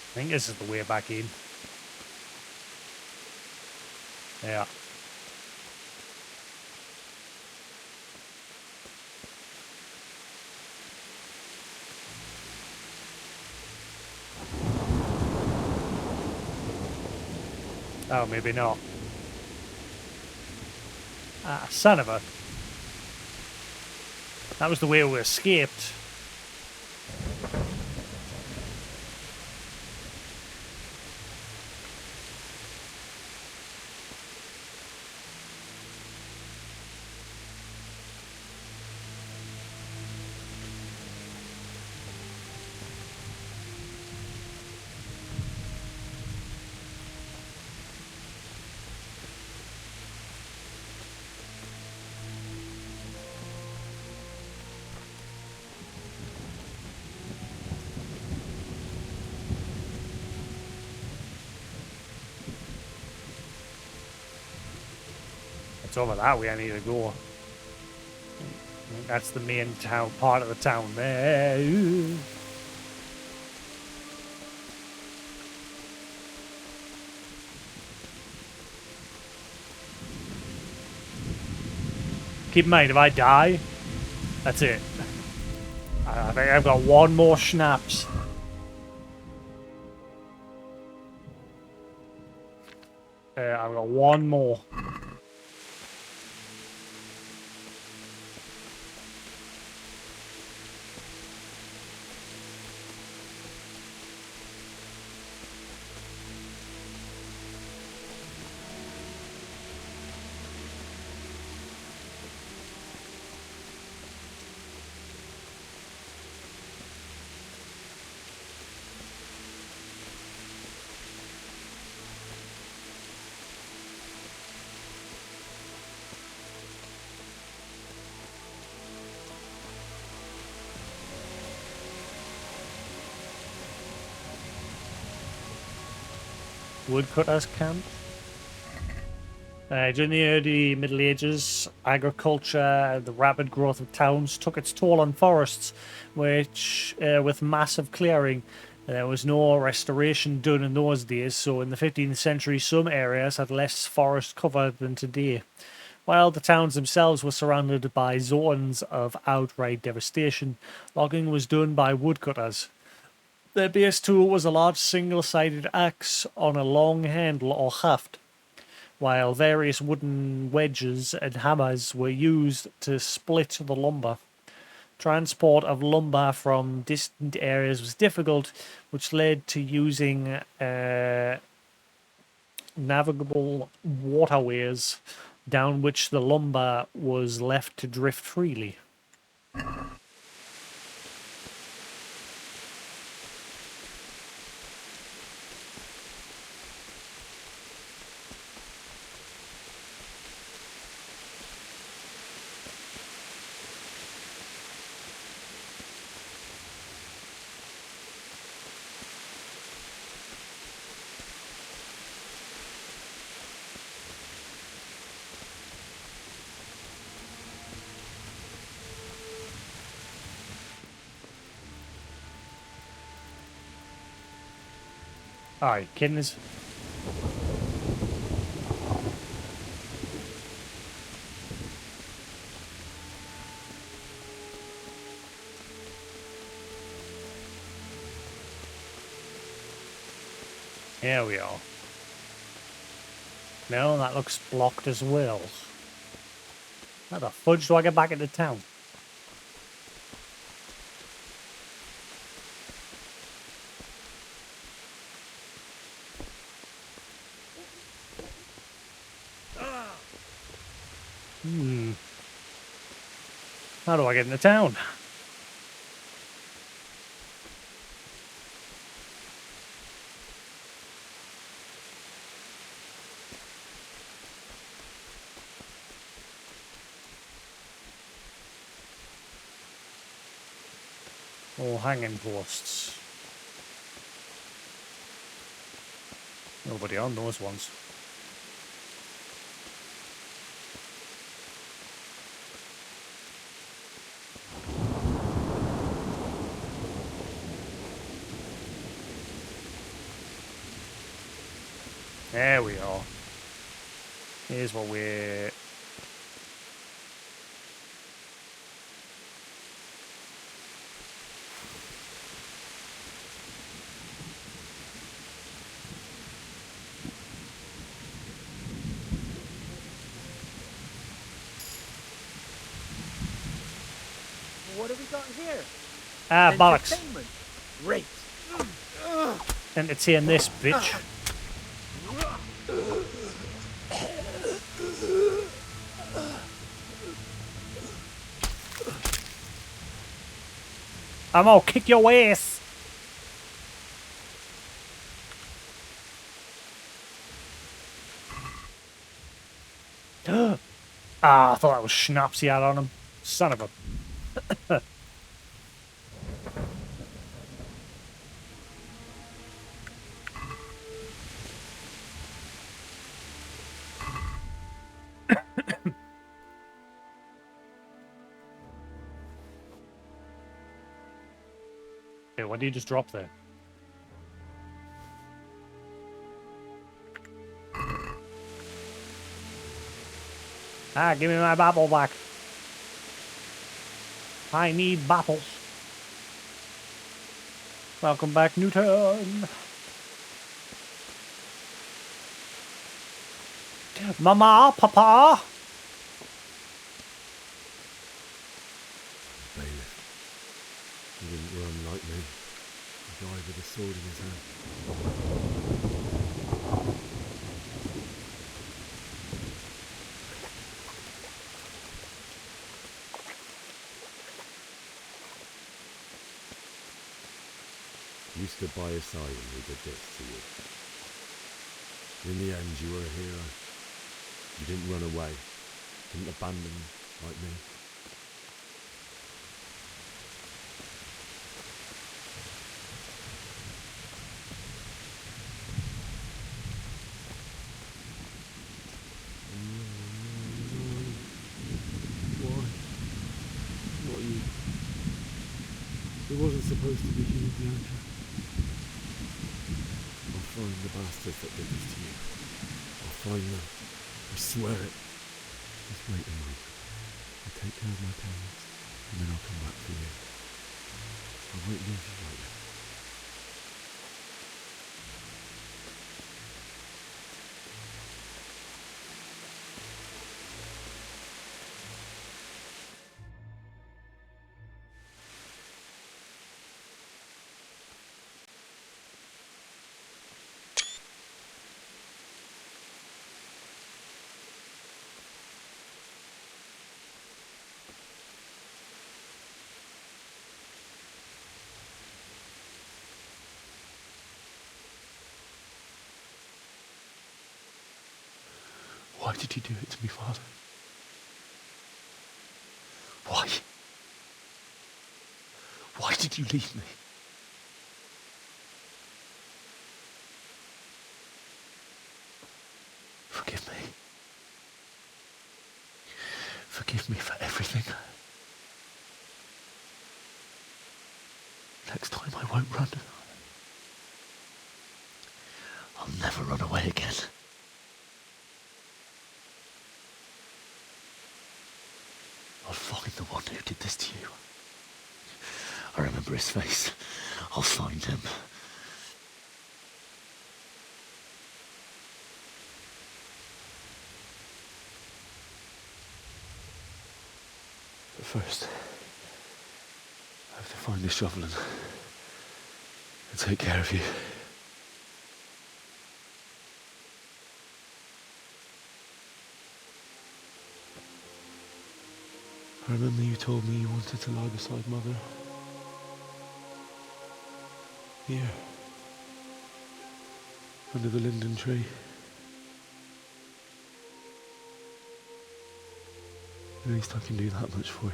Speaker 1: I think this is the way back in. Yeah. Oh, maybe not. Ah, son of a... That was the way we escaped. It's over that way I need to go. That's the main town, part of the town there. Keep in mind, if I die, that's it. I think I've got one more schnapps. I've got one more. woodcutters camp. During the early Middle Ages, agriculture, the rapid growth of towns took its toll on forests, which, with massive clearing, there was no restoration done in those days, so in the 15th century some areas had less forest cover than today. While the towns themselves were surrounded by zones of outright devastation, logging was done by woodcutters. Their base tool was a large single-sided axe on a long handle or haft, while various wooden wedges and hammers were used to split the lumber. Transport of lumber from distant areas was difficult, which led to using navigable waterways down which the lumber was left to drift freely. Alright, kidding us? Here we are. No, that looks blocked as well. How the fudge do I get back into town? How do I get into town? Or hanging posts. Nobody on those ones. There we are. Here's what we're...
Speaker 10: What have we got here?
Speaker 1: Ah, bollocks.
Speaker 10: Entertainment. Great.
Speaker 1: Entertain this bitch. I'm gonna kick your ass. Ah, I thought that was schnapps he had on him. Son of a... Okay, what did you just drop there? Ah, give me my bapple back. I need battles. Welcome back, Newton. Mama, Papa.
Speaker 3: Bailiff. He didn't run like me. He died with a sword in his hand. You stood by his side and he did this to you. In the end, you were a hero. You didn't run away. Didn't abandon like me. It wasn't supposed to be you, Bianca. I'll find the bastards that did this to you. I'll find them. I swear it. Just wait a moment. I'll take care of my parents, and then I'll come back for you. I won't leave you like that.
Speaker 9: Why did you do it to me, Father? Why? Why did you leave me? Forgive me. Forgive me for everything. Next time I won't run. I'll never run away again. I'll find the one who did this to you. I remember his face. I'll find him. But first, I have to find this shovel and take care of you. I remember you told me you wanted to lie beside Mother. Here. Under the linden tree. At least I can do that much for you.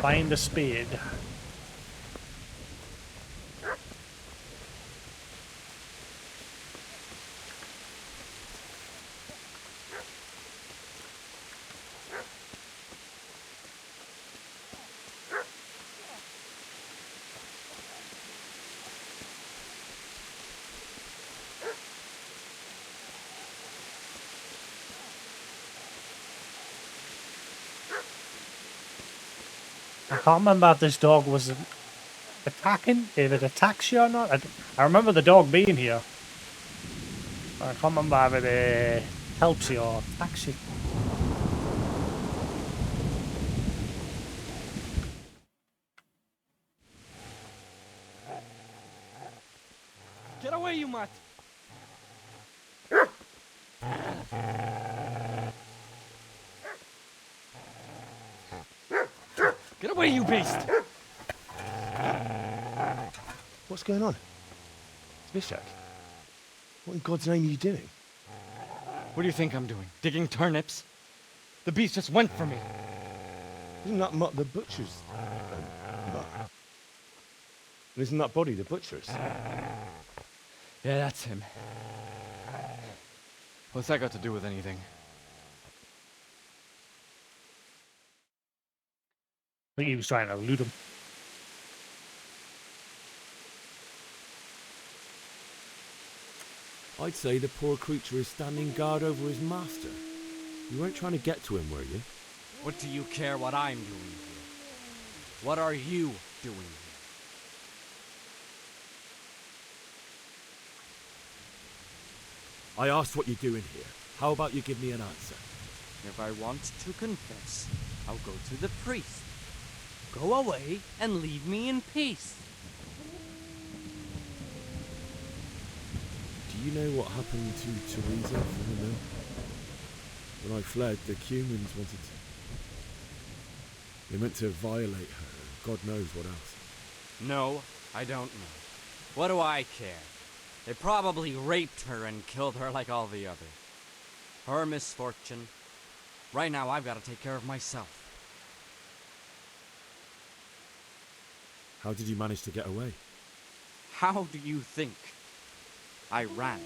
Speaker 1: Find a spade. I can't remember if this dog was attacking, if it attacks you or not. I remember the dog being here. I can't remember if it helps you or attacks you.
Speaker 16: Get away, you mutt! Get away, you beast!
Speaker 9: What's going on? It's Bishak. What in God's name are you doing?
Speaker 16: What do you think I'm doing? Digging turnips? The beast just went for me.
Speaker 9: Isn't that Mutt the butcher's? Mutt? Isn't that body the butcher's?
Speaker 16: Yeah, that's him. What's that got to do with anything?
Speaker 1: I think he was trying to loot him.
Speaker 3: I'd say the poor creature is standing guard over his master. You weren't trying to get to him, were you?
Speaker 16: What do you care what I'm doing here? What are you doing here?
Speaker 3: I asked what you're doing here. How about you give me an answer?
Speaker 16: If I want to confess, I'll go to the priest. Go away and leave me in peace.
Speaker 3: Do you know what happened to Teresa from the mill? When I fled, the humans wanted to... They meant to violate her, and God knows what else.
Speaker 16: No, I don't know. What do I care? They probably raped her and killed her like all the others. Her misfortune. Right now, I've got to take care of myself.
Speaker 3: How did you manage to get away?
Speaker 16: How do you think? I ran.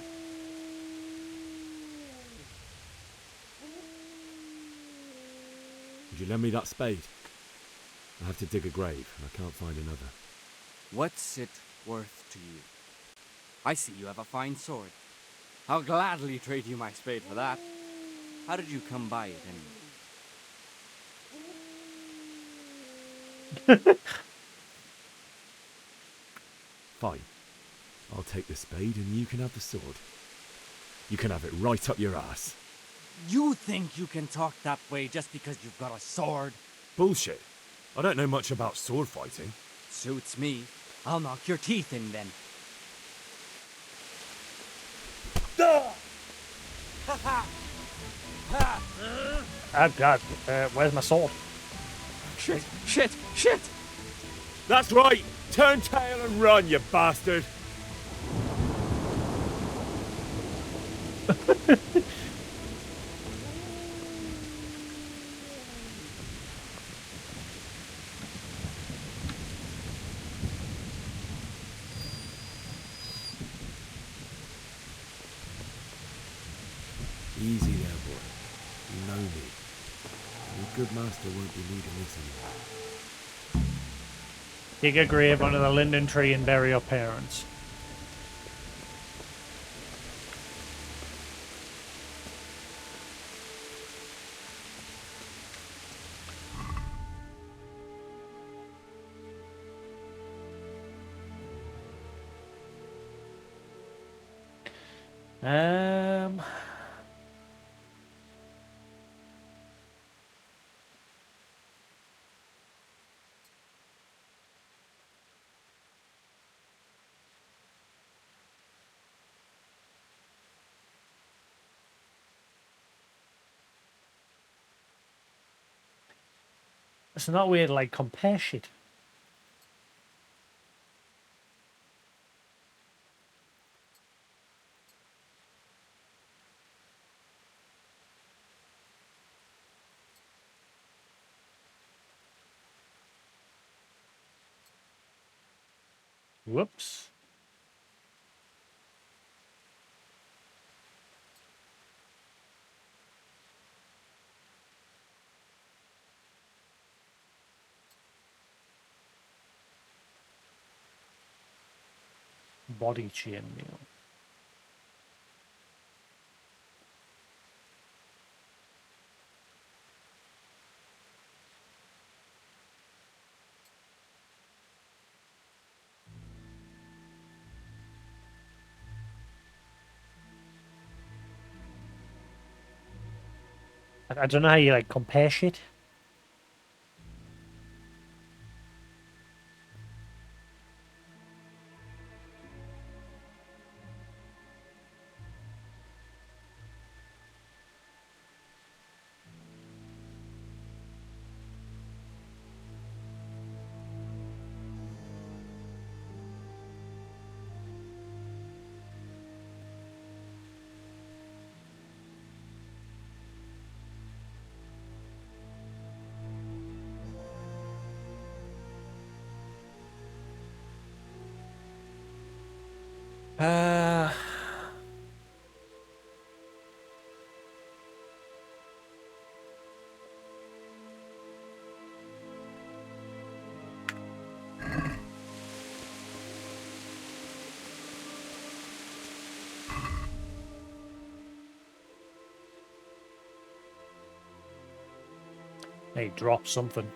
Speaker 3: Would you lend me that spade? I have to dig a grave, and I can't find another.
Speaker 16: What's it worth to you? I see you have a fine sword. I'll gladly trade you my spade for that. How did you come by it anyway?
Speaker 3: Fine. I'll take the spade and you can have the sword. You can have it right up your ass.
Speaker 16: You think you can talk that way just because you've got a sword?
Speaker 3: Bullshit. I don't know much about sword fighting.
Speaker 16: Suits me. I'll knock your teeth in then.
Speaker 1: Oh god, where's my sword?
Speaker 16: Shit, shit, shit!
Speaker 3: That's right! Turn tail and run, you bastard! Easy there, boy. You know me. Your good master won't be needing this anymore.
Speaker 1: Dig a grave under the linden tree and bury your parents. Um... It's not weird, like, compare shit. Whoops. Body chain meal. I don't know how you, like, compare shit. Uh... Hey, drop something.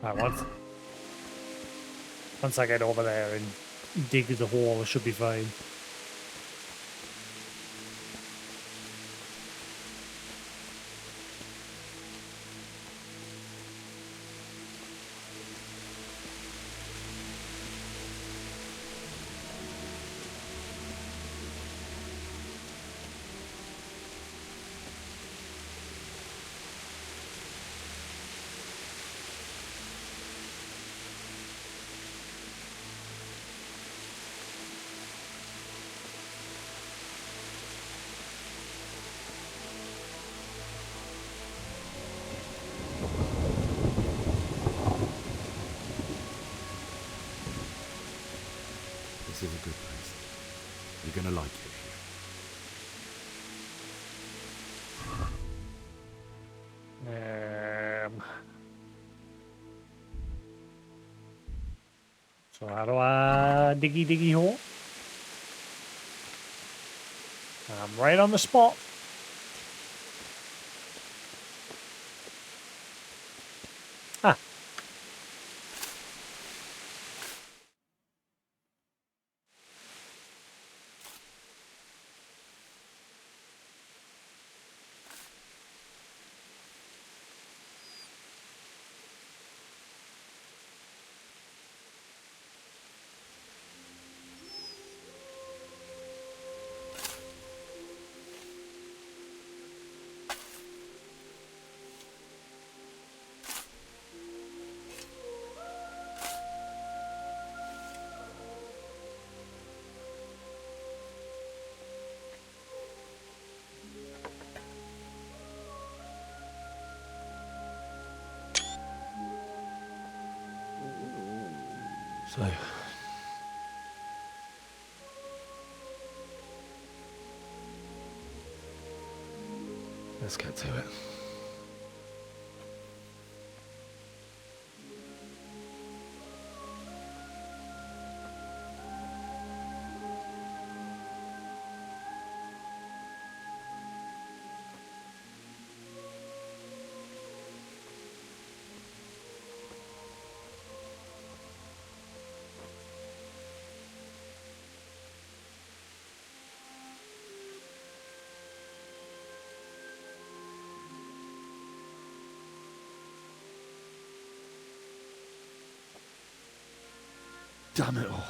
Speaker 1: Alright, once I get over there and dig the hole, I should be fine.
Speaker 3: This is a good place. You're gonna like it here.
Speaker 1: So how do I diggy hole? I'm right on the spot. Ah.
Speaker 9: So, let's get to it. Damn it all.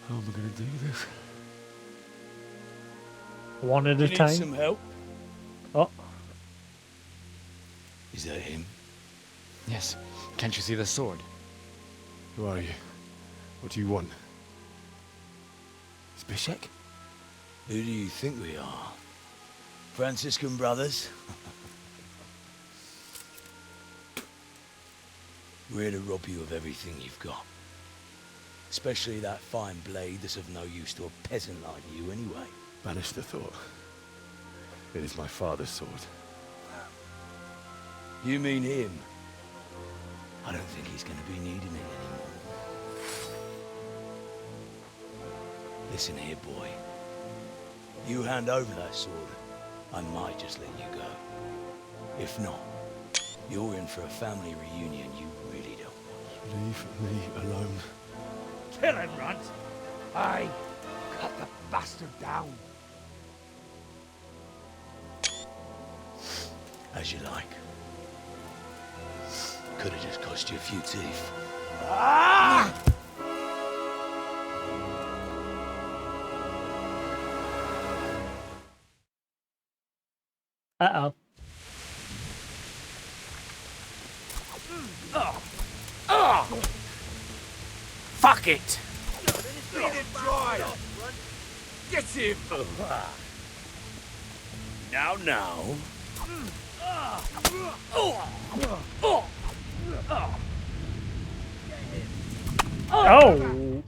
Speaker 9: How am I going to do this?
Speaker 1: One at
Speaker 2: You
Speaker 1: a
Speaker 2: need
Speaker 1: time.
Speaker 2: some help?
Speaker 1: Oh.
Speaker 2: Is that him?
Speaker 6: Yes. Can't you see the sword?
Speaker 9: Who are you? What do you want? Zbyszek?
Speaker 2: Who do you think we are? Franciscan brothers? We're here to rob you of everything you've got. Especially that fine blade that's of no use to a peasant like you anyway.
Speaker 9: Banish the thought. It is my father's sword.
Speaker 2: You mean him? I don't think he's going to be needing it anymore. Listen here, boy. You hand over that sword, I might just let you go. If not, you're in for a family reunion you really don't want.
Speaker 9: Leave me alone.
Speaker 17: Kill him, Runt! Aye, cut the bastard down.
Speaker 2: As you like. Could have just cost you a few teeth.
Speaker 17: Ah!
Speaker 1: Uh-oh.
Speaker 17: Fuck it! Let it dry! Get him! Now.
Speaker 1: Oh!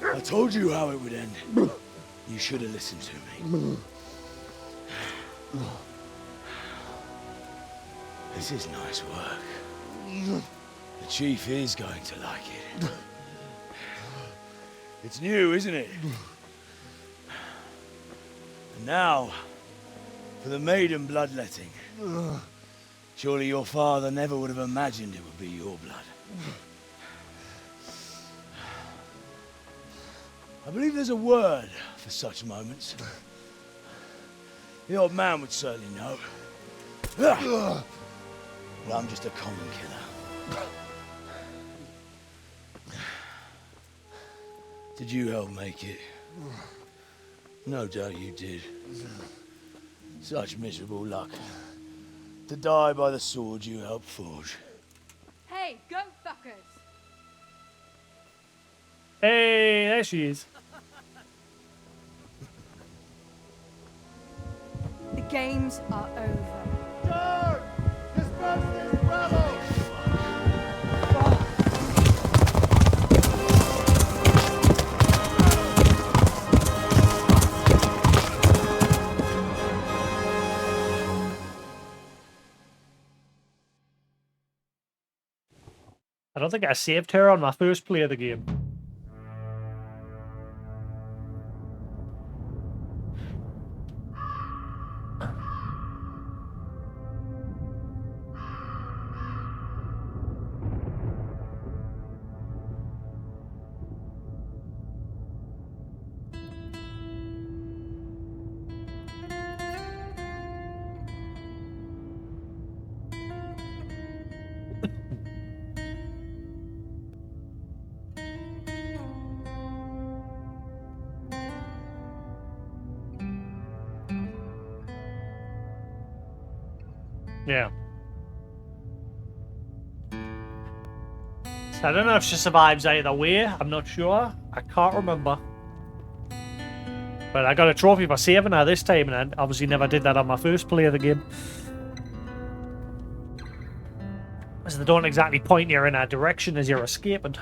Speaker 2: I told you how it would end. You should have listened to me. This is nice work. The chief is going to like it. It's new, isn't it? And now, for the maiden bloodletting. Surely your father never would have imagined it would be your blood. I believe there's a word for such moments. The old man would certainly know. Well, I'm just a common killer. Did you help make it? No doubt you did. Such miserable luck. To die by the sword you helped forge.
Speaker 5: Hey, go fuckers!
Speaker 1: Hey, there she is.
Speaker 5: The games are over.
Speaker 7: Turn! Disperse these rebels!
Speaker 1: I don't think I saved her on my first play of the game. Yeah. I don't know if she survives either way. I'm not sure. I can't remember. But I got a trophy for saving her this time, and I obviously never did that on my first play of the game. As they don't exactly point you in a direction as you're escaping.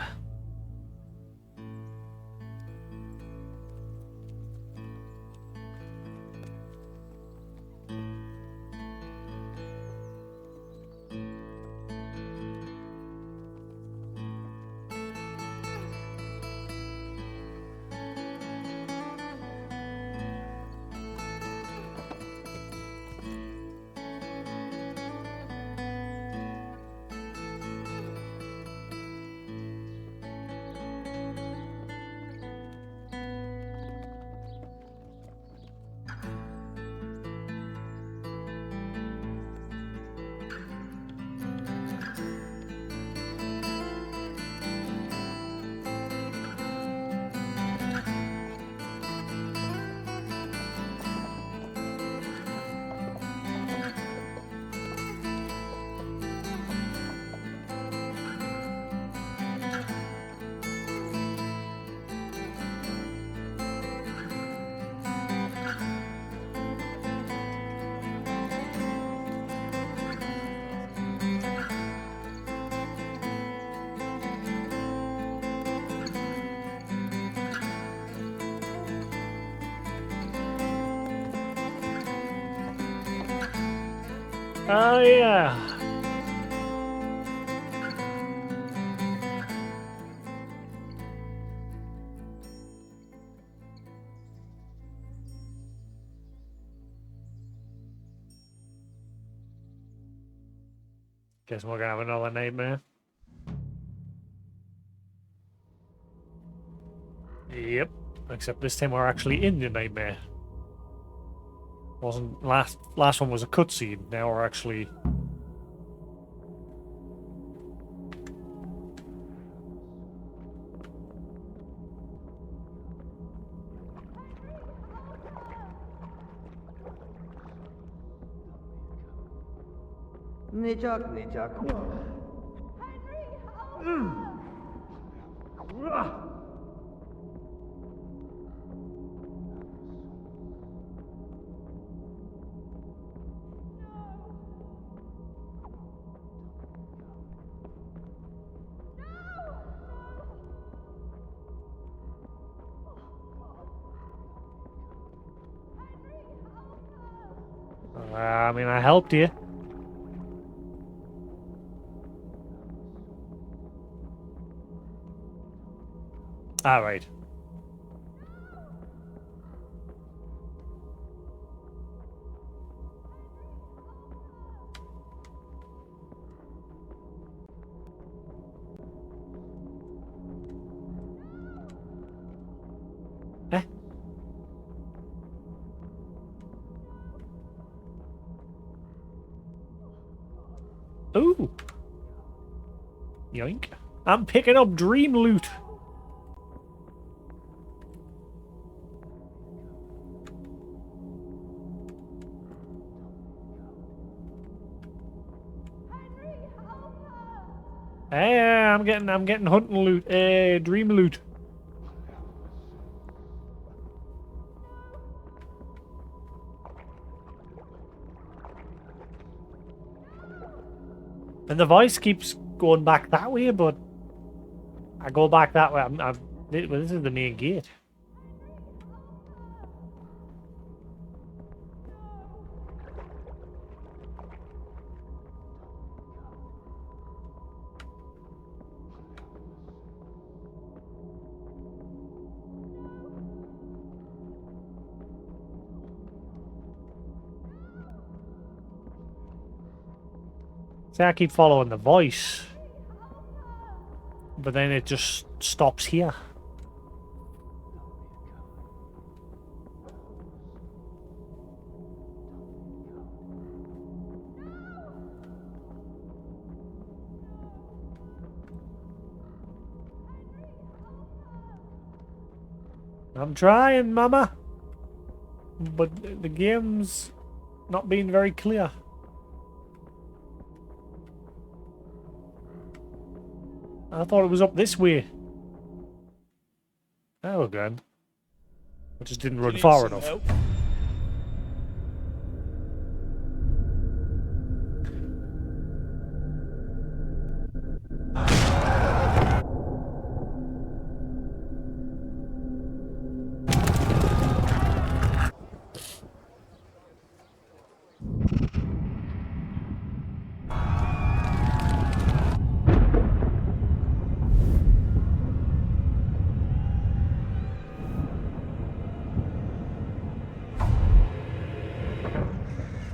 Speaker 1: Oh, yeah. Guess we're gonna have another nightmare. Yep. Except this time we're actually in the nightmare. Wasn't last one was a cutscene. Now we're actually.
Speaker 10: Niczak, niczak.
Speaker 1: I mean, I helped you. All right. Eh? Ooh. Yoink. I'm picking up dream loot. Hey, I'm getting hunting loot. Dream loot. And the voice keeps going back that way, but I go back that way. Well, this is the main gate. See, I keep following the voice, but then it just stops here. I'm trying, Mama, but the game's not being very clear. I thought it was up this way. Oh, again. I just didn't run far enough.
Speaker 2: Help?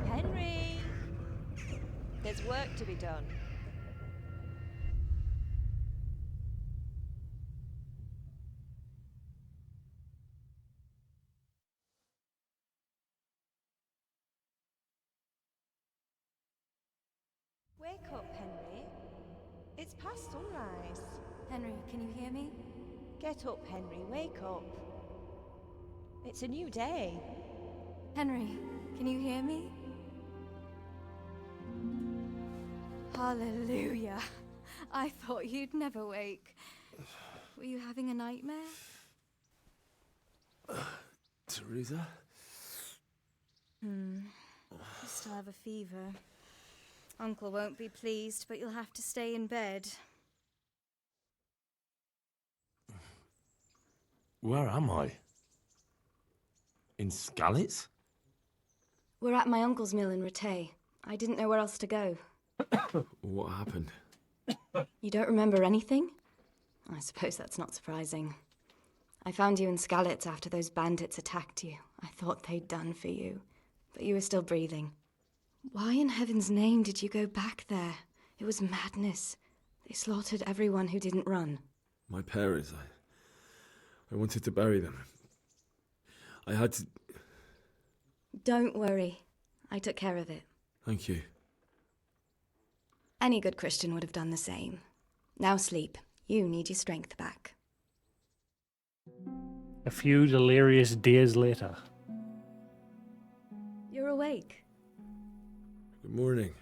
Speaker 18: Henry! There's work to be done. Wake up, Henry. It's past sunrise.
Speaker 19: Henry, can you hear me?
Speaker 18: Get up, Henry. Wake up. It's a new day.
Speaker 19: Henry, can you hear me? Hallelujah. I thought you'd never wake. Were you having a nightmare?
Speaker 9: Teresa?
Speaker 19: You still have a fever. Uncle won't be pleased, but you'll have to stay in bed.
Speaker 13: Where am I? In Skalitz?
Speaker 19: We're at my uncle's mill in Rattay. I didn't know where else to go.
Speaker 9: What happened?
Speaker 19: You don't remember anything? I suppose that's not surprising. I found you in Skalitz after those bandits attacked you. I thought they'd done for you, but you were still breathing. Why in heaven's name did you go back there? It was madness. They slaughtered everyone who didn't run.
Speaker 9: My parents, I wanted to bury them. I had to...
Speaker 19: Don't worry. I took care of it.
Speaker 9: Thank you.
Speaker 19: Any good Christian would have done the same. Now sleep. You need your strength back.
Speaker 1: A few delirious days later.
Speaker 19: You're awake.
Speaker 9: Good morning.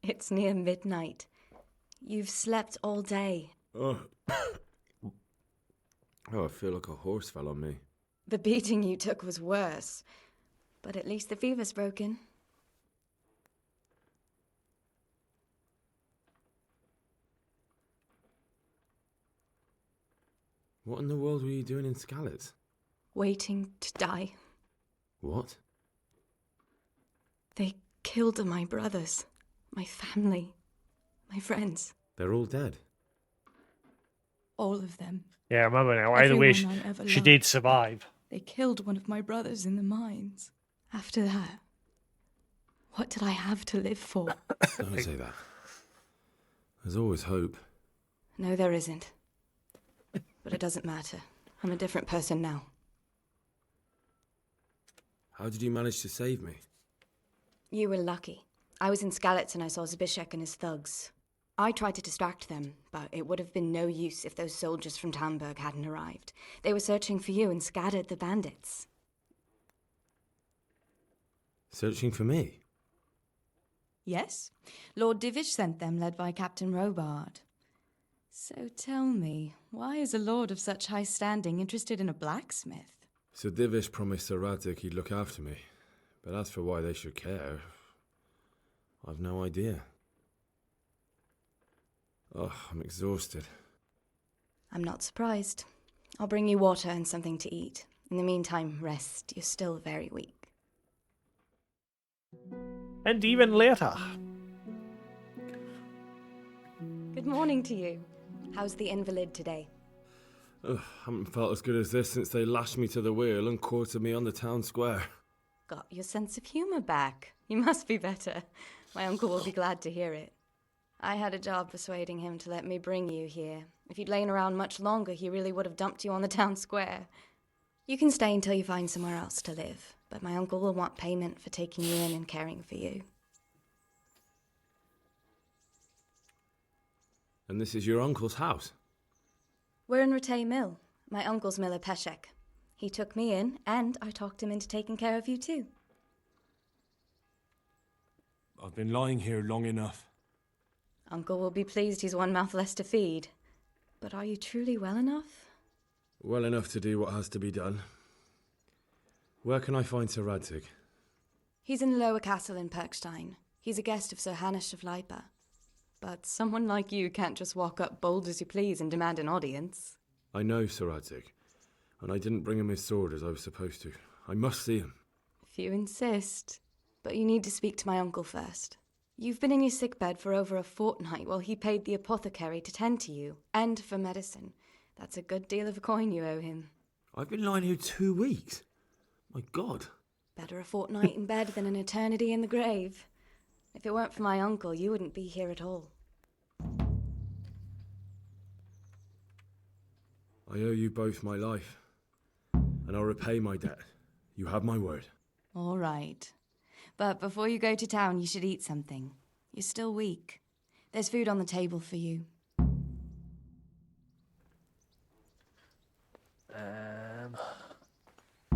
Speaker 19: It's near midnight. You've slept all day.
Speaker 9: Oh. Oh, I feel like a horse fell on me.
Speaker 19: The beating you took was worse. But at least the fever's broken.
Speaker 9: What in the world were you doing in Skalitz?
Speaker 19: Waiting to die.
Speaker 9: What?
Speaker 19: They killed my brothers, my family, my friends.
Speaker 9: They're all dead.
Speaker 14: All of them.
Speaker 1: Yeah, I remember now. Either way,
Speaker 14: Everyone I ever
Speaker 1: she
Speaker 14: loved.
Speaker 1: did survive.
Speaker 14: They killed one of my brothers in the mines. After that, what did I have to live for?
Speaker 9: Don't say that. There's always hope.
Speaker 19: No, there isn't. But it doesn't matter. I'm a different person now.
Speaker 9: How did you manage to save me?
Speaker 19: You were lucky. I was in Skalitz and I saw Zbyszek and his thugs. I tried to distract them, but it would have been no use if those soldiers from Talmberg hadn't arrived. They were searching for you and scattered the bandits.
Speaker 9: Searching for me?
Speaker 19: Yes, Lord Divish sent them, led by Captain Robard. So tell me, why is a lord of such high standing interested in a blacksmith?
Speaker 3: Sir Divish promised Sir Radzig he'd look after me, but as for why they should care, I've no idea. Oh, I'm exhausted.
Speaker 19: I'm not surprised. I'll bring you water and something to eat. In the meantime, rest. You're still very weak.
Speaker 1: And even later.
Speaker 19: Good morning to you. How's the invalid today?
Speaker 3: Ugh, haven't felt as good as this since they lashed me to the wheel and quartered me on the town square.
Speaker 19: Got your sense of humour back. You must be better. My uncle will be glad to hear it. I had a job persuading him to let me bring you here. If you'd lain around much longer, he really would have dumped you on the town square. You can stay until you find somewhere else to live, but my uncle will want payment for taking you in and caring for you.
Speaker 3: And this is your uncle's house?
Speaker 19: We're in Rattay Mill. My uncle's miller Peshek. He took me in, and I talked him into taking care of you too.
Speaker 13: I've been lying here long enough.
Speaker 19: Uncle will be pleased he's one mouth less to feed. But are you truly well enough?
Speaker 3: Well enough to do what has to be done. Where can I find Sir Radzig?
Speaker 19: He's in the lower castle in Perkstein. He's a guest of Sir Hanush of Leipa. But someone like you can't just walk up bold as you please and demand an audience.
Speaker 3: I know Sir Radzig, and I didn't bring him his sword as I was supposed to. I must see him.
Speaker 19: If you insist. But you need to speak to my uncle first. You've been in your sickbed for over a fortnight while he paid the apothecary to tend to you, and for medicine. That's a good deal of coin you owe him.
Speaker 3: I've been lying here 2 weeks. My God.
Speaker 19: Better a fortnight in bed than an eternity in the grave. If it weren't for my uncle, you wouldn't be here at all.
Speaker 3: I owe you both my life, and I'll repay my debt. You have my word.
Speaker 19: All right. But before you go to town, you should eat something. You're still weak. There's food on the table for you.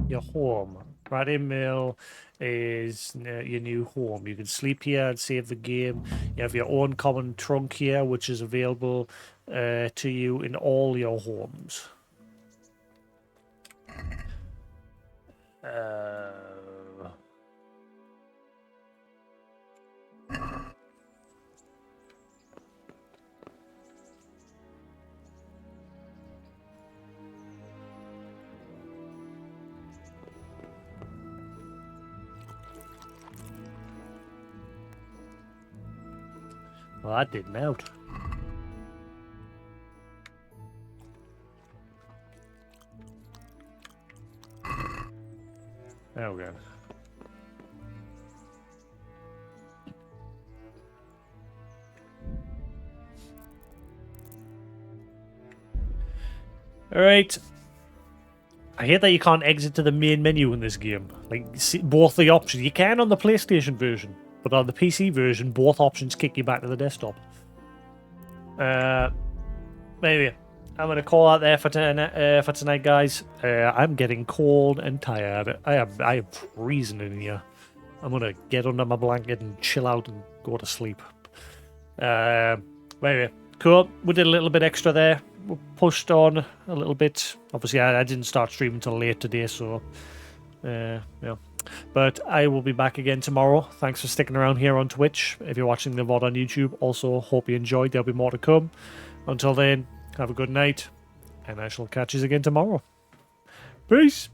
Speaker 1: Your home. Rattay Mill is your new home. You can sleep here and save the game. You have your own common trunk here, which is available to you in all your homes. Well, that didn't out. There we go. Alright. I hate that you can't exit to the main menu in this game. Like, see, both the options. You can on the PlayStation version, but on the PC version, both options kick you back to the desktop. Anyway, I'm going to call out there for tonight, guys. I'm getting cold and tired. I am freezing in here. I'm going to get under my blanket and chill out and go to sleep. Anyway, cool. We did a little bit extra there. We pushed on a little bit. Obviously, I didn't start streaming till late today, so yeah. But I will be back again tomorrow. Thanks for sticking around here on Twitch. If you're watching the VOD on YouTube, also hope you enjoyed. There'll be more to come. Until then, have a good night, and I shall catch you again tomorrow. Peace!